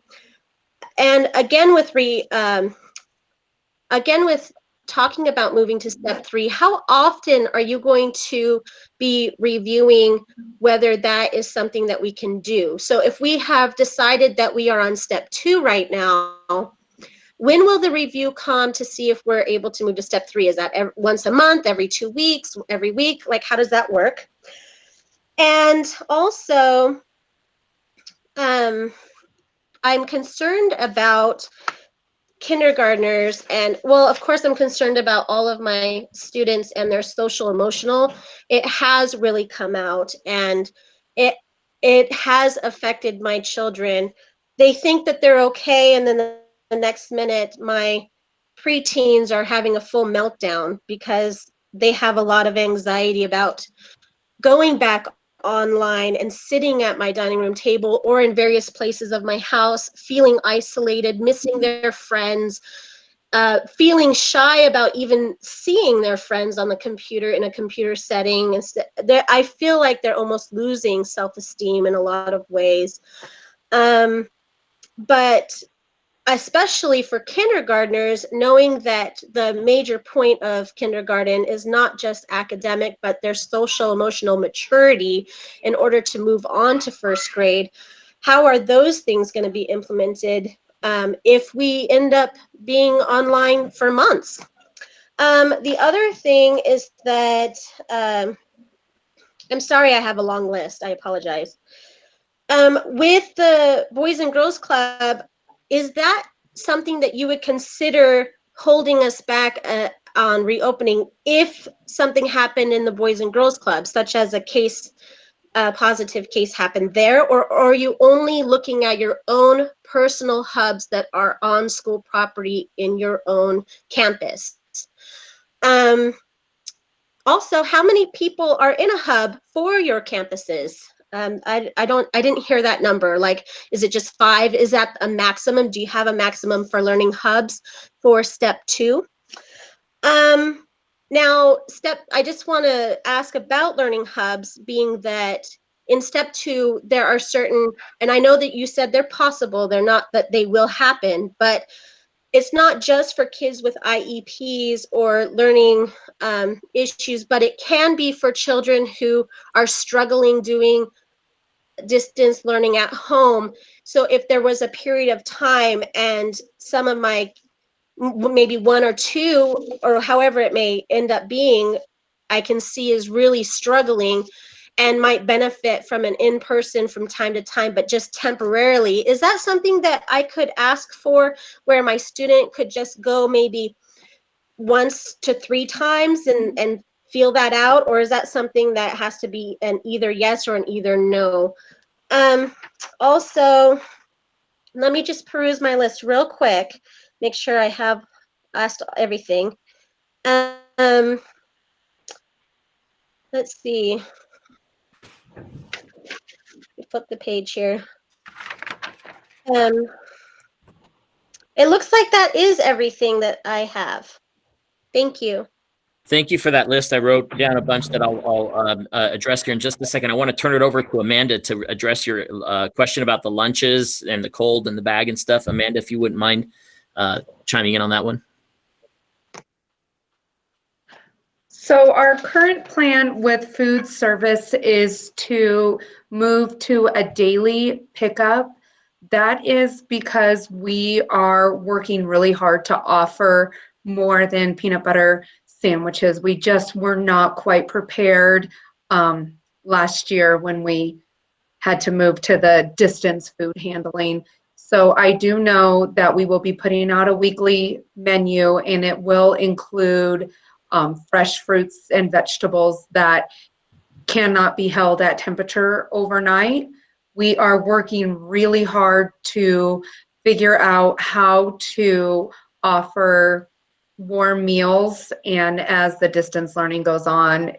Speaker 8: And again, with talking about moving to step 3, how often are you going to be reviewing whether that is something that we can do? So if we have decided that we are on step 2 right now, when will the review come to see if we're able to move to step 3? Is that once a month, every 2 weeks, every week? Like, how does that work? And also, I'm concerned about kindergartners, and well, of course I'm concerned about all of my students and their social emotional. It has really come out, and it has affected my children. They think that they're okay, and then the next minute my preteens are having a full meltdown because they have a lot of anxiety about going back online and sitting at my dining room table or in various places of my house, feeling isolated, missing their friends, feeling shy about even seeing their friends on the computer in a computer setting. I feel like they're almost losing self-esteem in a lot of ways. But especially for kindergartners, knowing that the major point of kindergarten is not just academic, but their social emotional maturity in order to move on to first grade. How are those things going to be implemented if we end up being online for months? The other thing is that, I'm sorry, I have a long list. I apologize. With the Boys and Girls Club, is that something that you would consider holding us back on reopening if something happened in the Boys and Girls Club, such as a positive case happened there, or are you only looking at your own personal hubs that are on school property in your own campus? Also, how many people are in a hub for your campuses? I didn't hear that number. Like, is it just 5? Is that a maximum? Do you have a maximum for learning hubs for step 2? Now, I just want to ask about learning hubs, being that in step 2, there are certain, and I know that you said they're possible, they're not that they will happen, but it's not just for kids with IEPs or learning issues, but it can be for children who are struggling doing distance learning at home. So if there was a period of time and some of my, maybe 1 or 2, or however it may end up being, I can see is really struggling and might benefit from an in-person from time to time, but just temporarily. Is that something that I could ask for, where my student could just go maybe 1 to 3 times and feel that out? Or is that something that has to be an either yes or an either no? Also, let me just peruse my list real quick, make sure I have asked everything. Let's see. Flip the page here. It looks like that is everything that I have. Thank you.
Speaker 2: Thank you for that list. I wrote down a bunch that I'll address here in just a second. I want to turn it over to Amanda to address your question about the lunches and the cold and the bag and stuff. Amanda, if you wouldn't mind chiming in on that one.
Speaker 14: So our current plan with food service is to move to a daily pickup. That is because we are working really hard to offer more than peanut butter sandwiches. We just were not quite prepared last year when we had to move to the distance food handling. So I do know that we will be putting out a weekly menu, and it will include fresh fruits and vegetables that cannot be held at temperature overnight. We are working really hard to figure out how to offer warm meals, and as the distance learning goes on,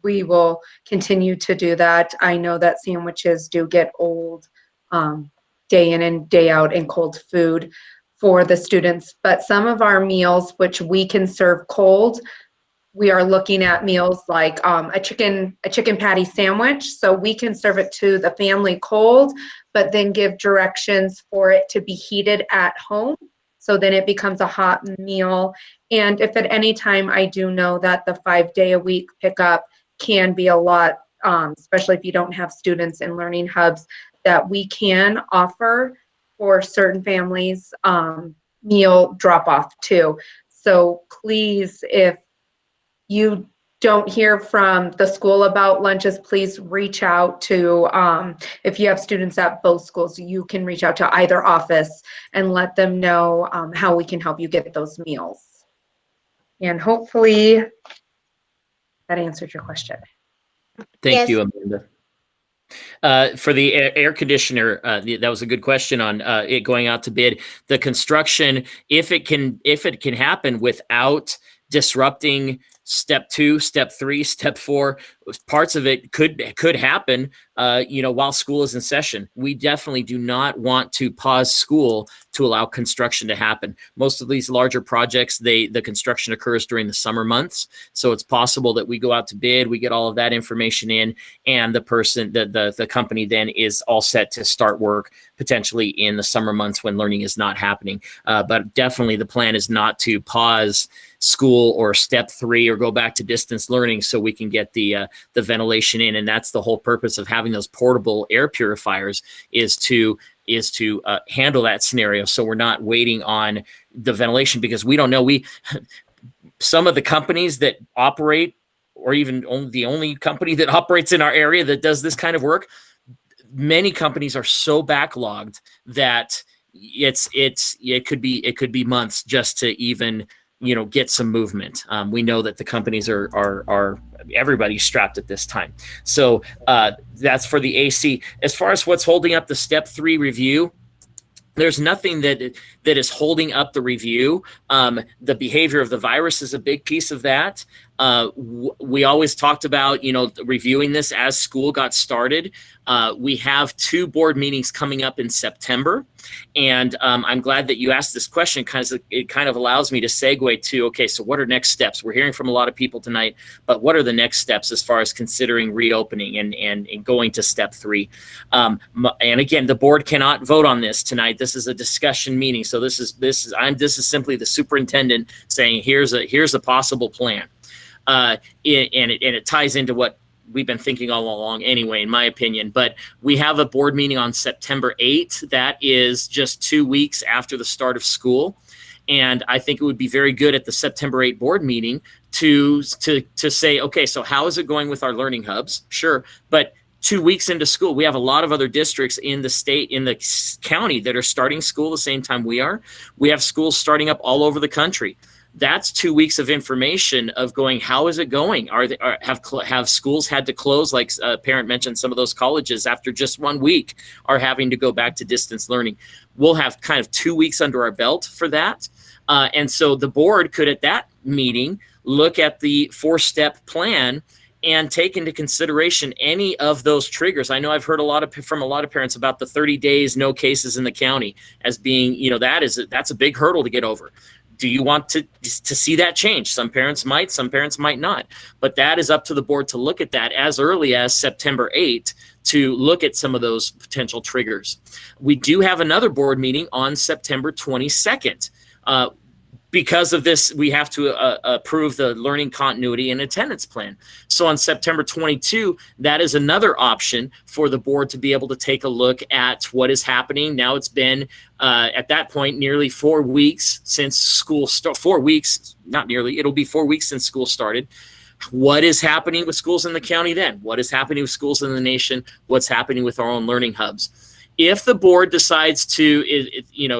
Speaker 14: we will continue to do that. I know that sandwiches do get old day in and day out in cold food for the students, but some of our meals, which we can serve cold, we are looking at meals like a chicken patty sandwich. So we can serve it to the family cold, but then give directions for it to be heated at home. So then it becomes a hot meal. And if at any time I do know that the 5-day-a-week pickup can be a lot, especially if you don't have students in learning hubs, that we can offer for certain families meal drop off too. So please, if you don't hear from the school about lunches, please reach out to, if you have students at both schools, you can reach out to either office and let them know how we can help you get those meals. And hopefully that answered your question.
Speaker 2: Thank you, Amanda. For the air conditioner, that was a good question on it going out to bid. The construction, if it can happen without disrupting step 2, step 3, step 4, parts of it could happen, while school is in session. We definitely do not want to pause school to allow construction to happen. Most of these larger projects, the construction occurs during the summer months. So it's possible that we go out to bid, we get all of that information in, and the company then is all set to start work potentially in the summer months when learning is not happening. But definitely the plan is not to pause school or step 3 or go back to distance learning so we can get the ventilation in. And that's the whole purpose of having those portable air purifiers, is to handle that scenario. So we're not waiting on the ventilation, because we don't know. Some of the companies that operate, or even the only company that operates in our area that does this kind of work, many companies are so backlogged that it could be months just to even get some movement. We know that the companies are everybody's strapped at this time. So that's for the AC. As far as what's holding up the step 3 review, there's nothing that is holding up the review. The behavior of the virus is a big piece of that. We always talked about, reviewing this as school got started. We have 2 board meetings coming up in September. And I'm glad that you asked this question, because it kind of allows me to segue to, okay, so what are next steps? We're hearing from a lot of people tonight, but what are the next steps as far as considering reopening and going to step 3? And again, the board cannot vote on this tonight. This is a discussion meeting. So this is simply the superintendent saying, here's a possible plan. And it ties into what we've been thinking all along anyway, in my opinion. But we have a board meeting on September 8th. That is just 2 weeks after the start of school. And I think it would be very good at the September 8th board meeting to say, okay, so how is it going with our learning hubs? Sure. But 2 weeks into school, we have a lot of other districts in the state, in the county, that are starting school the same time we are. We have schools starting up all over the country. That's 2 weeks of information of going, how is it going? Have schools had to close? Like a parent mentioned, some of those colleges after just 1 week are having to go back to distance learning. We'll have kind of 2 weeks under our belt for that. And so the board could at that meeting look at the 4-step plan and take into consideration any of those triggers. I know I've heard from a lot of parents about the 30 days, no cases in the county as being, that's a big hurdle to get over. Do you want to see that change? Some parents might, some parents might not. But that is up to the board to look at that as early as September 8th to look at some of those potential triggers. We do have another board meeting on September 22nd. Because of this, we have to approve the learning continuity and attendance plan. So on September 22, that is another option for the board to be able to take a look at what is happening. Now it's been, at that point, nearly 4 weeks since school started. 4 weeks, not nearly, it'll be 4 weeks since school started. What is happening with schools in the county then? What is happening with schools in the nation? What's happening with our own learning hubs? If the board decides to,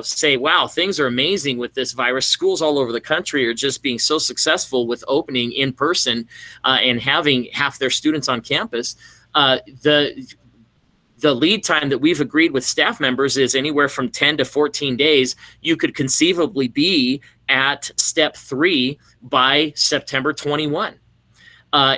Speaker 2: say, wow, things are amazing with this virus, schools all over the country are just being so successful with opening in person and having half their students on campus, the lead time that we've agreed with staff members is anywhere from 10 to 14 days. You could conceivably be at step 3 by September 21.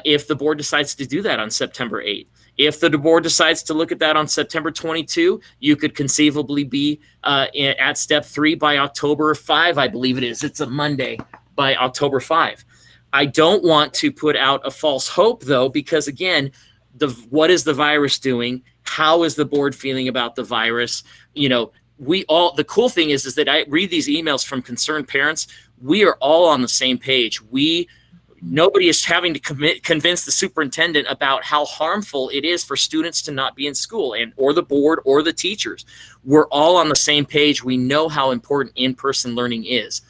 Speaker 2: If the board decides to do that on September 8. If the board decides to look at that on September 22, you could conceivably be at step 3 by October 5, I believe it is. It's a Monday, by October 5. I don't want to put out a false hope, though, because again, what is the virus doing? How is the board feeling about the virus? The cool thing is that I read these emails from concerned parents. We are all on the same page. Nobody is having to convince the superintendent about how harmful it is for students to not be in school, or the board or the teachers. We're all on the same page. We know how important in-person learning is.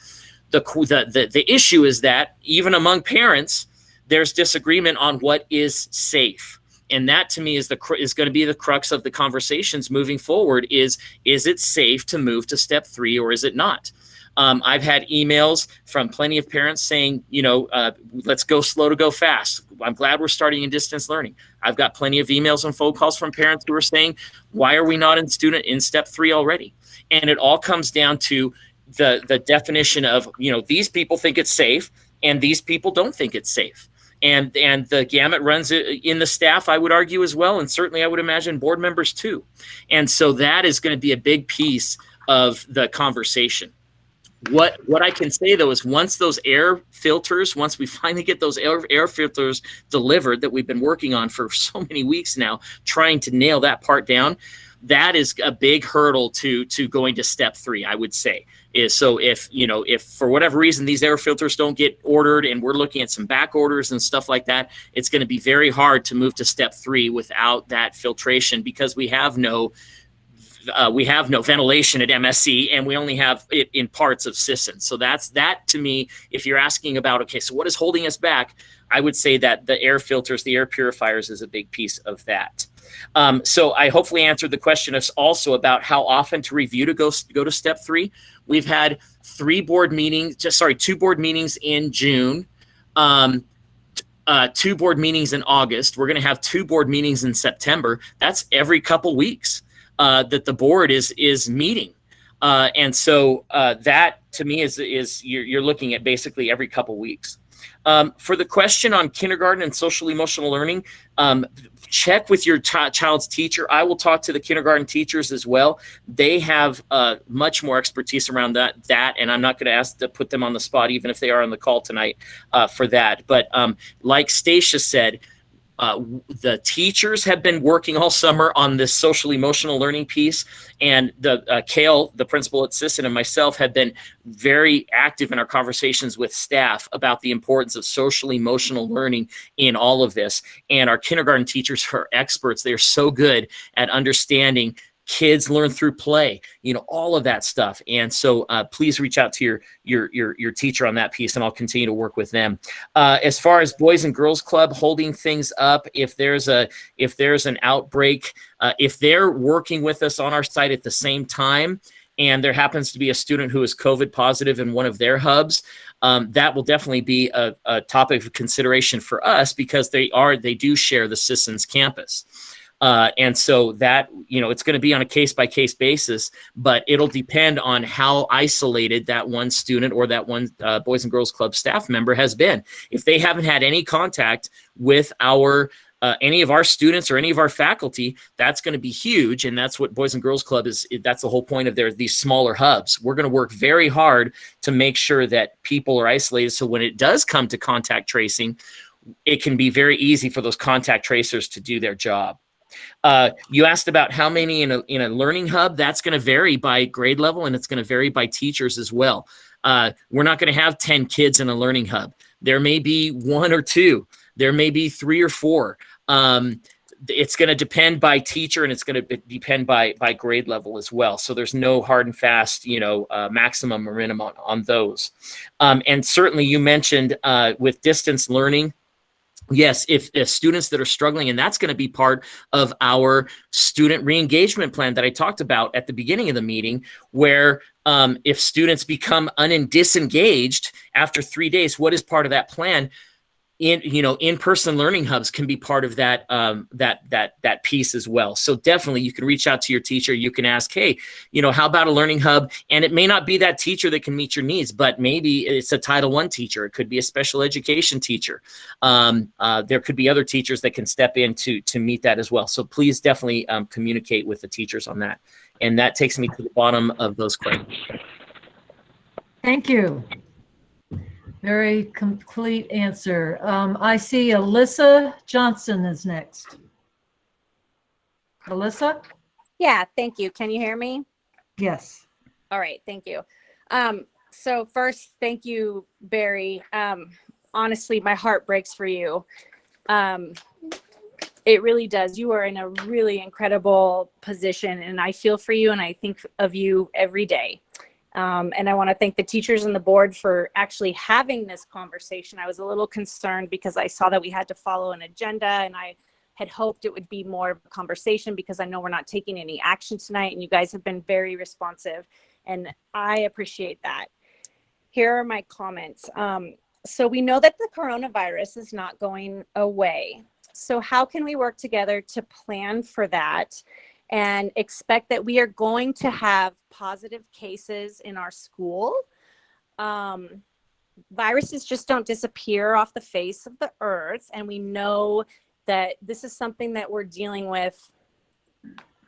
Speaker 2: The issue is that even among parents, there's disagreement on what is safe. And that to me is going to be the crux of the conversations moving forward is it safe to move to step 3 or is it not? I've had emails from plenty of parents saying, let's go slow to go fast. I'm glad we're starting in distance learning. I've got plenty of emails and phone calls from parents who are saying, why are we not in step 3 already? And it all comes down to the definition of, these people think it's safe and these people don't think it's safe. And the gamut runs in the staff, I would argue as well. And certainly I would imagine board members too. And so that is going to be a big piece of the conversation. What I can say though is once we finally get those air filters delivered that we've been working on for so many weeks now, trying to nail that part down, that is a big hurdle to going to step 3, I would say. So if for whatever reason these air filters don't get ordered and we're looking at some back orders and stuff like that, it's going to be very hard to move to step 3 without that filtration because we have no ventilation at MSC and we only have it in parts of Sisson. So that to me, if you're asking about, okay, so what is holding us back? I would say that the air filters, the air purifiers is a big piece of that. So I hopefully answered the question also about how often to review to go to step 3. We've had 2 board meetings in June, 2 board meetings in August. We're going to have 2 board meetings in September. That's every couple weeks that the board is meeting. And so that to me is you're looking at basically every couple weeks. For the question on kindergarten and social emotional learning, check with your child's teacher. I will talk to the kindergarten teachers as well. They have much more expertise around that, and I'm not going to ask to put them on the spot, even if they are on the call tonight for that. But like Stacia said, the teachers have been working all summer on this social emotional learning piece, and Kale, the principal at Sisson, and myself have been very active in our conversations with staff about the importance of social emotional learning in all of this. And our kindergarten teachers are experts. They're so good at understanding kids learn through play, all of that stuff. And so please reach out to your teacher on that piece, and I'll continue to work with them. As far as Boys and Girls Club holding things up, if there's an outbreak, if they're working with us on our site at the same time, and there happens to be a student who is COVID positive in one of their hubs, that will definitely be a topic of consideration for us because they do share the Sisson's campus. And so that, it's going to be on a case-by-case basis, but it'll depend on how isolated that one student or that one Boys and Girls Club staff member has been. If they haven't had any contact with any of our students or any of our faculty, that's going to be huge. And that's what Boys and Girls Club is. That's the whole point of these smaller hubs. We're going to work very hard to make sure that people are isolated. So when it does come to contact tracing, it can be very easy for those contact tracers to do their job. You asked about how many in a learning hub. That's going to vary by grade level, and it's going to vary by teachers as well. We're not going to have 10 kids in a learning hub. There may be 1 or 2. There may be 3 or 4. It's going to depend by teacher, and it's going to depend by grade level as well. So there's no hard and fast, maximum or minimum on those. And certainly you mentioned with distance learning, yes, if students that are struggling, and that's going to be part of our student re-engagement plan that I talked about at the beginning of the meeting, where if students become disengaged after 3 days, what is part of that plan? In-person learning hubs can be part of that that piece as well. So definitely you can reach out to your teacher. You can ask, hey, how about a learning hub? And it may not be that teacher that can meet your needs, but maybe it's a Title I teacher. It could be a special education teacher. There could be other teachers that can step in to meet that as well. So please definitely communicate with the teachers on that. And that takes me to the bottom of those questions.
Speaker 1: Thank you. Very complete answer. I see Alyssa Johnson is next. Alyssa?
Speaker 17: Yeah, thank you. Can you hear me?
Speaker 1: Yes.
Speaker 17: All right, thank you. So first, thank you, Barry. Honestly, my heart breaks for you. It really does. You are in a really incredible position, and I feel for you, and I think of you every day. And I want to thank the teachers and the board for actually having this conversation. I was a little concerned because I saw that we had to follow an agenda, and I had hoped it would be more of a conversation because I know we're not taking any action tonight, and you guys have been very responsive, and I appreciate that. Here are my comments. So we know that the coronavirus is not going away. So how can we work together to plan for that and expect that we are going to have positive cases in our school? Viruses just don't disappear off the face of the earth. And we know that this is something that we're dealing with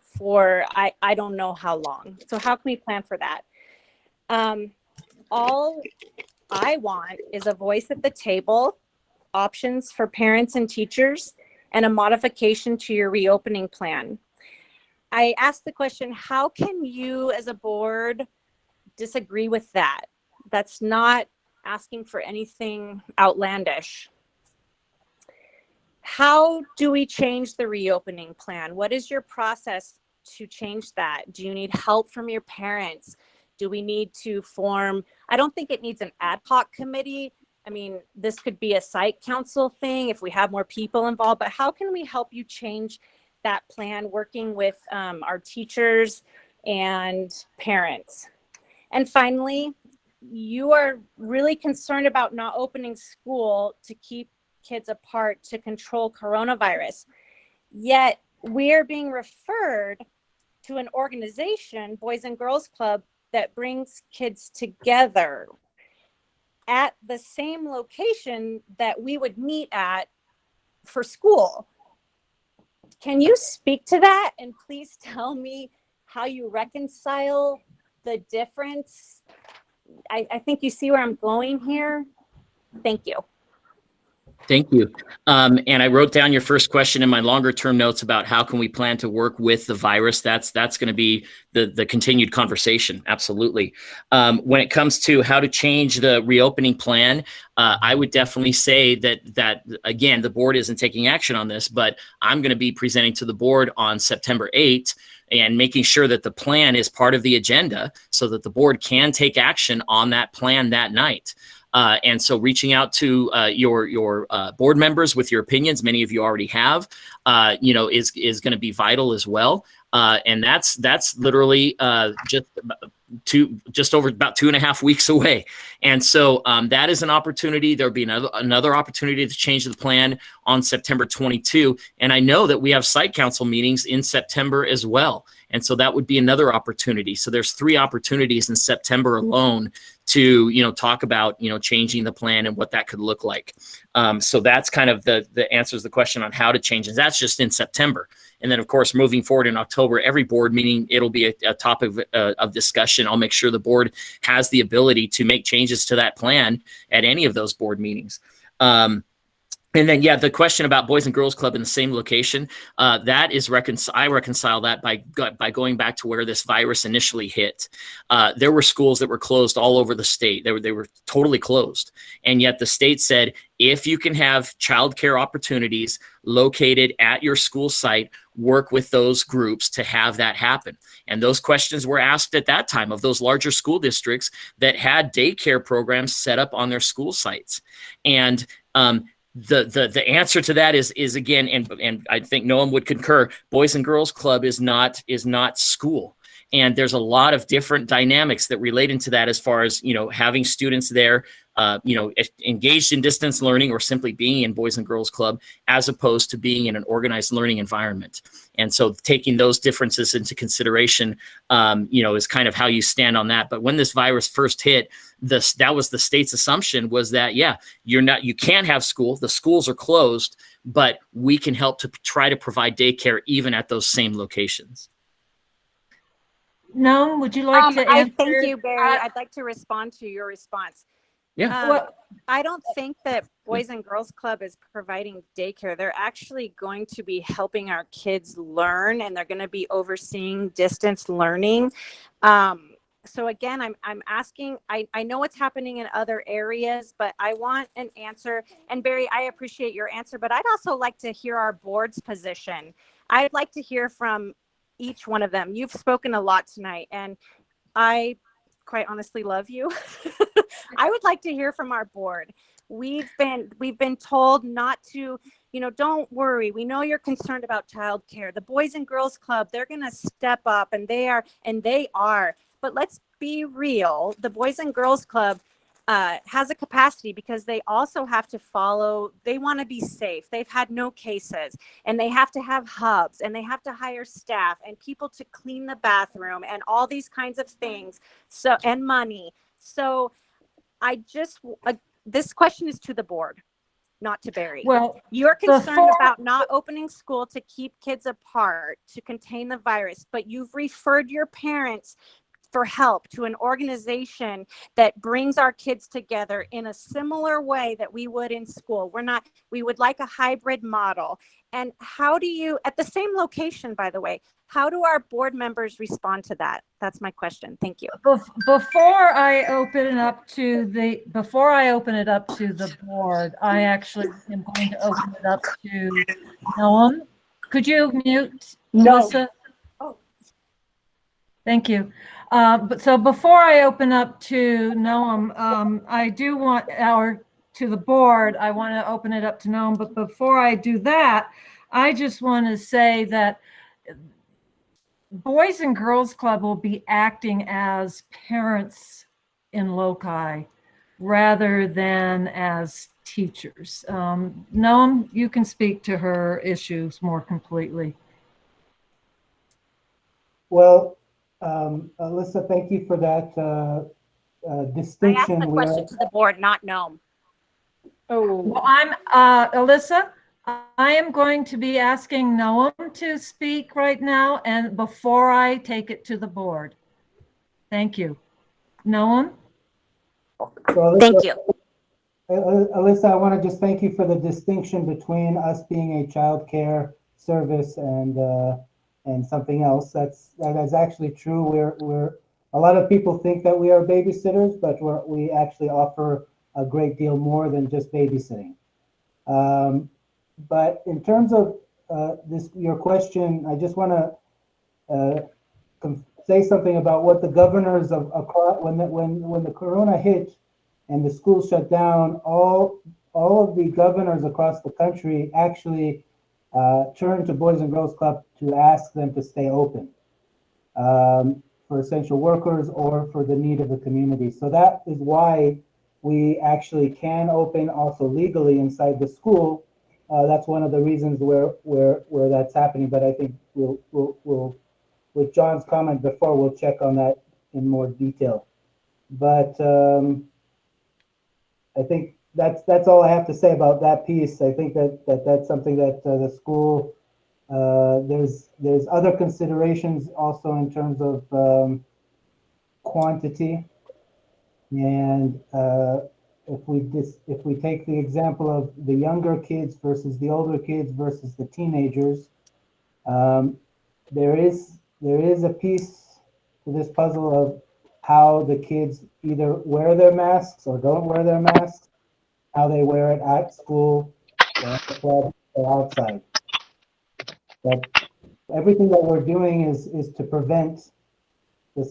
Speaker 17: for, I don't know how long. So how can we plan for that? All I want is a voice at the table, options for parents and teachers, and a modification to your reopening plan. I asked the question, how can you as a board disagree with that? That's not asking for anything outlandish. How do we change the reopening plan? What is your process to change that? Do you need help from your parents? Do we need to form, I don't think it needs an ad hoc committee. I mean, this could be a site council thing if we have more people involved, but how can we help you change that plan working with our teachers and parents? And finally, you are really concerned about not opening school to keep kids apart to control coronavirus. Yet we are being referred to an organization, Boys and Girls Club, that brings kids together at the same location that we would meet at for school. Can you speak to that? And please tell me how you reconcile the difference. I think you see where I'm going here. Thank you.
Speaker 2: Thank you. And I wrote down your first question in my longer term notes about how can we plan to work with the virus. That's going to be the continued conversation. Absolutely. When it comes to how to change the reopening plan, I would definitely say that again, the board isn't taking action on this, but I'm going to be presenting to the board on September 8th and making sure that the plan is part of the agenda so that the board can take action on that plan that night. And so reaching out to your board members with your opinions, many of you already have, is going to be vital as well. And that's literally just over about 2.5 weeks away. And so that is an opportunity. There'll be another opportunity to change the plan on September 22. And I know that we have site council meetings in September as well. And so that would be another opportunity. So there's 3 opportunities in September alone to, talk about, changing the plan and what that could look like. So that's kind of the answers the question on how to change it. That's just in September. And then, of course, moving forward in October, every board meeting, it'll be a topic of discussion. I'll make sure the board has the ability to make changes to that plan at any of those board meetings. And then, yeah, the question about Boys and Girls Club in the same location, that is I reconcile that by going back to where this virus initially hit. There were schools that were closed all over the state. They were totally closed. And yet the state said, if you can have childcare opportunities located at your school site, work with those groups to have that happen. And those questions were asked at that time of those larger school districts that had daycare programs set up on their school sites. And the answer to that is again, and I think Noam would concur, Boys and Girls Club is not school. And there's a lot of different dynamics that relate into that, as far as, having students there, engaged in distance learning, or simply being in Boys and Girls Club, as opposed to being in an organized learning environment. And so taking those differences into consideration, is kind of how you stand on that. But when this virus first hit, that was the state's assumption, was that, you can't have school. The schools are closed, but we can help to try to provide daycare even at those same locations.
Speaker 1: Noam, would you like to answer?
Speaker 17: Thank you, Barry. I'd like to respond to your response.
Speaker 2: Yeah.
Speaker 17: I don't think that Boys and Girls Club is providing daycare. They're actually going to be helping our kids learn, and they're going to be overseeing distance learning. So again, I'm asking, I know what's happening in other areas, but I want an answer. And Barry, I appreciate your answer, but I'd also like to hear our board's position. I'd like to hear from each one of them. You've spoken a lot tonight, and I quite honestly love you. I would like to hear from our board. We've been told not to, don't worry. We know you're concerned about childcare. The Boys and Girls Club, they're going to step up, and they are. But let's be real. The Boys and Girls Club has a capacity, because they also have to follow, they want to be safe. They've had no cases, and they have to have hubs, and they have to hire staff and people to clean the bathroom and all these kinds of things. So, and money. So this question is to the board, not to Barry.
Speaker 1: Well,
Speaker 17: you're concerned about not opening school to keep kids apart, to contain the virus, but you've referred your parents for help to an organization that brings our kids together in a similar way that we would in school. We would like a hybrid model. And how do you, at the same location, by the way, how do our board members respond to that? That's my question. Thank you.
Speaker 1: Before I open it up to the board, I actually am going to open it up to Noam. Could you mute, Melissa?
Speaker 17: Oh.
Speaker 1: Thank you. So before I open up to Noam, I do want to the board, I want to open it up to Noam. But before I do that, I just want to say that Boys and Girls Club will be acting as parents in loci rather than as teachers. Noam, you can speak to her issues more completely.
Speaker 22: Well, Alyssa, thank you for that distinction.
Speaker 17: I asked the question to the board, not Noam.
Speaker 1: Oh, well, I'm Alyssa. I am going to be asking Noam to speak right now, and before I take it to the board. Thank you. Noam?
Speaker 22: So Alyssa,
Speaker 17: thank you.
Speaker 22: Alyssa, I want to just thank you for the distinction between us being a child care service and something else. That is actually true. We're a lot of people think that we are babysitters, but we actually offer a great deal more than just babysitting. But in terms of your question, I just want to say something about what the governors of when the corona hit and the schools shut down. All of the governors across the country actually turned to Boys and Girls Club to ask them to stay open for essential workers or for the need of the community. So that is why we actually can open also legally inside the school. That's one of the reasons where that's happening. But I think we'll with John's comment before, we'll check on that in more detail. But I think that's all I have to say about that piece. I think that's something that the school, there's other considerations also in terms of quantity. And if we take the example of the younger kids versus the older kids versus the teenagers, there is a piece to this puzzle of how the kids either wear their masks or don't wear their masks, how they wear it at school, or at the club, or outside. But everything that we're doing is to prevent the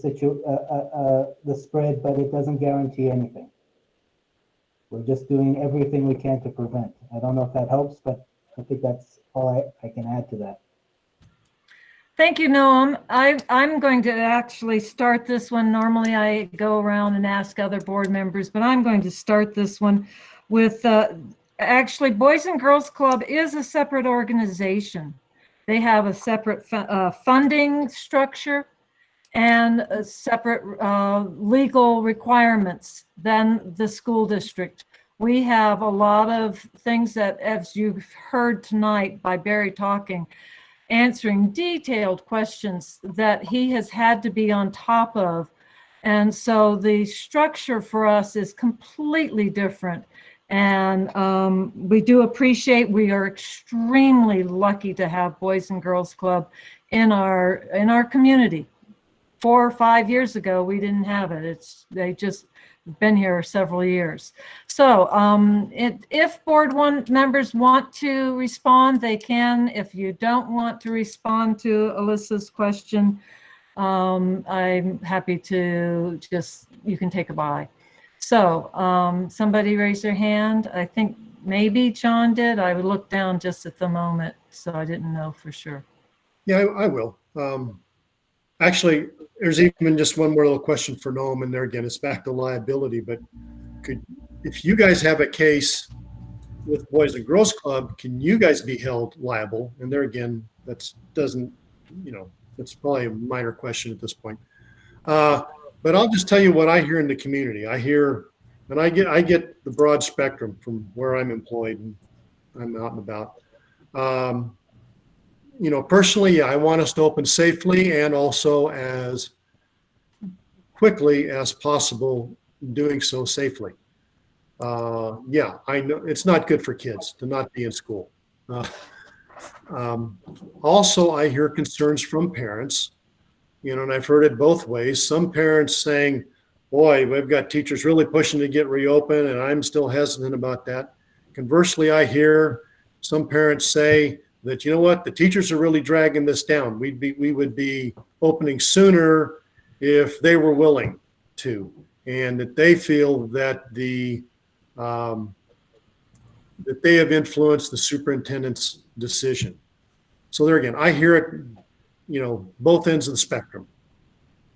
Speaker 22: spread, but it doesn't guarantee anything. We're just doing everything we can to prevent. I don't know if that helps, but I think that's all I can add to that.
Speaker 1: Thank you, Noam. I'm going to actually start this one. Normally I go around and ask other board members, but I'm going to start this one with, actually Boys and Girls Club is a separate organization. They have a separate funding structure and a separate legal requirements than the school district. We have a lot of things that, as you've heard tonight by Barry talking, answering detailed questions that he has had to be on top of. And so the structure for us is completely different. And we do appreciate, we are extremely lucky to have Boys and Girls Club in our community. 4 or 5 years ago, we didn't have it. They just been here several years. So if board members want to respond, they can. If you don't want to respond to Alyssa's question, I'm happy to you can take a bye. So somebody raise their hand. I think maybe John did. I would look down just at the moment, so I didn't know for sure.
Speaker 15: Yeah, I will. Actually, there's even just one more little question for Noam, and there again, it's back to liability, but if you guys have a case with Boys and Girls Club, can you guys be held liable? And there again, that's probably a minor question at this point. But I'll just tell you what I hear in the community. I hear, and I get the broad spectrum from where I'm employed and I'm out and about. Personally, I want us to open safely and also as quickly as possible, doing so safely. Yeah, I know it's not good for kids to not be in school. Also, I hear concerns from parents, and I've heard it both ways. Some parents saying, boy, we've got teachers really pushing to get reopened, and I'm still hesitant about that. Conversely, I hear some parents say that, you know what, the teachers are really dragging this down. We would be opening sooner if they were willing to, and that they feel that that they have influenced the superintendent's decision. So there again, I hear it, both ends of the spectrum.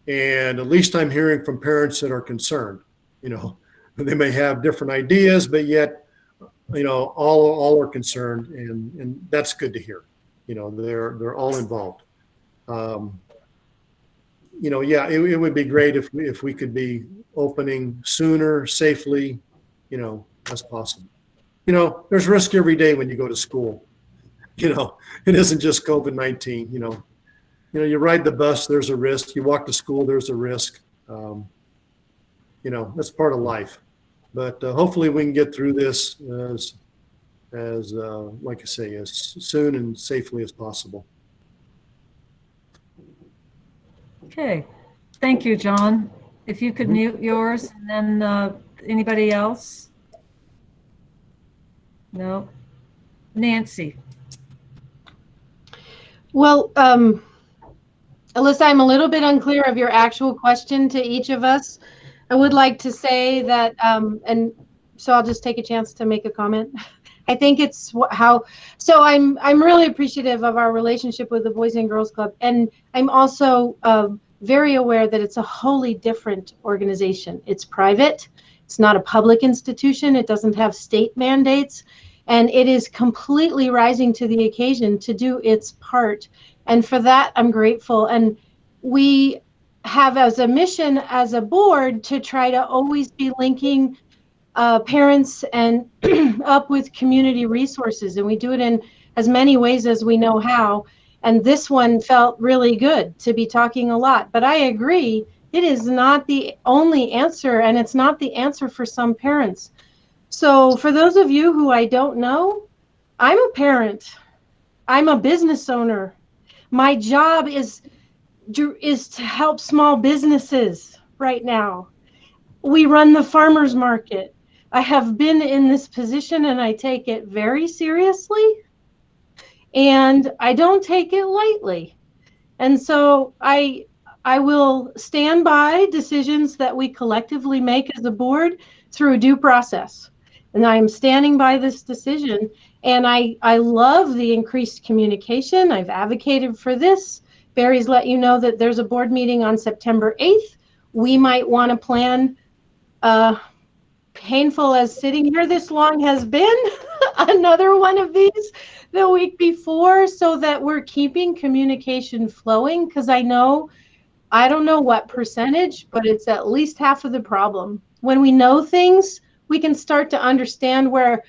Speaker 15: And at least I'm hearing from parents that are concerned. They may have different ideas, but yet, all are concerned, and that's good to hear. They're all involved. Yeah, it would be great if we could be opening sooner, safely, as possible. There's risk every day when you go to school. It isn't just COVID-19. You ride the bus, there's a risk. You walk to school, there's a risk. That's part of life. But hopefully we can get through this as like I say, as soon and safely as possible.
Speaker 1: Okay, thank you, John. If you could mute yours, and then anybody else? No. Nancy.
Speaker 5: Well, Alyssa, I'm a little bit unclear of your actual question to each of us. I would like to say that, and so I'll just take a chance to make a comment. I think it's so I'm really appreciative of our relationship with the Boys and Girls Club. And I'm also very aware that it's a wholly different organization. It's private. It's not a public institution. It doesn't have state mandates. And it is completely rising to the occasion to do its part. And for that, I'm grateful. And we have as a mission as a board to try to always be linking parents and up with community resources. And we do it in as many ways as we know how. And this one felt really good to be talking a lot. But I agree, it is not the only answer, and it's not the answer for some parents. So for those of you who I don't know, I'm a parent. I'm a business owner. My job is to help small businesses right now. We run the farmers market. I have been in this position and I take it very seriously, and I don't take it lightly. And so I will stand by decisions that we collectively make as a board through due process. And I'm standing by this decision. And I love the increased communication. I've advocated for this. Barry's let you know that there's a board meeting on September 8th. We might want to plan, painful as sitting here this long has been, another one of these the week before, so that we're keeping communication flowing, because I don't know what percentage, but it's at least half of the problem. When we know things, we can start to understand where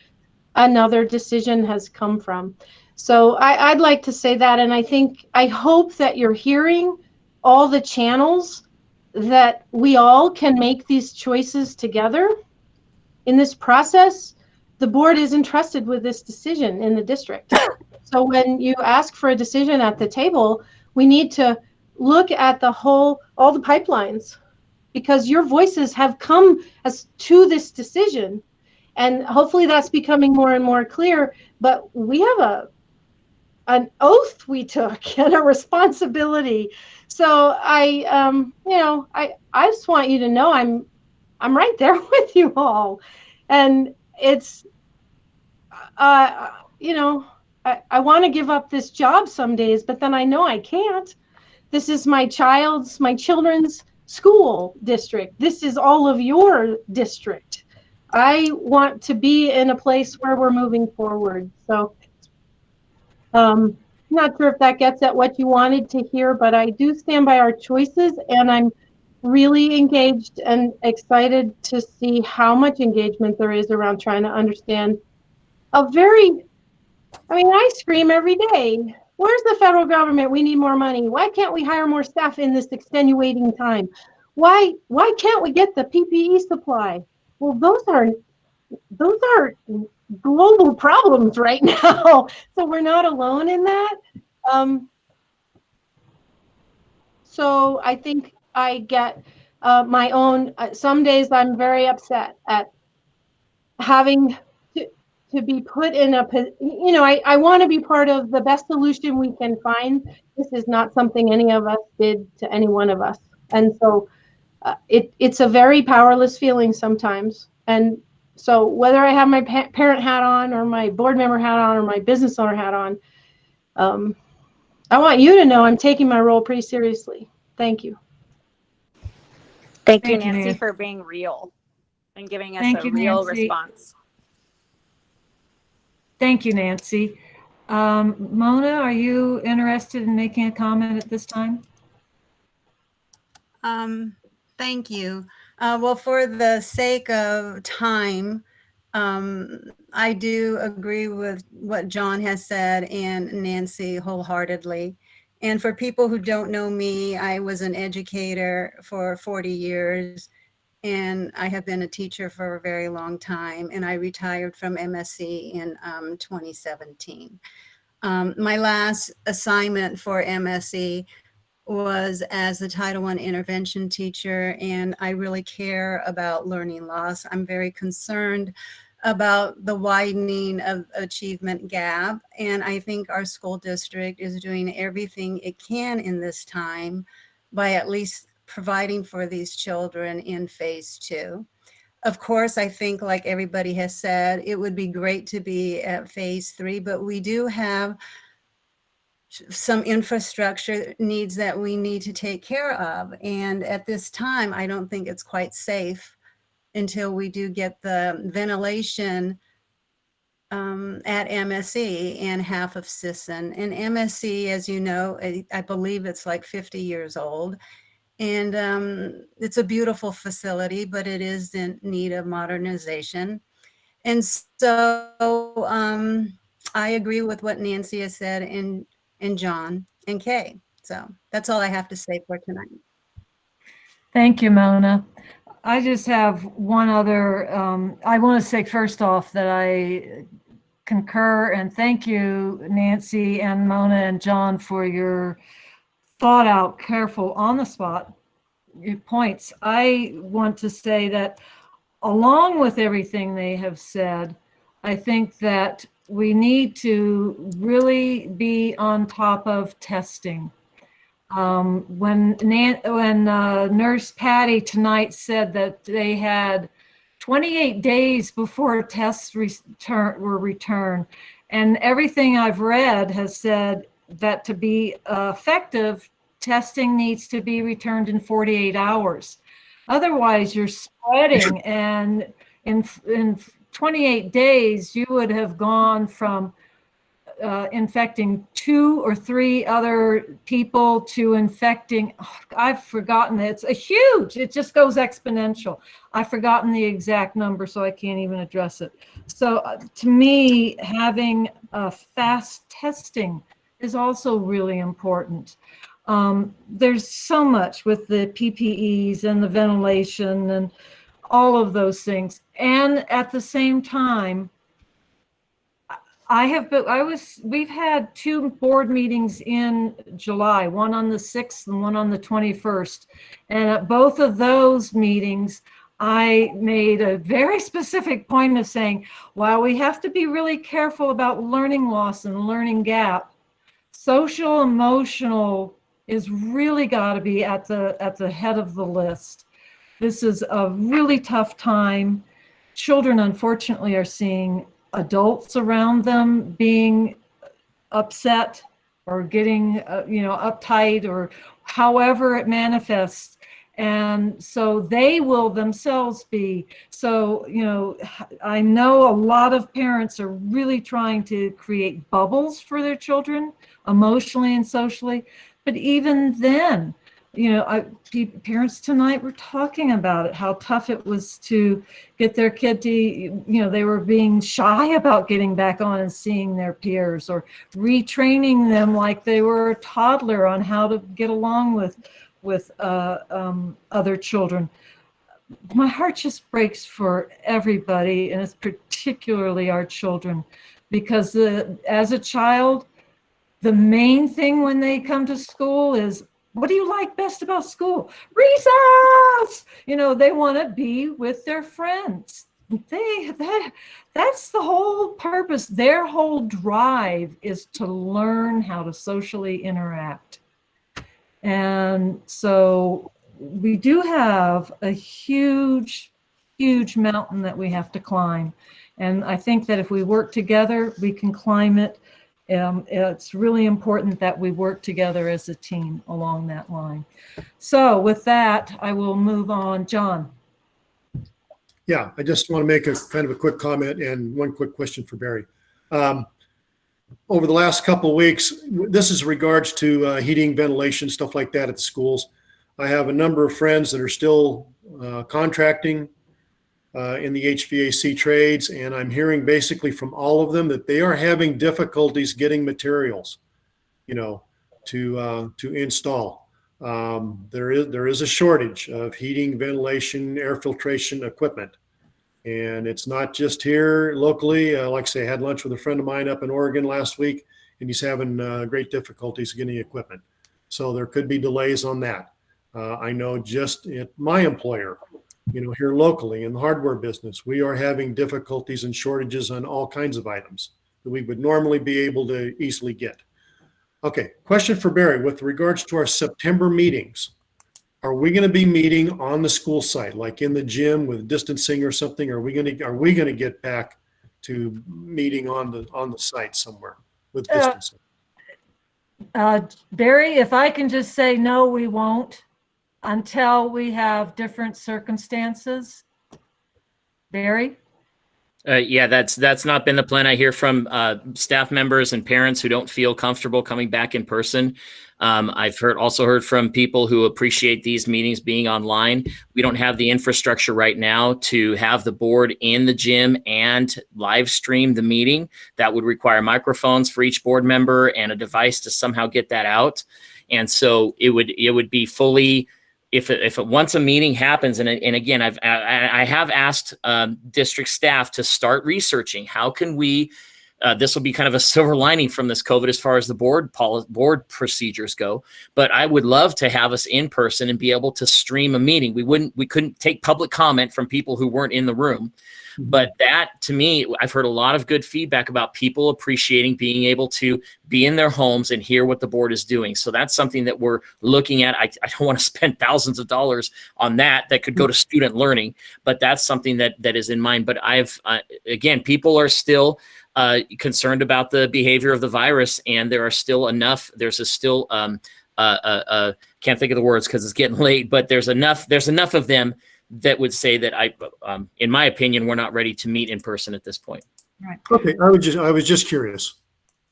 Speaker 5: another decision has come from. So I'd like to say that, and I hope that you're hearing all the channels that we all can make these choices together. In this process, the board is entrusted with this decision in the district. So when you ask for a decision at the table, we need to look at all the pipelines, because your voices have come to this decision. And hopefully that's becoming more and more clear, but we have an oath we took and a responsibility. So I just want you to know I'm right there with you all. And it's, I want to give up this job some days, but then I know I can't. This is my children's school district. This is all of your district. I want to be in a place where we're moving forward. So I'm not sure if that gets at what you wanted to hear, but I do stand by our choices, and I'm really engaged and excited to see how much engagement there is around trying to understand I scream every day, where's the federal government? We need more money. Why can't we hire more staff in this extenuating time? Why can't we get the PPE supply? Well, those are global problems right now. So we're not alone in that. So I think I get my own, some days I'm very upset at having to be put in I want to be part of the best solution we can find. This is not something any of us did to any one of us. And so it's a very powerless feeling sometimes. And so whether I have my parent hat on or my board member hat on or my business owner hat on, I want you to know I'm taking my role pretty seriously. Thank you.
Speaker 17: Thank you, Nancy, for being real and giving us a real response.
Speaker 1: Thank you, Nancy. Mona, are you interested in making a comment at this time?
Speaker 3: Thank you. Well, for the sake of time, I do agree with what John has said and Nancy wholeheartedly. And for people who don't know me, I was an educator for 40 years, and I have been a teacher for a very long time, and I retired from MSC in 2017. My last assignment for MSC was as the Title I intervention teacher, and I really care about learning loss. I'm very concerned about the widening of achievement gap, and I think our school district is doing everything it can in this time by at least providing for these children in phase 2. Of course, I think, like everybody has said, it would be great to be at phase 3, but we do have some infrastructure needs that we need to take care of. And at this time, I don't think it's quite safe until we do get the ventilation at MSC and half of Sisson. And MSC, as you know, I believe it's like 50 years old. And it's a beautiful facility, but it is in need of modernization. And so I agree with what Nancy has said and John and Kay. So that's all I have to say for tonight.
Speaker 1: Thank you, Mona. I just have one other, I want to say first off that I concur and thank you, Nancy and Mona and John, for your thought out, careful, on the spot points. I want to say that along with everything they have said, I think that we need to really be on top of testing. When Nurse Patty tonight said that they had 28 days before tests were returned. And everything I've read has said that to be effective, testing needs to be returned in 48 hours. Otherwise, you're spreading, and in 28 days, you would have gone from infecting 2 or 3 other people to infecting, I've forgotten, it's a huge, it just goes exponential. I've forgotten the exact number, so I can't even address it. So to me, having fast testing is also really important. There's so much with the PPEs and the ventilation and all of those things. And at the same time, we've had 2 board meetings in July, one on the 6th and one on the 21st. And at both of those meetings, I made a very specific point of saying, while we have to be really careful about learning loss and learning gap, social emotional is really got to be at the head of the list. This is a really tough time. Children, unfortunately, are seeing adults around them being upset or getting, uptight, or however it manifests. And so they will themselves be. So, I know a lot of parents are really trying to create bubbles for their children, emotionally and socially. But even then, parents tonight were talking about it, how tough it was to get their kid to, they were being shy about getting back on and seeing their peers, or retraining them like they were a toddler on how to get along with other children. My heart just breaks for everybody, and it's particularly our children, because as a child, the main thing when they come to school is, what do you like best about school? Recess! They want to be with their friends. That's the whole purpose. Their whole drive is to learn how to socially interact. And so we do have a huge, huge mountain that we have to climb. And I think that if we work together, we can climb it. It's really important that we work together as a team along that line. So with that, I will move on. John.
Speaker 15: Yeah, I just want to make a kind of a quick comment and one quick question for Barry. Over the last couple of weeks, this is regards to heating, ventilation, stuff like that at the schools. I have a number of friends that are still contracting in the HVAC trades, and I'm hearing basically from all of them that they are having difficulties getting materials, to install. There is a shortage of heating, ventilation, air filtration equipment, and it's not just here locally. Like I say, I had lunch with a friend of mine up in Oregon last week, and he's having great difficulties getting equipment. So there could be delays on that. I know just at my employer, here locally in the hardware business, we are having difficulties and shortages on all kinds of items that we would normally be able to easily get. Okay, question for Barry. With regards to our September meetings, are we going to be meeting on the school site, like in the gym with distancing or something? Are we going to get back to meeting on the site somewhere with distancing?
Speaker 1: Barry, if I can just say, no, we won't, until we have different circumstances. Very.
Speaker 2: Yeah, that's not been the plan. I hear from staff members and parents who don't feel comfortable coming back in person. I've also heard from people who appreciate these meetings being online. We don't have the infrastructure right now to have the board in the gym and live stream the meeting. That would require microphones for each board member and a device to somehow get that out. And so it would be fully, if once a meeting happens, and again, I have asked district staff to start researching how can we this will be kind of a silver lining from this COVID as far as the board procedures go. But I would love to have us in person and be able to stream a meeting. We couldn't take public comment from people who weren't in the room. But that, to me, I've heard a lot of good feedback about people appreciating being able to be in their homes and hear what the board is doing. So that's something that we're looking at. I don't want to spend thousands of dollars on that could go to student learning, but that's something that is in mind. But again, people are still concerned about the behavior of the virus, and there's still can't think of the words because it's getting late, but there's enough of them that would say that in my opinion, we're not ready to meet in person at this point.
Speaker 1: Right.
Speaker 15: Okay, I was just curious.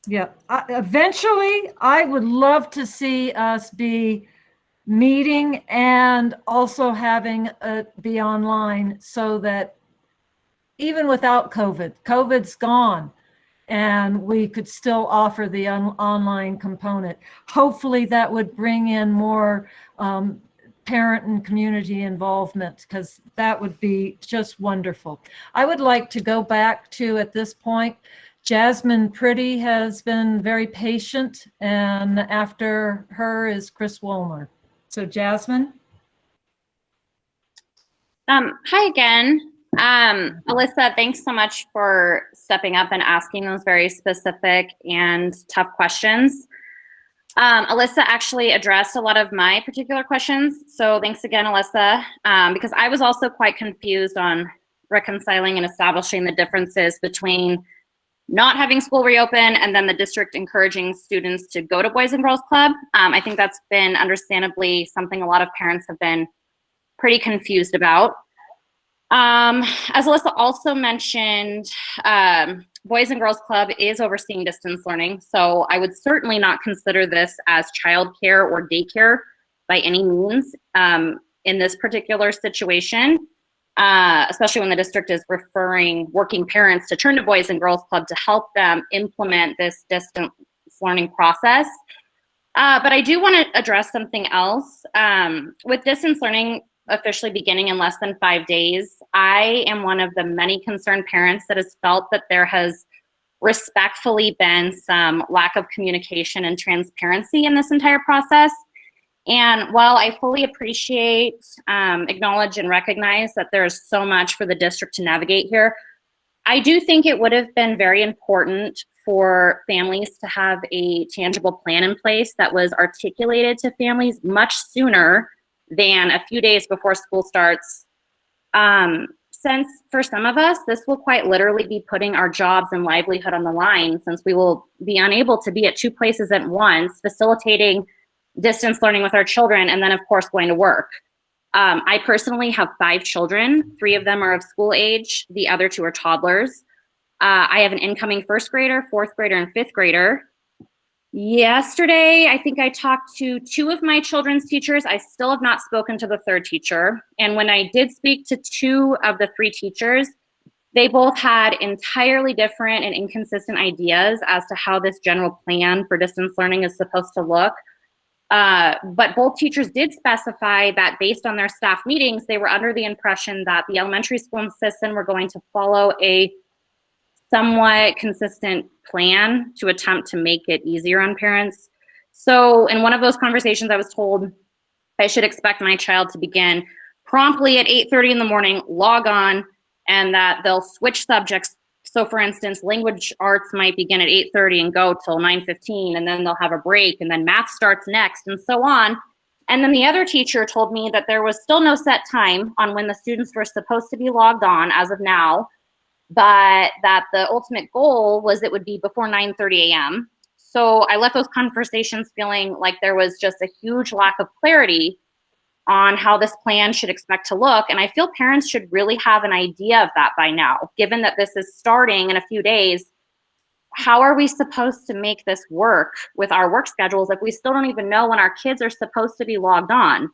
Speaker 1: Yeah. Eventually, I would love to see us be meeting and also having it be online, so that even without COVID's gone, and we could still offer the online component. Hopefully that would bring in more parent and community involvement, because that would be just wonderful. I would like to go back to, at this point, Jasmine Pretty has been very patient, and after her is Chris Woolmer. So Jasmine.
Speaker 12: Hi again. Alyssa, thanks so much for stepping up and asking those very specific and tough questions. Alyssa actually addressed a lot of my particular questions. So thanks again, Alyssa, because I was also quite confused on reconciling and establishing the differences between not having school reopen and then the district encouraging students to go to Boys and Girls Club. I think that's been understandably something a lot of parents have been pretty confused about. As Alyssa also mentioned, Boys and Girls Club is overseeing distance learning, so I would certainly not consider this as childcare or daycare by any means in this particular situation, especially when the district is referring working parents to turn to Boys and Girls Club to help them implement this distance learning process. But I do want to address something else. With distance learning officially beginning in less than 5 days, I am one of the many concerned parents that has felt that there has respectfully been some lack of communication and transparency in this entire process. And while I fully appreciate, acknowledge, and recognize that there's so much for the district to navigate here, I do think it would have been very important for families to have a tangible plan in place that was articulated to families much sooner than a few days before school starts. Since for some of us, this will quite literally be putting our jobs and livelihood on the line, since we will be unable to be at 2 places at once, facilitating distance learning with our children, and then of course going to work. I personally have 5 children. 3 of them are of school age. The other 2 are toddlers. I have an incoming 1st grader, 4th grader, and 5th grader. Yesterday, I think I talked to 2 of my children's teachers. I still have not spoken to the 3rd teacher. And when I did speak to 2 of the 3 teachers, they both had entirely different and inconsistent ideas as to how this general plan for distance learning is supposed to look. But both teachers did specify that based on their staff meetings, they were under the impression that the elementary school and Sisson were going to follow a somewhat consistent plan to attempt to make it easier on parents. So in one of those conversations, I was told I should expect my child to begin promptly at 8:30 in the morning, log on, and that they'll switch subjects. So for instance, language arts might begin at 8:30 and go till 9:15, and then they'll have a break, and then math starts next, and so on. And then the other teacher told me that there was still no set time on when the students were supposed to be logged on as of now, but that the ultimate goal was it would be before 9:30 a.m. So I left those conversations feeling like there was just a huge lack of clarity on how this plan should expect to look. And I feel parents should really have an idea of that by now, given that this is starting in a few days. How are we supposed to make this work with our work schedules if we still don't even know when our kids are supposed to be logged on?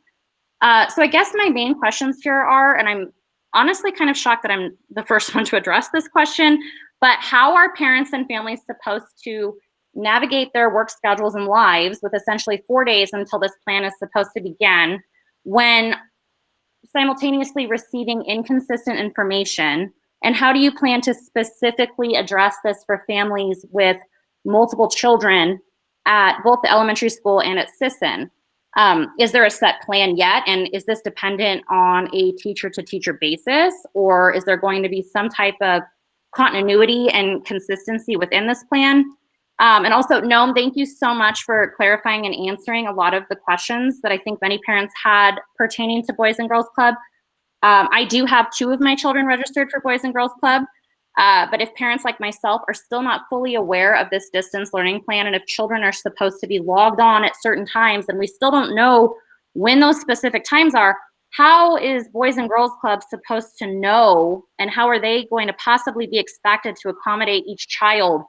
Speaker 12: So I guess my main questions here are, and I'm honestly kind of shocked that I'm the first one to address this question, but how are parents and families supposed to navigate their work schedules and lives with essentially 4 days until this plan is supposed to begin, when simultaneously receiving inconsistent information And how do you plan to specifically address this for families with multiple children at both the elementary school and at Sisson? Is there a set plan yet? And is this dependent on a teacher to teacher basis? Or is there going to be some type of continuity and consistency within this plan? And also, Noam, thank you so much for clarifying and answering a lot of the questions that I think many parents had pertaining to Boys and Girls Club. I do have 2 of my children registered for Boys and Girls Club, but if parents like myself are still not fully aware of this distance learning plan, and if children are supposed to be logged on at certain times and we still don't know when those specific times are, how is Boys and Girls Club supposed to know, and how are they going to possibly be expected to accommodate each child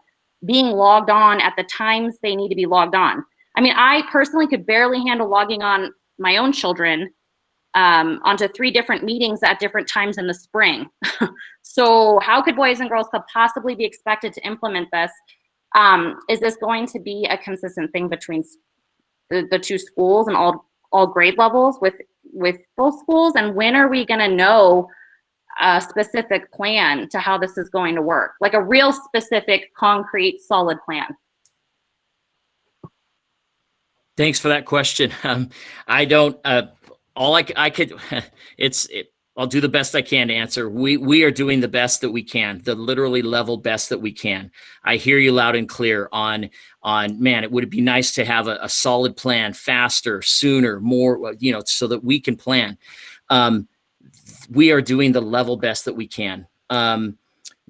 Speaker 12: being logged on at the times they need to be logged on? I mean, I personally could barely handle logging on my own children onto 3 different meetings at different times in the spring. So how could Boys and Girls Club possibly be expected to implement this? Is this going to be a consistent thing between the 2 schools and all grade levels with both schools? And when are we going to know a specific plan to how this is going to work? Like a real specific, concrete, solid plan.
Speaker 2: Thanks for that question. I don't, all I could, I'll do the best I can to answer. We are doing the best that we can, the literally level best that we can. I hear you loud and clear on man, it would be nice to have a solid plan, faster, sooner, more, so that we can plan. We are doing the level best that we can.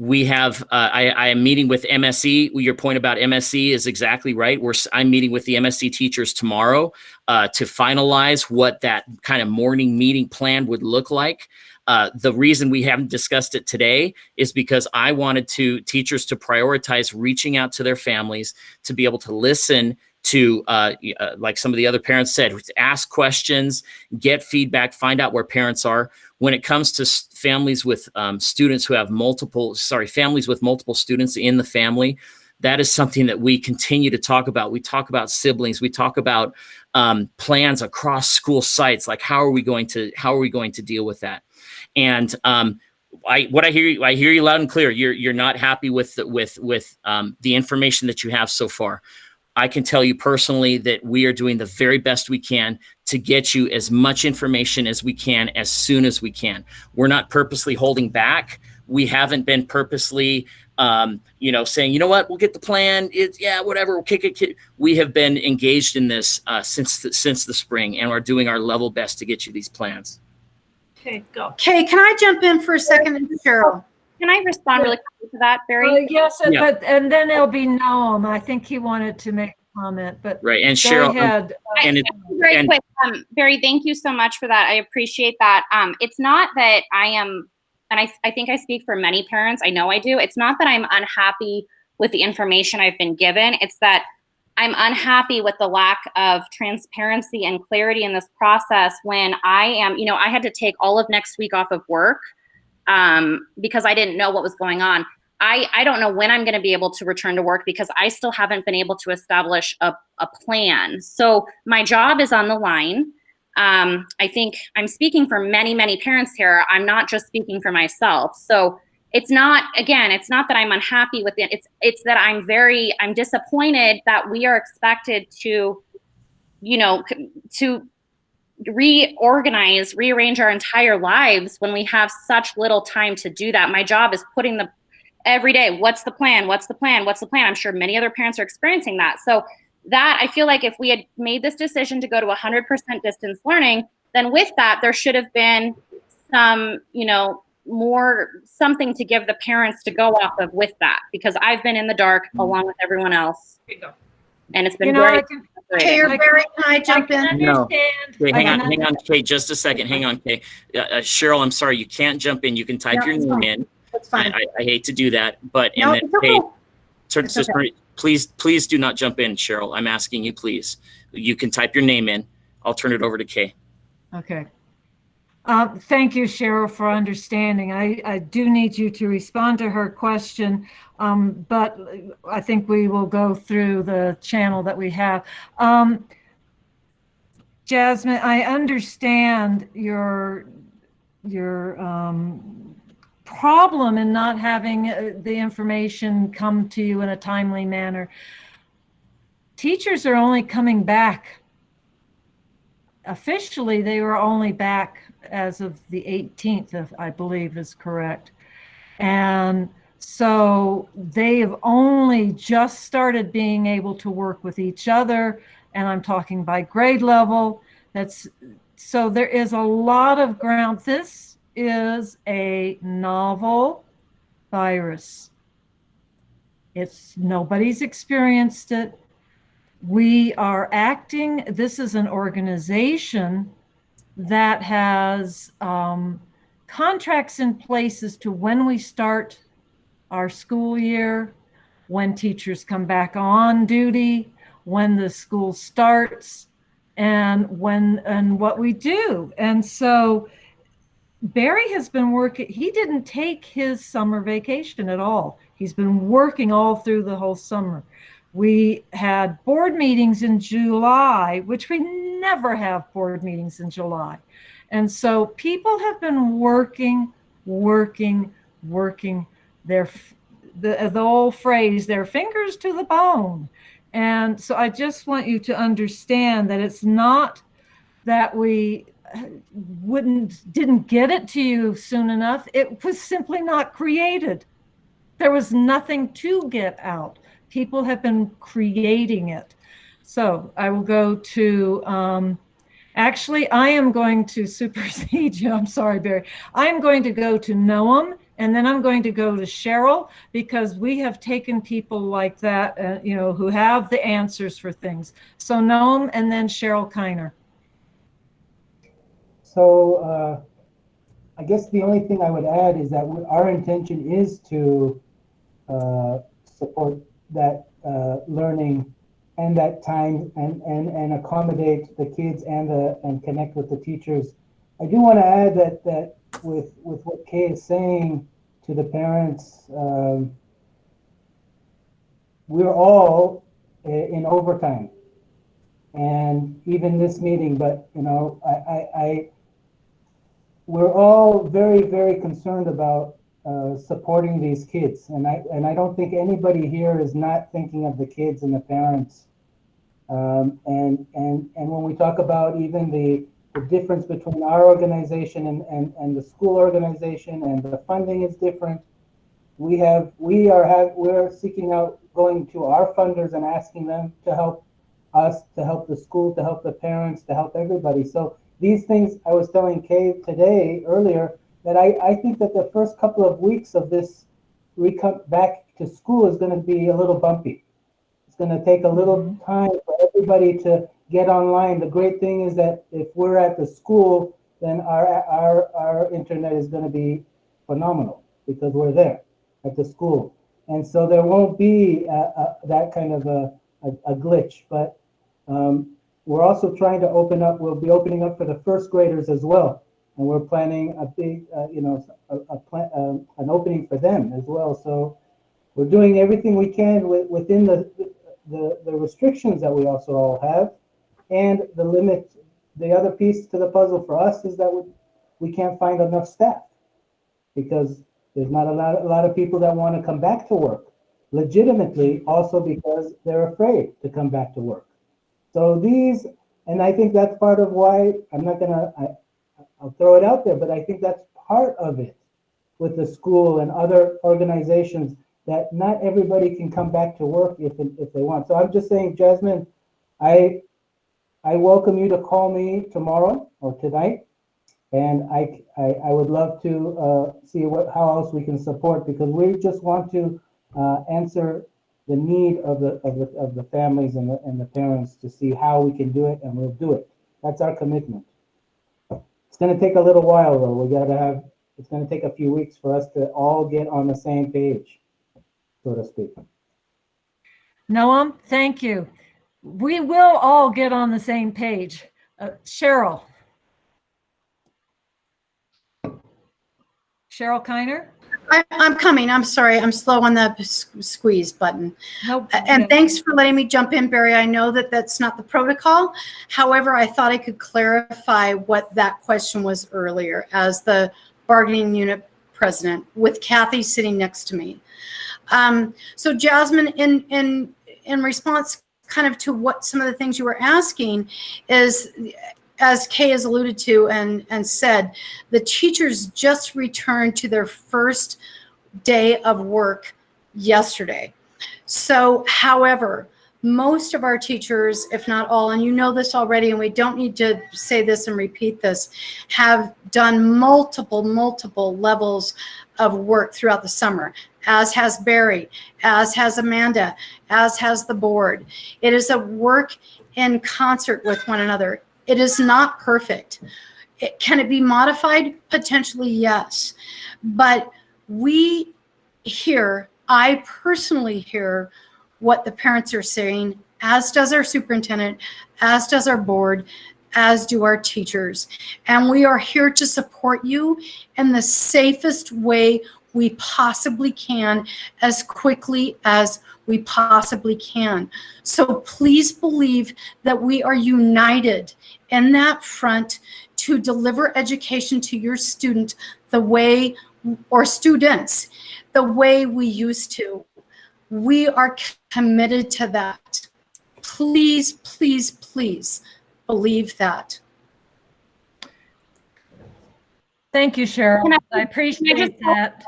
Speaker 2: We have, I am meeting with MSE. Your point about MSE is exactly right. I'm meeting with the MSE teachers tomorrow to finalize what that kind of morning meeting plan would look like. The reason we haven't discussed it today is because I wanted teachers to prioritize reaching out to their families, to be able to listen to, like some of the other parents said, ask questions, get feedback, find out where parents are. When it comes to families with students who have families with multiple students in the family, that is something that we continue to talk about. We talk about siblings. We talk about plans across school sites. Like how are we going to deal with that? And I hear you loud and clear. You're not happy with the information that you have so far. I can tell you personally that we are doing the very best we can to get you as much information as we can, as soon as we can. We're not purposely holding back. We haven't been purposely, saying, you know what, we'll get the plan. Whatever, we'll kick it. We have been engaged in this since the spring, and we're doing our level best to get you these plans.
Speaker 3: Okay, go. Okay, can I jump in for a second, Cheryl?
Speaker 12: Can I respond really quickly to that, Barry?
Speaker 1: Yes, but and then it'll be Noam. I think he wanted to make a comment, but
Speaker 2: right. And
Speaker 1: go
Speaker 2: Cheryl,
Speaker 1: ahead.
Speaker 12: Very quick, Barry, thank you so much for that. I appreciate that. It's not that I am, and I think I speak for many parents. I know I do. It's not that I'm unhappy with the information I've been given. It's that I'm unhappy with the lack of transparency and clarity in this process when I am, I had to take all of next week off of work because I didn't know what was going on. I don't know when I'm going to be able to return to work because I still haven't been able to establish a plan. So my job is on the line. I think I'm speaking for many, many parents here. I'm not just speaking for myself. So it's not that I'm unhappy with it. It's that I'm disappointed that we are expected to, to rearrange our entire lives when we have such little time to do that. My job is putting every day, what's the plan? What's the plan? What's the plan? I'm sure many other parents are experiencing that. So that I feel like if we had made this decision to go to 100% distance learning, then with that, there should have been some, more something to give the parents to go off of with that, because I've been in the dark along with everyone else. And it's been very
Speaker 3: Barry, can I jump in?
Speaker 2: No. Okay, hang on, Kay, just a second. Hang on, Kay. Cheryl, I'm sorry, you can't jump in. You can type your name in.
Speaker 3: That's fine.
Speaker 2: I hate to do that, but
Speaker 3: No,
Speaker 2: and then Kay,
Speaker 3: okay.
Speaker 2: please do not jump in, Cheryl. I'm asking you, please. You can type your name in. I'll turn it over to Kay.
Speaker 1: Okay. Thank you, Cheryl, for understanding. I do need you to respond to her question, but I think we will go through the channel that we have. Jasmine, I understand your problem in not having the information come to you in a timely manner. Teachers are only coming back. Officially, they were only back as of the 18th, I believe is correct. And so they have only just started being able to work with each other. And I'm talking by grade level. So there is a lot of ground. This is a novel virus. Nobody's experienced it. We are acting, this is an organization that has contracts in place as to when we start our school year, when teachers come back on duty, when the school starts, and what we do. And so Barry has been working, he didn't take his summer vacation at all. He's been working all through the whole summer. We had board meetings in July, which we never have board meetings in July. And so people have been working the old phrase, their fingers to the bone. And so I just want you to understand that it's not that we didn't get it to you soon enough. It was simply not created. There was nothing to get out. People have been creating it. So I will go to, actually, I am going to supersede you. I'm sorry, Barry. I'm going to go to Noam, and then I'm going to go to Cheryl, because we have taken people like that, who have the answers for things. So Noam, and then Cheryl Kiner.
Speaker 22: So I guess the only thing I would add is that our intention is to support that learning and that time and accommodate the kids and connect with the teachers. I do want to add that with what Kay is saying to the parents, we're all in overtime, and even this meeting, but we're all very, very concerned about supporting these kids, and I don't think anybody here is not thinking of the kids and the parents. And when we talk about even the difference between our organization and the school organization, and the funding is different, we're seeking out, going to our funders and asking them to help us, to help the school, to help the parents, to help everybody. So these things, I was telling Kay earlier, that I think that the first couple of weeks of this back to school is going to be a little bumpy. It's going to take a little time for everybody to get online. The great thing is that if we're at the school, then our internet is going to be phenomenal, because we're there at the school. And so there won't be that kind of a glitch. But we're also trying to open up, we'll be opening up for the first graders as well. And we're planning a big, an opening for them as well. So we're doing everything we can within the restrictions that we also all have, and the limit. The other piece to the puzzle for us is that we can't find enough staff, because there's not a lot of people that want to come back to work legitimately, also because they're afraid to come back to work. So and I think that's part of why I'll throw it out there, but I think that's part of it with the school and other organizations, that not everybody can come back to work if they want. So I'm just saying, Jasmine, I welcome you to call me tomorrow or tonight, and I would love to see how else we can support, because we just want to answer the need of the families and the parents to see how we can do it, and we'll do it. That's our commitment. It's going to take a little while, though. It's going to take a few weeks for us to all get on the same page, so to speak.
Speaker 1: Noam, thank you. We will all get on the same page. Cheryl. Cheryl Kiner?
Speaker 3: I'm coming. I'm sorry. I'm slow on the squeeze button. And thanks for letting me jump in, Barry. I know that that's not the protocol. However, I thought I could clarify what that question was earlier. As the bargaining unit
Speaker 6: President, with Kathy sitting next to me. So Jasmine, in response kind of to what some of the things you were asking is, as Kay has alluded to and said, the teachers just returned to their first day of work yesterday. So, however, most of our teachers, if not all, and you know this already, and we don't need to say this and repeat this, have done multiple levels of work throughout the summer, as has Barry, as has Amanda, as has the board. It is a work in concert with one another. It is not perfect. Can it be modified? Potentially, yes. But we hear, I personally hear what the parents are saying, as does our superintendent, as does our board, as do our teachers. And we are here to support you in the safest way we possibly can, as quickly as we possibly can. So please believe that we are united in that front to deliver education to your student the way, or students, the way we used to. We are committed to that. Please, please, please believe that.
Speaker 1: Thank you, Cheryl. I appreciate that.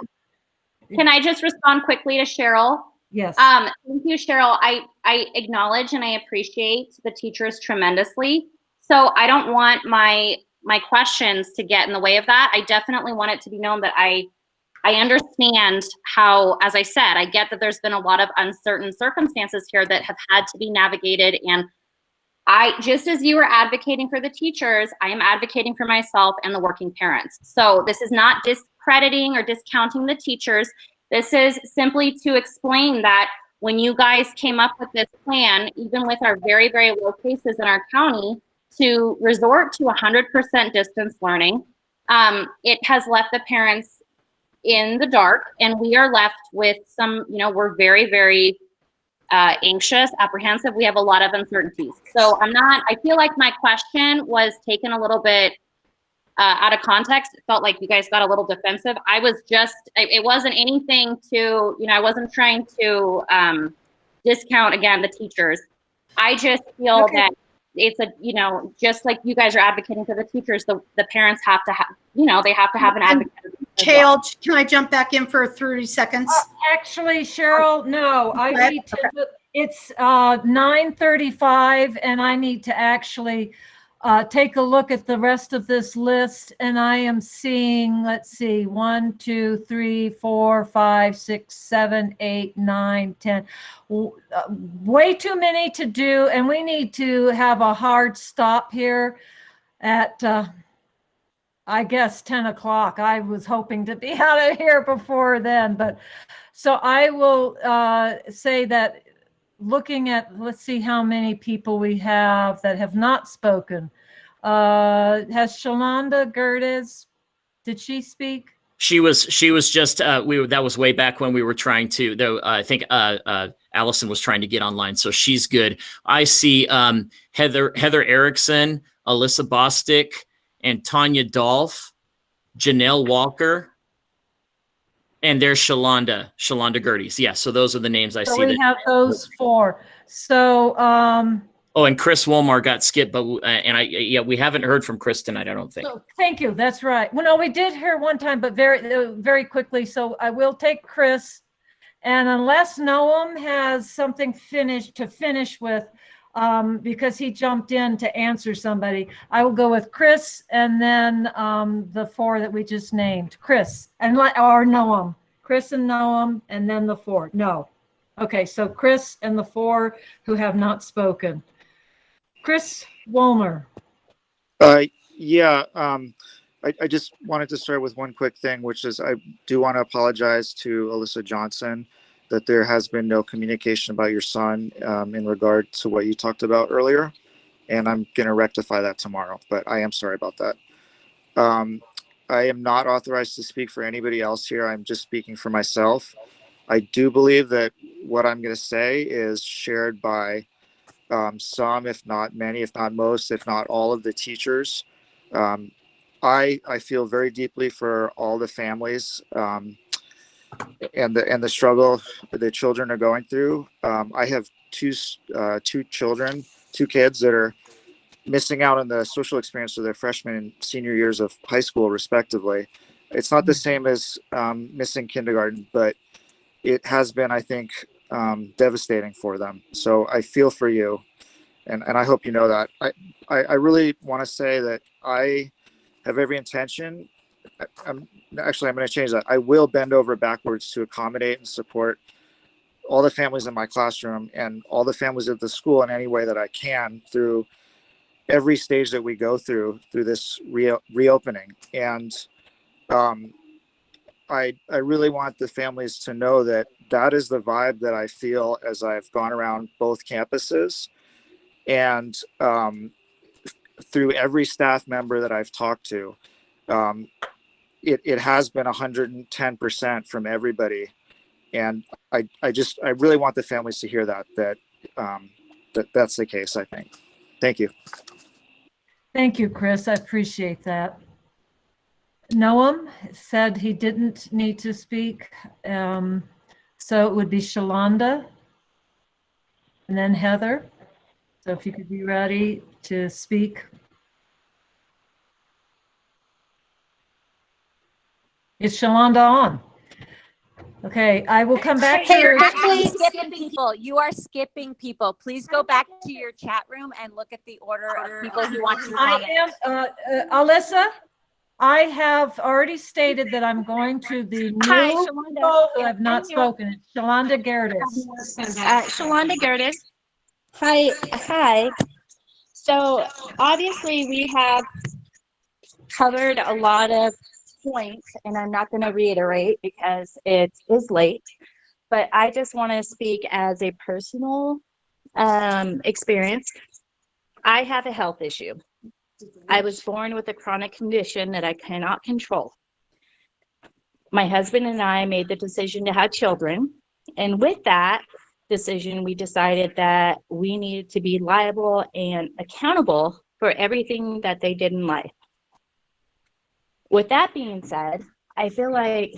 Speaker 12: Can I just respond quickly to Cheryl?
Speaker 1: Yes.
Speaker 12: Thank you, Cheryl. I acknowledge and I appreciate the teachers tremendously. So I don't want my questions to get in the way of that. I definitely want it to be known that I understand how, as I said, I get that there's been a lot of uncertain circumstances here that have had to be navigated. And I, just as you are advocating for the teachers, I am advocating for myself and the working parents. So this is not discrediting or discounting the teachers. This is simply to explain that when you guys came up with this plan, even with our very, very low cases in our county, to resort to 100% distance learning, it has left the parents in the dark, and we are left with some, we're very, very anxious, apprehensive. We have a lot of uncertainties. So I feel like my question was taken a little bit out of context. It felt like you guys got a little defensive. I was just, it wasn't anything to, I wasn't trying to discount, again, the teachers. I just feel that it's just like you guys are advocating for the teachers, the parents have to have, they have to have an advocate.
Speaker 6: Kale, can I jump back in for 30 seconds?
Speaker 1: Actually, Cheryl, no, I need to, it's 9:35 and I need to actually take a look at the rest of this list, and I am seeing, let's see, 1, 2, 3, 4, 5, 6, 7, 8, 9, 10. Way too many to do, and we need to have a hard stop here at, I guess, 10 o'clock. I was hoping to be out of here before then, but so I will say that looking at, let's see how many people we have that have not spoken. Has Shalonda Gerdes, did she speak?
Speaker 2: She was just that was way back when we were trying to, though. I think Allison was trying to get online, so she's good. I see Heather Erickson, Alyssa Bostic, and Tanya Dolph, Janelle Walker, and there's Shalonda Gerdes. Yeah, so those are the names I see.
Speaker 1: So we have those 4. So
Speaker 2: oh, and Chris Wolmar got skipped, but we haven't heard from Chris tonight, I don't think.
Speaker 1: so thank you. That's right. Well, no, we did hear one time, but very quickly. So I will take Chris, and unless Noam has something to finish with, because he jumped in to answer somebody, I will go with Chris and then the 4 that we just named. Chris or Noam. Chris and Noam, and then the 4. No. Okay, so Chris and the 4 who have not spoken. Chris Wolmer.
Speaker 9: Yeah, I just wanted to start with one quick thing, which is I do want to apologize to Alyssa Johnson that there has been no communication about your son in regard to what you talked about earlier. And I'm going to rectify that tomorrow, but I am sorry about that. I am not authorized to speak for anybody else here. I'm just speaking for myself. I do believe that what I'm going to say is shared by some, if not many, if not most, if not all of the teachers I feel very deeply for all the families and the struggle the children are going through. I have two children, two kids that are missing out on the social experience of their freshman and senior years of high school, respectively. It's not the same as missing kindergarten, but it has been, I think, devastating for them. So I feel for you, and I hope you know that. I really want to say that I have every intention. I'm going to change that. I will bend over backwards to accommodate and support all the families in my classroom and all the families at the school in any way that I can through every stage that we go through this reopening. And I really want the families to know that that is the vibe that I feel as I've gone around both campuses, and through every staff member that I've talked to. It has been 110% from everybody. And I really want the families to hear that's the case, I think. Thank you.
Speaker 1: Thank you, Chris. I appreciate that. Noam said he didn't need to speak. So it would be Shalonda and then Heather. So if you could be ready to speak. Is Shalonda on? Okay, I will come back to
Speaker 17: Hey,
Speaker 1: your.
Speaker 17: you're actually skipping people. You are skipping people. Please go back to your chat room and look at the order of people who want to comment.
Speaker 1: I am, Alyssa, I have already stated that I'm going to the
Speaker 4: Hi,
Speaker 1: new
Speaker 4: Shalonda.
Speaker 1: people who have not
Speaker 4: I'm here.
Speaker 1: spoken. It's Shalonda Gerdes.
Speaker 4: Shalonda Gerdes. Hi. So obviously we have covered a lot of points, and I'm not going to reiterate because it is late, but I just want to speak as a personal experience. I have a health issue. I was born with a chronic condition that I cannot control. My husband and I made the decision to have children, and with that decision, we decided that we needed to be liable and accountable for everything that they did in life. With that being said, I feel like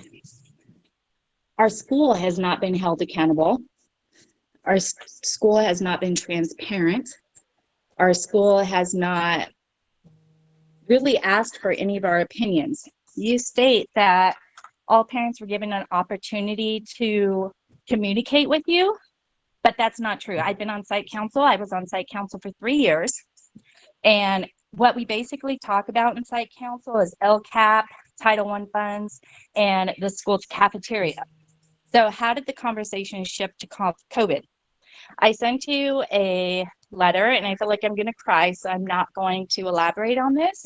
Speaker 4: our school has not been held accountable. Our school has not been transparent. Our school has not really asked for any of our opinions. You state that all parents were given an opportunity to communicate with you, but that's not true. I've been on site council. I was on site council for 3 years. And what we basically talk about in site council is LCAP, Title I funds, and the school's cafeteria. So how did the conversation shift to COVID? I sent you a letter, and I feel like I'm going to cry, so I'm not going to elaborate on this.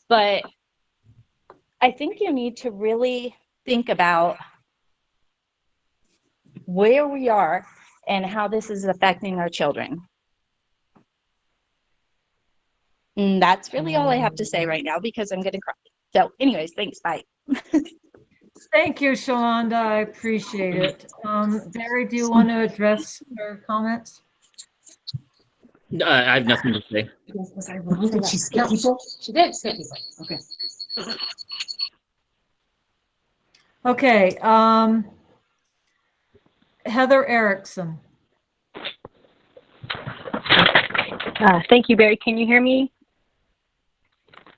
Speaker 4: But I think you need to really think about where we are and how this is affecting our children. And that's really all I have to say right now because I'm going to cry. So anyways, thanks. Bye.
Speaker 1: Thank you, Shalonda. I appreciate it. Barry, do you want to address her comments?
Speaker 2: I have nothing to say.
Speaker 4: Did she skip people? She did skip people. Okay.
Speaker 1: Okay. Heather Erickson.
Speaker 10: Thank you, Barry. Can you hear me?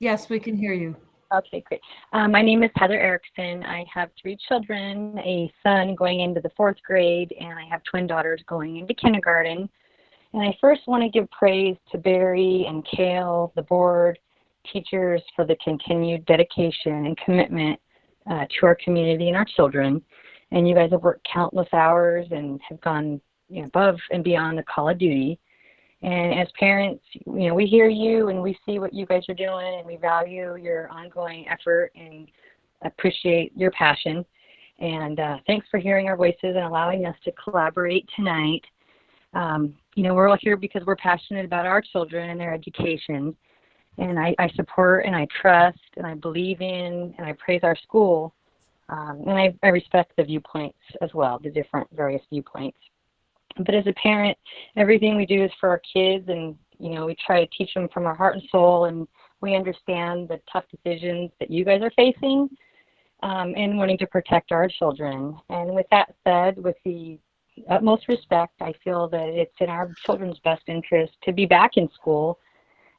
Speaker 1: Yes, we can hear you.
Speaker 10: Okay, great. My name is Heather Erickson. I have 3 children, a son going into the 4th grade, and I have twin daughters going into kindergarten. And I first want to give praise to Barry and Kale, the board, teachers, for the continued dedication and commitment to our community and our children. And you guys have worked countless hours and have gone above and beyond the call of duty. And as parents, we hear you and we see what you guys are doing, and we value your ongoing effort and appreciate your passion. And thanks for hearing our voices and allowing us to collaborate tonight. We're all here because we're passionate about our children and their education. And I support and I trust and I believe in and I praise our school. And I respect the viewpoints as well, the different various viewpoints. But as a parent, everything we do is for our kids, and we try to teach them from our heart and soul, and We understand the tough decisions that you guys are facing and wanting to protect our children. And with that said, with the utmost respect, I feel that it's in our children's best interest to be back in school,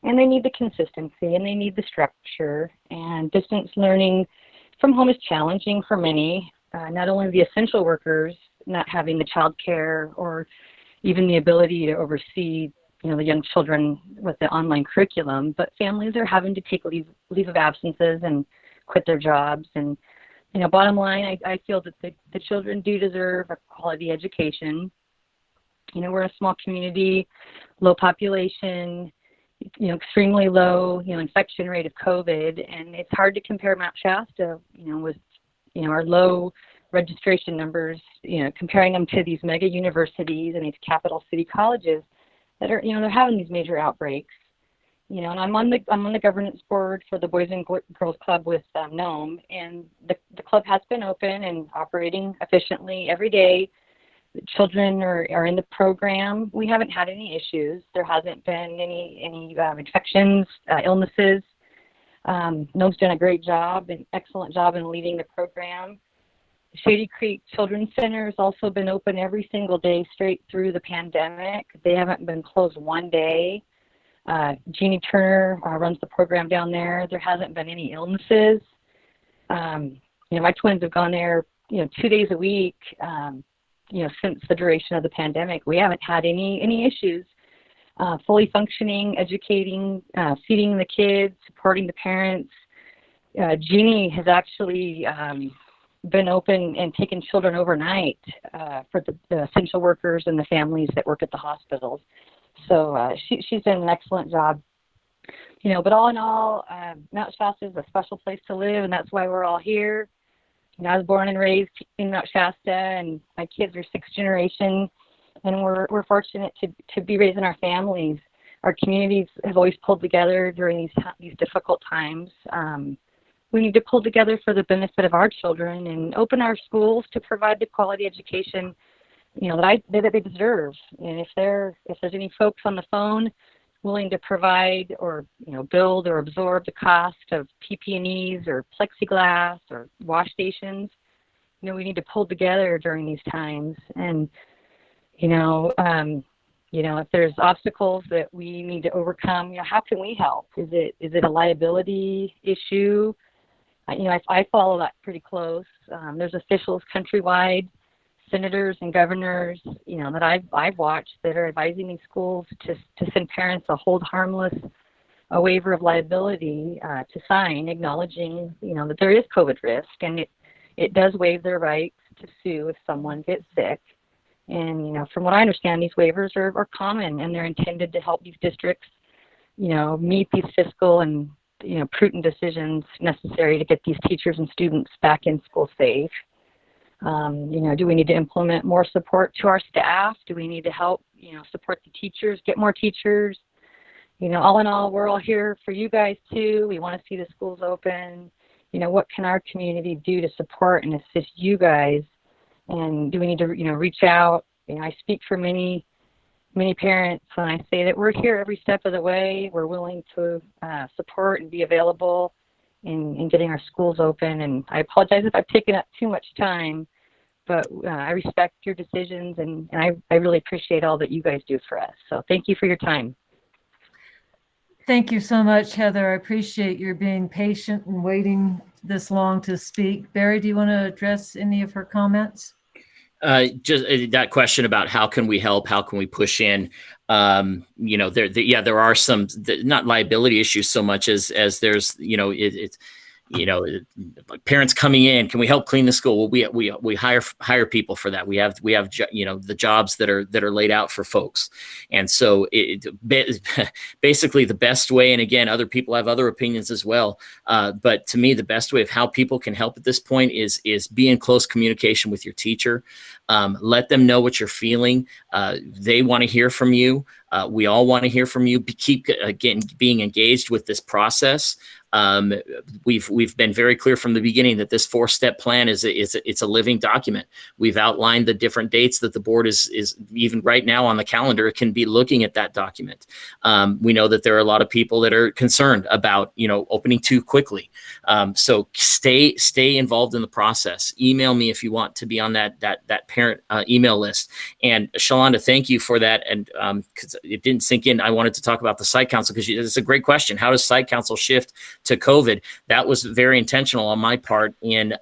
Speaker 10: and they need the consistency and they need the structure. And distance learning from home is challenging for many, not only the essential workers not having the childcare or even the ability to oversee, the young children with the online curriculum, but families are having to take leave of absences and quit their jobs. And, bottom line, I feel that the children do deserve a quality education. We're a small community, low population, extremely low, infection rate of COVID. And it's hard to compare Mount Shasta, with, our low registration numbers, comparing them to these mega universities and these capital city colleges that are, they're having these major outbreaks. And I'm on the governance board for the Boys and Girls Club with Nome, and the club has been open and operating efficiently every day. The children are in the program. We haven't had any issues. There hasn't been any infections, illnesses. Nome's done a great job, an excellent job in leading the program. Shady Creek Children's Center has also been open every single day straight through the pandemic. They haven't been closed one day. Jeannie Turner runs the program down there. There hasn't been any illnesses. My twins have gone there, 2 days a week, since the duration of the pandemic. We haven't had any issues. Fully functioning, educating, feeding the kids, supporting the parents. Jeannie has actually been open and taken children overnight for the essential workers and the families that work at the hospitals. So she's done an excellent job. But all in all, Mount Shasta is a special place to live, and that's why we're all here. I was born and raised in Mount Shasta, and my kids are sixth generation, and we're fortunate to be raising our families. Our communities have always pulled together during these difficult times. We need to pull together for the benefit of our children and open our schools to provide the quality education, that they deserve. And if there's any folks on the phone willing to provide or, build or absorb the cost of PPE or plexiglass or wash stations, we need to pull together during these times. And, if there's obstacles that we need to overcome, how can we help? Is it a liability issue? I follow that pretty close. There's officials countrywide, senators and governors, that I've watched that are advising these schools to send parents a hold harmless, a waiver of liability to sign, acknowledging, that there is COVID risk, and it does waive their rights to sue if someone gets sick. And, from what I understand, these waivers are common, and they're intended to help these districts, meet these fiscal and prudent decisions necessary to get these teachers and students back in school safe. Do we need to implement more support to our staff? Do we need to help, support the teachers, get more teachers? All in all, we're all here for you guys too. We want to see the schools open. What can our community do to support and assist you guys? And do we need to, reach out? I speak for many parents when I say that we're here every step of the way. We're willing to support and be available in getting our schools open. And I apologize if I've taken up too much time, but I respect your decisions, and I really appreciate all that you guys do for us. So thank you for your time.
Speaker 1: Thank you so much, Heather. I appreciate your being patient and waiting this long to speak. Barry, do you want to address any of her comments?
Speaker 2: Just that question about how can we help, how can we push in? There are some not liability issues so much as there's parents coming in. Can we help clean the school? Well, we hire people for that. We have the jobs that are laid out for folks, and so basically the best way. And again, other people have other opinions as well. But to me, the best way of how people can help at this point is be in close communication with your teacher. Let them know what you're feeling. They want to hear from you. We all want to hear from you. Keep again being engaged with this process. We've been very clear from the beginning that this 4-step plan it's a living document. We've outlined the different dates that the board is even right now on the calendar. It can be looking at that document. We know that there are a lot of people that are concerned about, opening too quickly. So stay involved in the process. Email me if you want to be on that parent email list. And Shalonda, thank you for that. And because it didn't sink in, I wanted to talk about the site council because it's a great question. How does site council shift to COVID? That was very intentional on my part in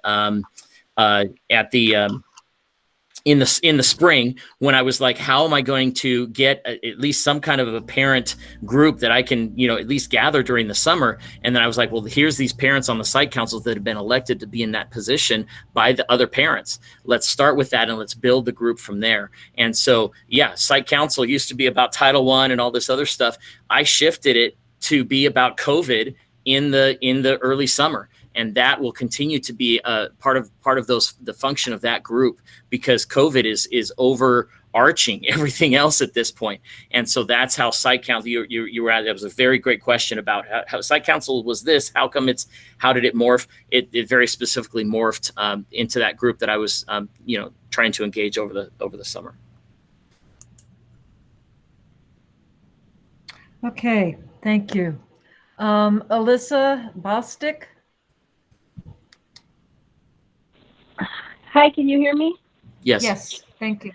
Speaker 2: in the spring, when I was like, how am I going to get at least some kind of a parent group that I can, at least gather during the summer? And then I was like, well, here's these parents on the site councils that have been elected to be in that position by the other parents. Let's start with that and let's build the group from there. And so, yeah, site council used to be about Title I and all this other stuff. I shifted it to be about COVID in the early summer. And that will continue to be part of the function of that group, because COVID is overarching everything else at this point. And so that's how site council, you were at, that was a very great question about how site council was this, how did it morph? It very specifically morphed into that group that I was, trying to engage over the summer.
Speaker 1: Okay, thank you. Alyssa Bostic.
Speaker 11: Hi, can you hear me?
Speaker 2: Yes.
Speaker 1: Yes, thank you.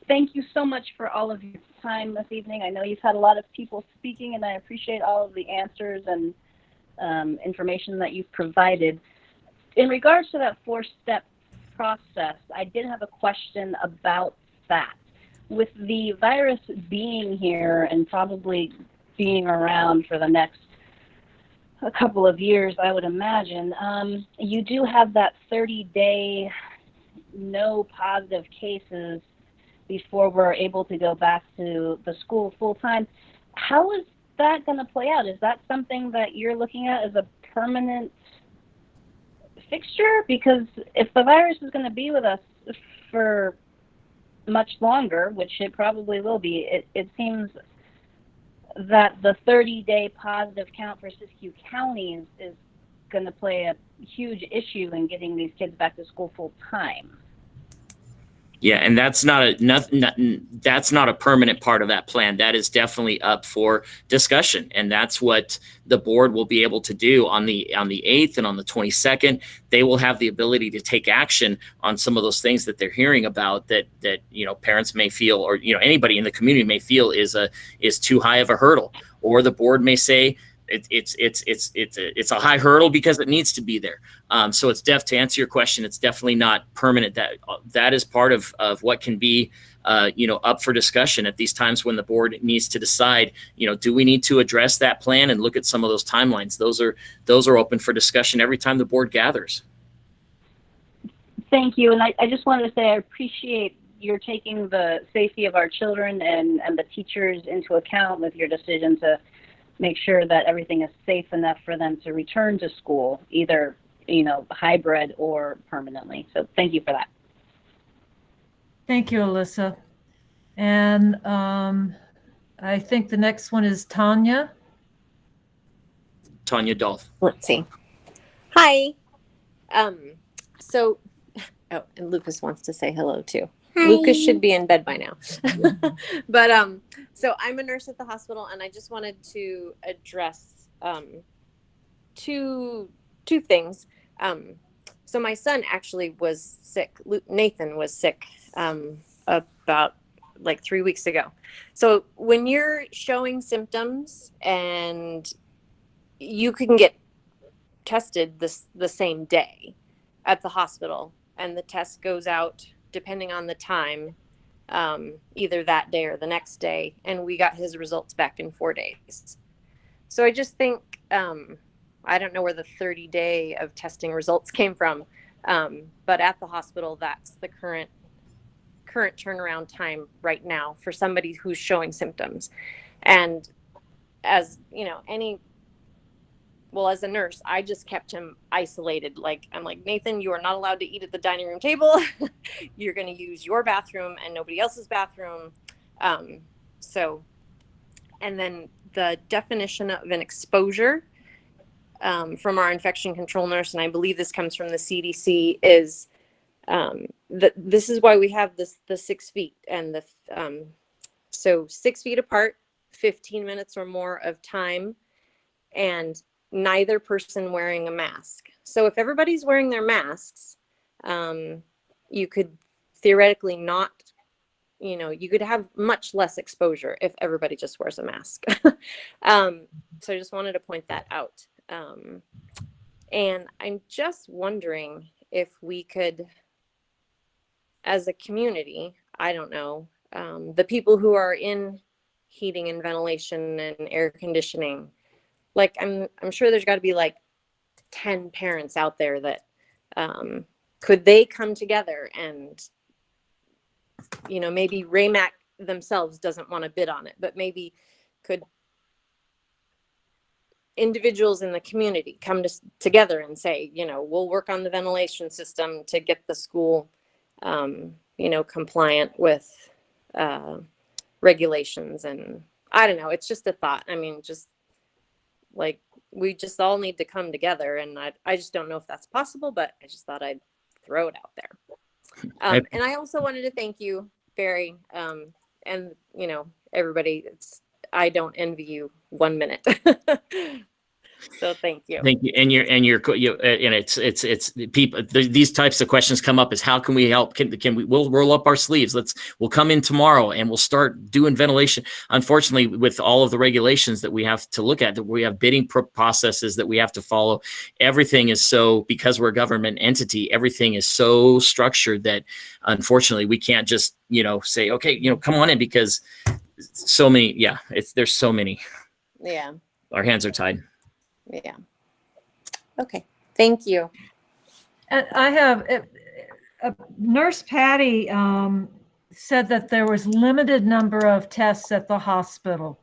Speaker 11: Thank you so much for all of your time this evening. I know you've had a lot of people speaking, and I appreciate all of the answers and information that you've provided. In regards to that 4-step process, I did have a question about that. With the virus being here and probably being around for the next a couple of years, I would imagine, you do have that 30-day no positive cases before we're able to go back to the school full time. How is that going to play out? Is that something that you're looking at as a permanent fixture? Because if the virus is going to be with us for much longer, which it probably will be, it seems that the 30-day positive count for Siskiyou County is going to play a huge issue in getting these kids back to school full time.
Speaker 2: Yeah, and that's not a permanent part of that plan. That is definitely up for discussion, and that's what the board will be able to do on the 8th and on the 22nd. They will have the ability to take action on some of those things that they're hearing about that parents may feel, or anybody in the community may feel is too high of a hurdle, or the board may say it's a high hurdle because it needs to be there. So it's to answer your question, it's definitely not permanent. That is part of what can be up for discussion at these times when the board needs to decide, do we need to address that plan and look at some of those timelines? Those are open for discussion every time the board gathers.
Speaker 11: Thank you. And I just wanted to say I appreciate you're taking the safety of our children and the teachers into account with your decision to make sure that everything is safe enough for them to return to school, either, hybrid or permanently. So thank you for that.
Speaker 1: Thank you, Alyssa. And I think the next one is Tanya.
Speaker 2: Tanya Dolph.
Speaker 13: Let's see. Hi. And Lucas wants to say hello too. Hi. Lucas should be in bed by now. But so I'm a nurse at the hospital, and I just wanted to address two things. So my son actually was sick. Nathan was sick about like 3 weeks ago. So when you're showing symptoms and you can get tested the same day at the hospital, and the test goes out depending on the time, either that day or the next day, and we got his results back in 4 days. So I just think, I don't know where the 30-day of testing results came from, but at the hospital, that's the current turnaround time right now for somebody who's showing symptoms. And as as a nurse, I just kept him isolated. I'm like, Nathan, you are not allowed to eat at the dining room table. You're going to use your bathroom and nobody else's bathroom. And then the definition of an exposure, from our infection control nurse, and I believe this comes from the CDC, is that this is why we have the 6 feet and so 6 feet apart, 15 minutes or more of time, and neither person wearing a mask. So if everybody's wearing their masks, you could theoretically not, you could have much less exposure if everybody just wears a mask. So I just wanted to point that out. And I'm just wondering if we could, as a community, I don't know, the people who are in heating and ventilation and air conditioning, like I'm sure there's got to be like 10 parents out there that could they come together and maybe RAMAC themselves doesn't want to bid on it, but maybe could individuals in the community come together and say, we'll work on the ventilation system to get the school compliant with regulations. And I don't know, it's just a thought. I mean, just like we just all need to come together, and I just don't know if that's possible, but I just thought I'd throw it out there. And I also wanted to thank you, Barry, and everybody. I don't envy you 1 minute. So thank you.
Speaker 2: Thank you. And it's people, these types of questions come up is how can we help? We'll roll up our sleeves. We'll come in tomorrow and we'll start doing ventilation. Unfortunately, with all of the regulations that we have to look at, that we have bidding processes that we have to follow. Everything is because we're a government entity, everything is so structured that unfortunately we can't just, say, okay, come on in, because so many, there's so many.
Speaker 13: Yeah.
Speaker 2: Our hands are tied.
Speaker 13: Yeah. Okay. Thank you.
Speaker 1: And I have Nurse Patty said that there was limited number of tests at the hospital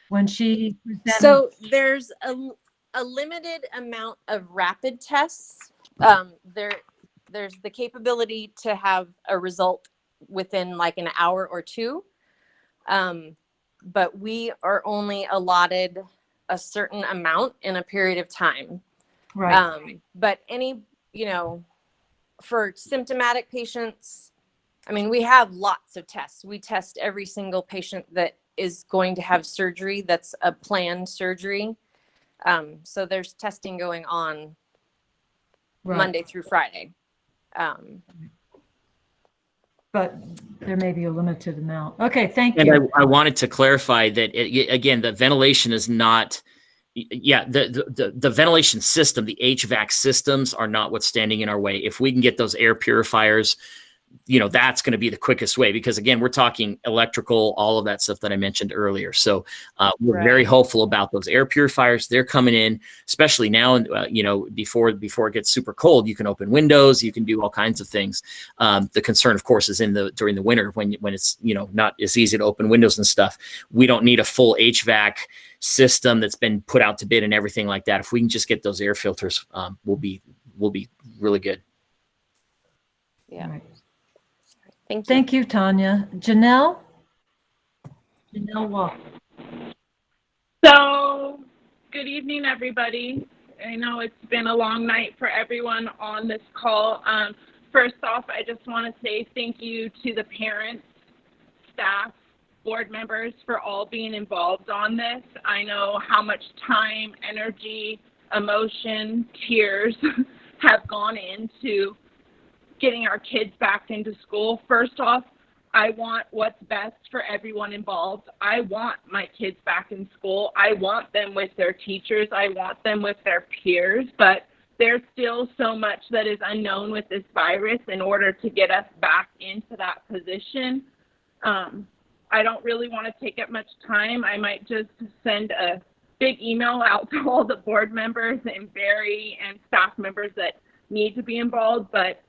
Speaker 1: when she presented.
Speaker 13: So there's a limited amount of rapid tests. There's the capability to have a result within like an hour or two. But we are only allotted a certain amount in a period of time.
Speaker 1: Right.
Speaker 13: But for symptomatic patients, I mean, we have lots of tests. We test every single patient that is going to have surgery. That's a planned surgery. So there's testing going on Monday through Friday.
Speaker 1: But there may be a limited amount. Okay, thank you.
Speaker 2: And I wanted to clarify that, again, the ventilation is not, the ventilation system, the HVAC systems are not what's standing in our way. If we can get those air purifiers, that's going to be the quickest way, because again, we're talking electrical, all of that stuff that I mentioned earlier. So we're very hopeful about those air purifiers. They're coming in, especially now, before it gets super cold, you can open windows, you can do all kinds of things. The concern, of course, is during the winter when it's, not as easy to open windows and stuff. We don't need a full HVAC system that's been put out to bid and everything like that. If we can just get those air filters, we'll be really good.
Speaker 13: Yeah.
Speaker 1: Right.
Speaker 13: Thank you.
Speaker 1: Thank you, Tanya. Janelle Walker.
Speaker 7: So, good evening, everybody. I know it's been a long night for everyone on this call. First off, I just want to say thank you to the parents, staff, board members for all being involved on this. I know how much time, energy, emotion, tears have gone into getting our kids back into school. First off, I want what's best for everyone involved. I want my kids back in school. I want them with their teachers. I want them with their peers, but there's still so much that is unknown with this virus in order to get us back into that position. I don't really want to take up much time. I might just send a big email out to all the board members and Barry and staff members that need to be involved, but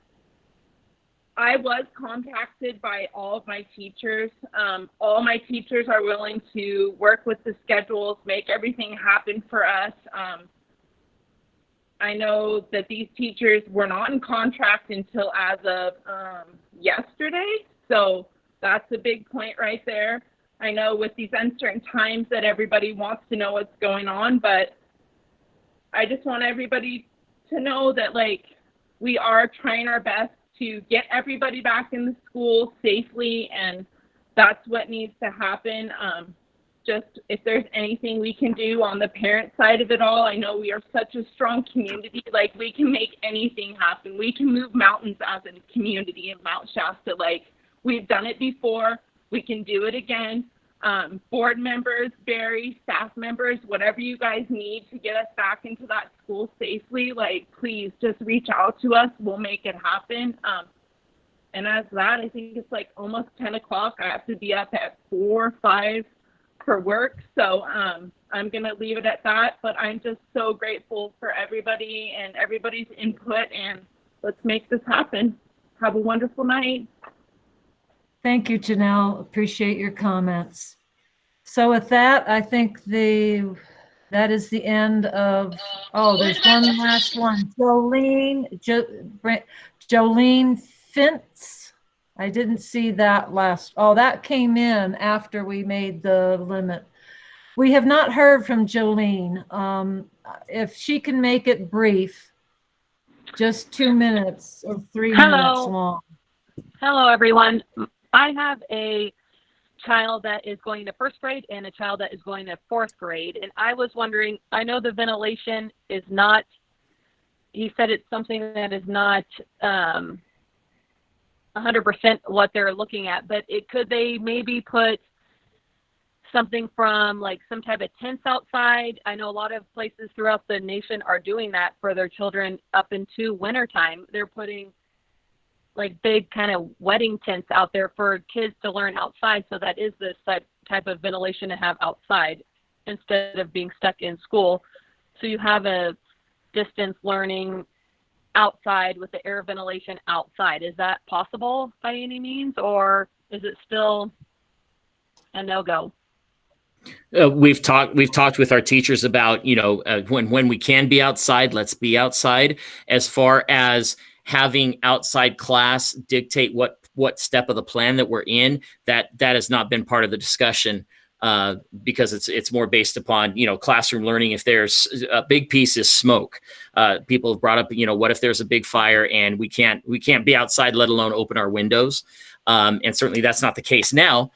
Speaker 7: I was contacted by all of my teachers. All my teachers are willing to work with the schedules, make everything happen for us. I know that these teachers were not in contract until as of yesterday, so that's a big point right there. I know with these uncertain times that everybody wants to know what's going on, but I just want everybody to know that, like, we are trying our best to get everybody back in the school safely, and that's what needs to happen. Just if there's anything we can do on the parent side of it all, I know we are such a strong community. Like, we can make anything happen. We can move mountains as a community in Mount Shasta. Like, we've done it before. We can do it again. Board members, Barry, staff members, whatever you guys need to get us back into that school safely, like, please just reach out to us. We'll make it happen. And as that, I think it's like almost 10 o'clock. I have to be up at 4 or 5 for work. So I'm going to leave it at that. But I'm just so grateful for everybody and everybody's input. And let's make this happen. Have a wonderful night.
Speaker 1: Thank you, Janelle. Appreciate your comments. So with that, I think that is the end of, oh, there's one last one. Jolene Fintz. I didn't see that last. Oh, that came in after we made the limit. We have not heard from Jolene. If she can make it brief, just 2 minutes or 3 minutes long.
Speaker 16: Hello, everyone. I have a child that is going to first grade and a child that is going to fourth grade. And I was wondering, I know the ventilation is not, he said it's something that is not 100% what they're looking at, but could they maybe put something from like some type of tents outside? I know a lot of places throughout the nation are doing that for their children up into wintertime. They're putting like big kind of wedding tents out there for kids to learn outside. So that is the type of ventilation to have outside instead of being stuck in school. So you have a distance learning outside with the air ventilation outside. Is that possible by any means, or is it still a no-go?
Speaker 2: We've talked with our teachers about, when we can be outside, let's be outside. As far as having outside class dictate what step of the plan that we're in, that has not been part of the discussion, because it's more based upon, classroom learning. If there's a big piece is smoke, people have brought up, what if there's a big fire and we can't be outside, let alone open our windows. And certainly that's not the case now.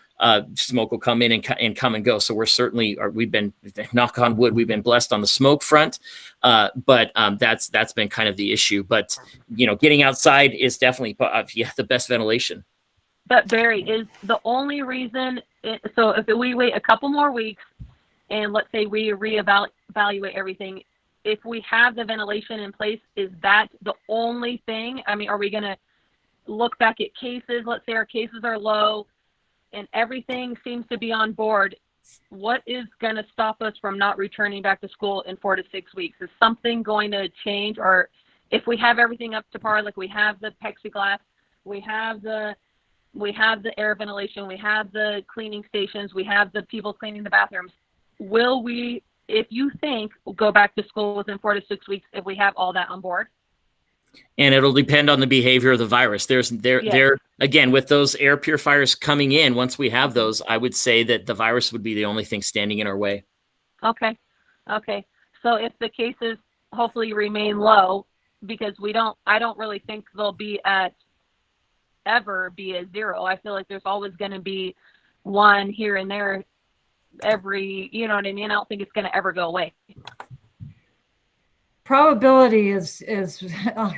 Speaker 2: Smoke will come in and come and go. So we've been, knock on wood, we've been blessed on the smoke front. But that's been kind of the issue. But, getting outside is definitely the best ventilation.
Speaker 16: But Barry, is the only reason, so if we wait a couple more weeks and let's say we reevaluate everything, if we have the ventilation in place, is that the only thing? I mean, are we going to look back at cases? Let's say our cases are low and everything seems to be on board. What is going to stop us from not returning back to school in 4 to 6 weeks? Is something going to change? Or if we have everything up to par, like we have the plexiglass, we have the air ventilation, we have the cleaning stations, we have the people cleaning the bathrooms, will we, if you think, go back to school within 4 to 6 weeks if we have all that on board?
Speaker 2: And it'll depend on the behavior of the virus. There again, with those air purifiers coming in, once we have those, I would say that the virus would be the only thing standing in our way.
Speaker 16: Okay. So if the cases hopefully remain low, because I don't really think they'll ever be a zero. I feel like there's always going to be one here and there every, you know what I mean? I don't think it's going to ever go away.
Speaker 1: Probability is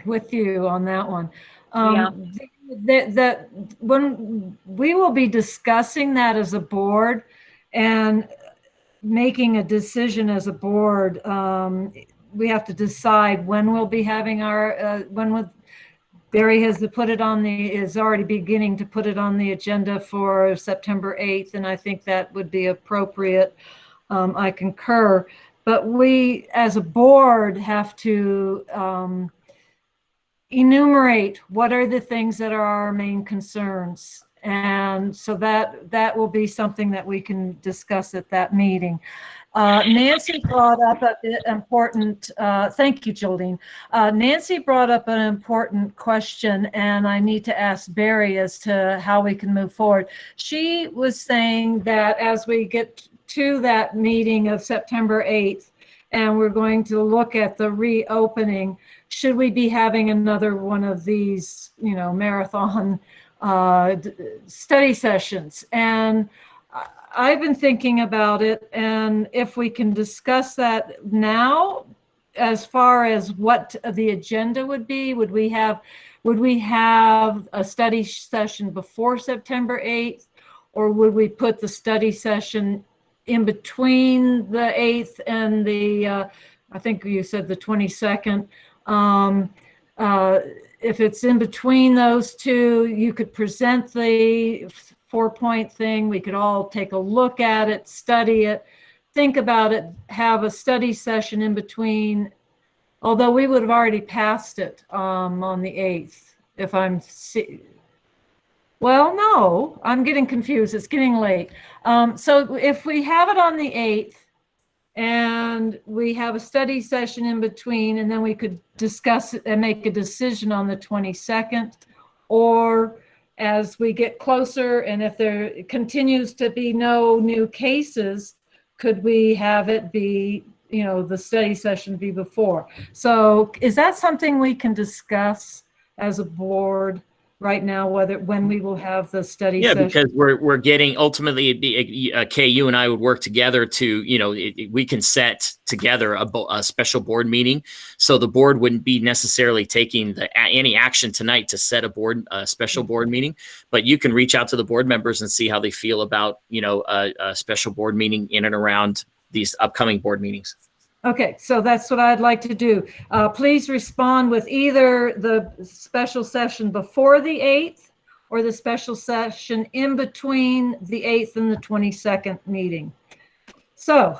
Speaker 1: with you on that one. That when we will be discussing that as a board and making a decision as a board, we have to decide when we'll be having our Barry is already beginning to put it on the agenda for September 8th, and I think that would be appropriate. I concur. But we, as a board, have to enumerate what are the things that are our main concerns. And so that will be something that we can discuss at that meeting. Nancy brought up an important, thank you, Jolene. Nancy brought up an important question, and I need to ask Barry as to how we can move forward. She was saying that as we get to that meeting of September 8th, and we're going to look at the reopening. Should we be having another one of these, marathon study sessions? And I've been thinking about it, and if we can discuss that now, as far as what the agenda would be, would we have a study session before September 8th, or would we put the study session in between the 8th and the, I think you said the 22nd? If it's in between those two, you could present the 4-point thing. We could all take a look at it, study it, think about it, have a study session in between, although we would have already passed it on the 8th. Well, no, I'm getting confused. It's getting late. So if we have it on the 8th and we have a study session in between, and then we could discuss it and make a decision on the 22nd, or as we get closer, and if there continues to be no new cases, could we have it be, the study session be before? So is that something we can discuss as a board right now, when we will have the study session?
Speaker 2: Because we're getting, ultimately, it'd be, Kay, you and I would work together to, we can set together a special board meeting. So the board wouldn't be necessarily taking any action tonight to set a special board meeting, but you can reach out to the board members and see how they feel about, a special board meeting in and around these upcoming board meetings.
Speaker 1: Okay, so that's what I'd like to do. Please respond with either the special session before the 8th or the special session in between the 8th and the 22nd meeting. So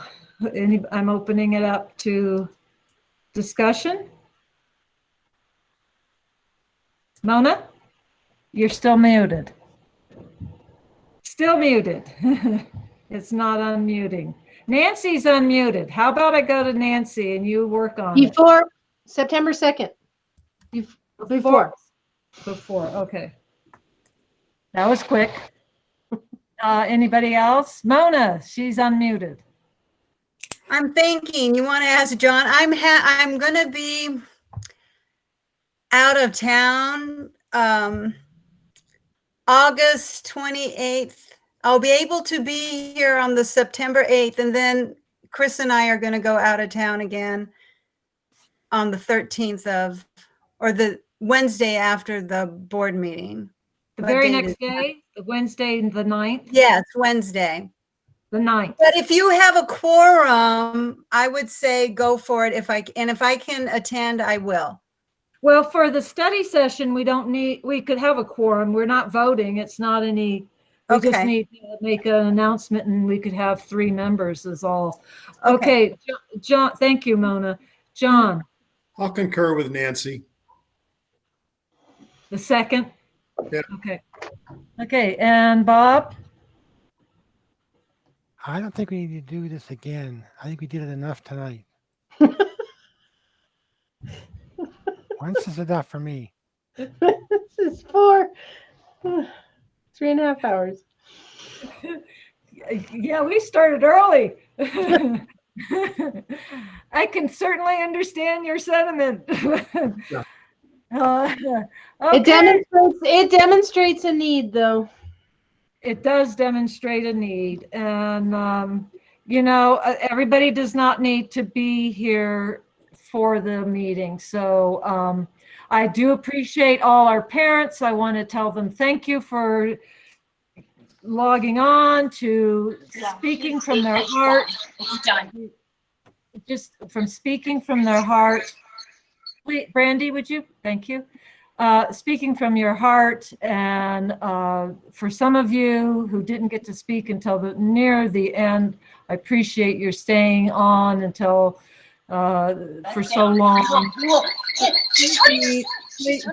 Speaker 1: I'm opening it up to discussion. Mona, you're still muted. Still muted. It's not unmuting. Nancy's unmuted. How about I go to Nancy and you work on it?
Speaker 5: Before September 2nd. Before.
Speaker 1: Okay. That was quick. Anybody else? Mona, she's unmuted.
Speaker 3: I'm thinking. You want to ask John? I'm going to be out of town August 28th. I'll be able to be here on the September 8th, and then Chris and I are going to go out of town again on the 13th or the Wednesday after the board meeting.
Speaker 1: The very next day, the Wednesday, the 9th?
Speaker 3: Yes, Wednesday.
Speaker 1: The 9th.
Speaker 3: But if you have a quorum, I would say go for it. If I can attend, I will.
Speaker 1: Well, for the study session, we could have a quorum. We're not voting. It's not any. We just need to make an announcement, and we could have 3 members is all. Okay, John, thank you, Mona. John.
Speaker 15: I'll concur with Nancy.
Speaker 1: The 2nd?
Speaker 15: Yeah.
Speaker 1: Okay, and Bob?
Speaker 18: I don't think we need to do this again. I think we did it enough tonight. Once is enough for me.
Speaker 5: This is for 3.5 hours.
Speaker 1: Yeah, we started early. I can certainly understand your sentiment.
Speaker 5: Okay.
Speaker 1: It
Speaker 5: demonstrates a need, though.
Speaker 1: It does demonstrate a need, and everybody does not need to be here for the meeting. So I do appreciate all our parents. I want to tell them thank you for logging on to speaking from their heart. Just from speaking from their heart. Wait, Brandy, would you? Thank you. Speaking from your heart, and for some of you who didn't get to speak until near the end, I appreciate your staying on until for so long.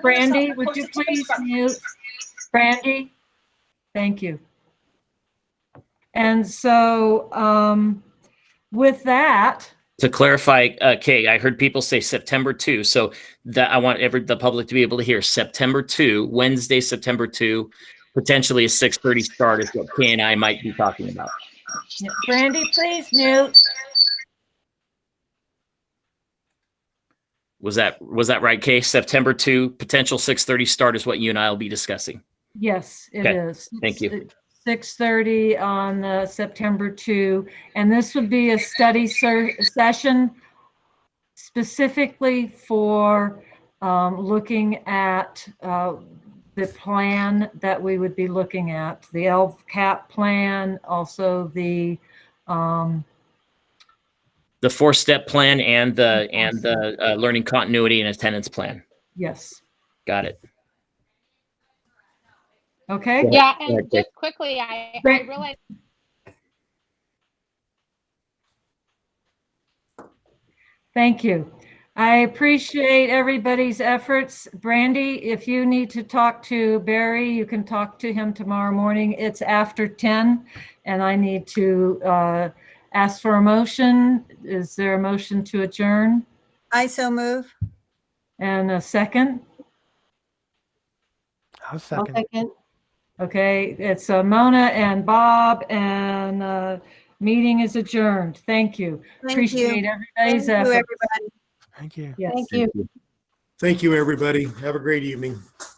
Speaker 1: Brandy, would you please mute? Brandy, thank you. And so with that,
Speaker 2: to clarify, Kay, I heard people say September 2, so that I want the public to be able to hear September 2, Wednesday, September 2, potentially a 6:30 start is what Kay and I might be talking about.
Speaker 1: Brandy, please mute.
Speaker 2: Was that right, Kay? September 2, potential 6:30 start is what you and I will be discussing.
Speaker 1: Yes, it
Speaker 2: Okay,
Speaker 1: is.
Speaker 2: thank you.
Speaker 1: 6:30 on September 2. And this would be a study session specifically for looking at the plan that we would be looking at, the LCAP plan, also the
Speaker 2: 4-step plan and the learning continuity and attendance plan.
Speaker 1: yes.
Speaker 2: Got it.
Speaker 1: Okay.
Speaker 2: Go ahead.
Speaker 19: Yeah,
Speaker 2: Go
Speaker 19: and
Speaker 2: ahead, Kay.
Speaker 19: just quickly, I
Speaker 1: Great.
Speaker 19: realized
Speaker 1: Thank you. I appreciate everybody's efforts. Brandy, if you need to talk to Barry, you can talk to him tomorrow morning. It's after 10, and I need to ask for a motion. Is there a motion to adjourn?
Speaker 3: I so move.
Speaker 1: And a second?
Speaker 18: I'll
Speaker 5: I'll
Speaker 18: second.
Speaker 5: second.
Speaker 1: Okay, it's Mona and Bob, and meeting is adjourned. Thank you.
Speaker 3: Thank
Speaker 1: Appreciate
Speaker 3: you.
Speaker 1: everybody's
Speaker 3: Thank you,
Speaker 1: efforts.
Speaker 3: everybody.
Speaker 18: Thank you.
Speaker 1: Yes.
Speaker 5: Thank you.
Speaker 15: Thank you, everybody. Have a great evening.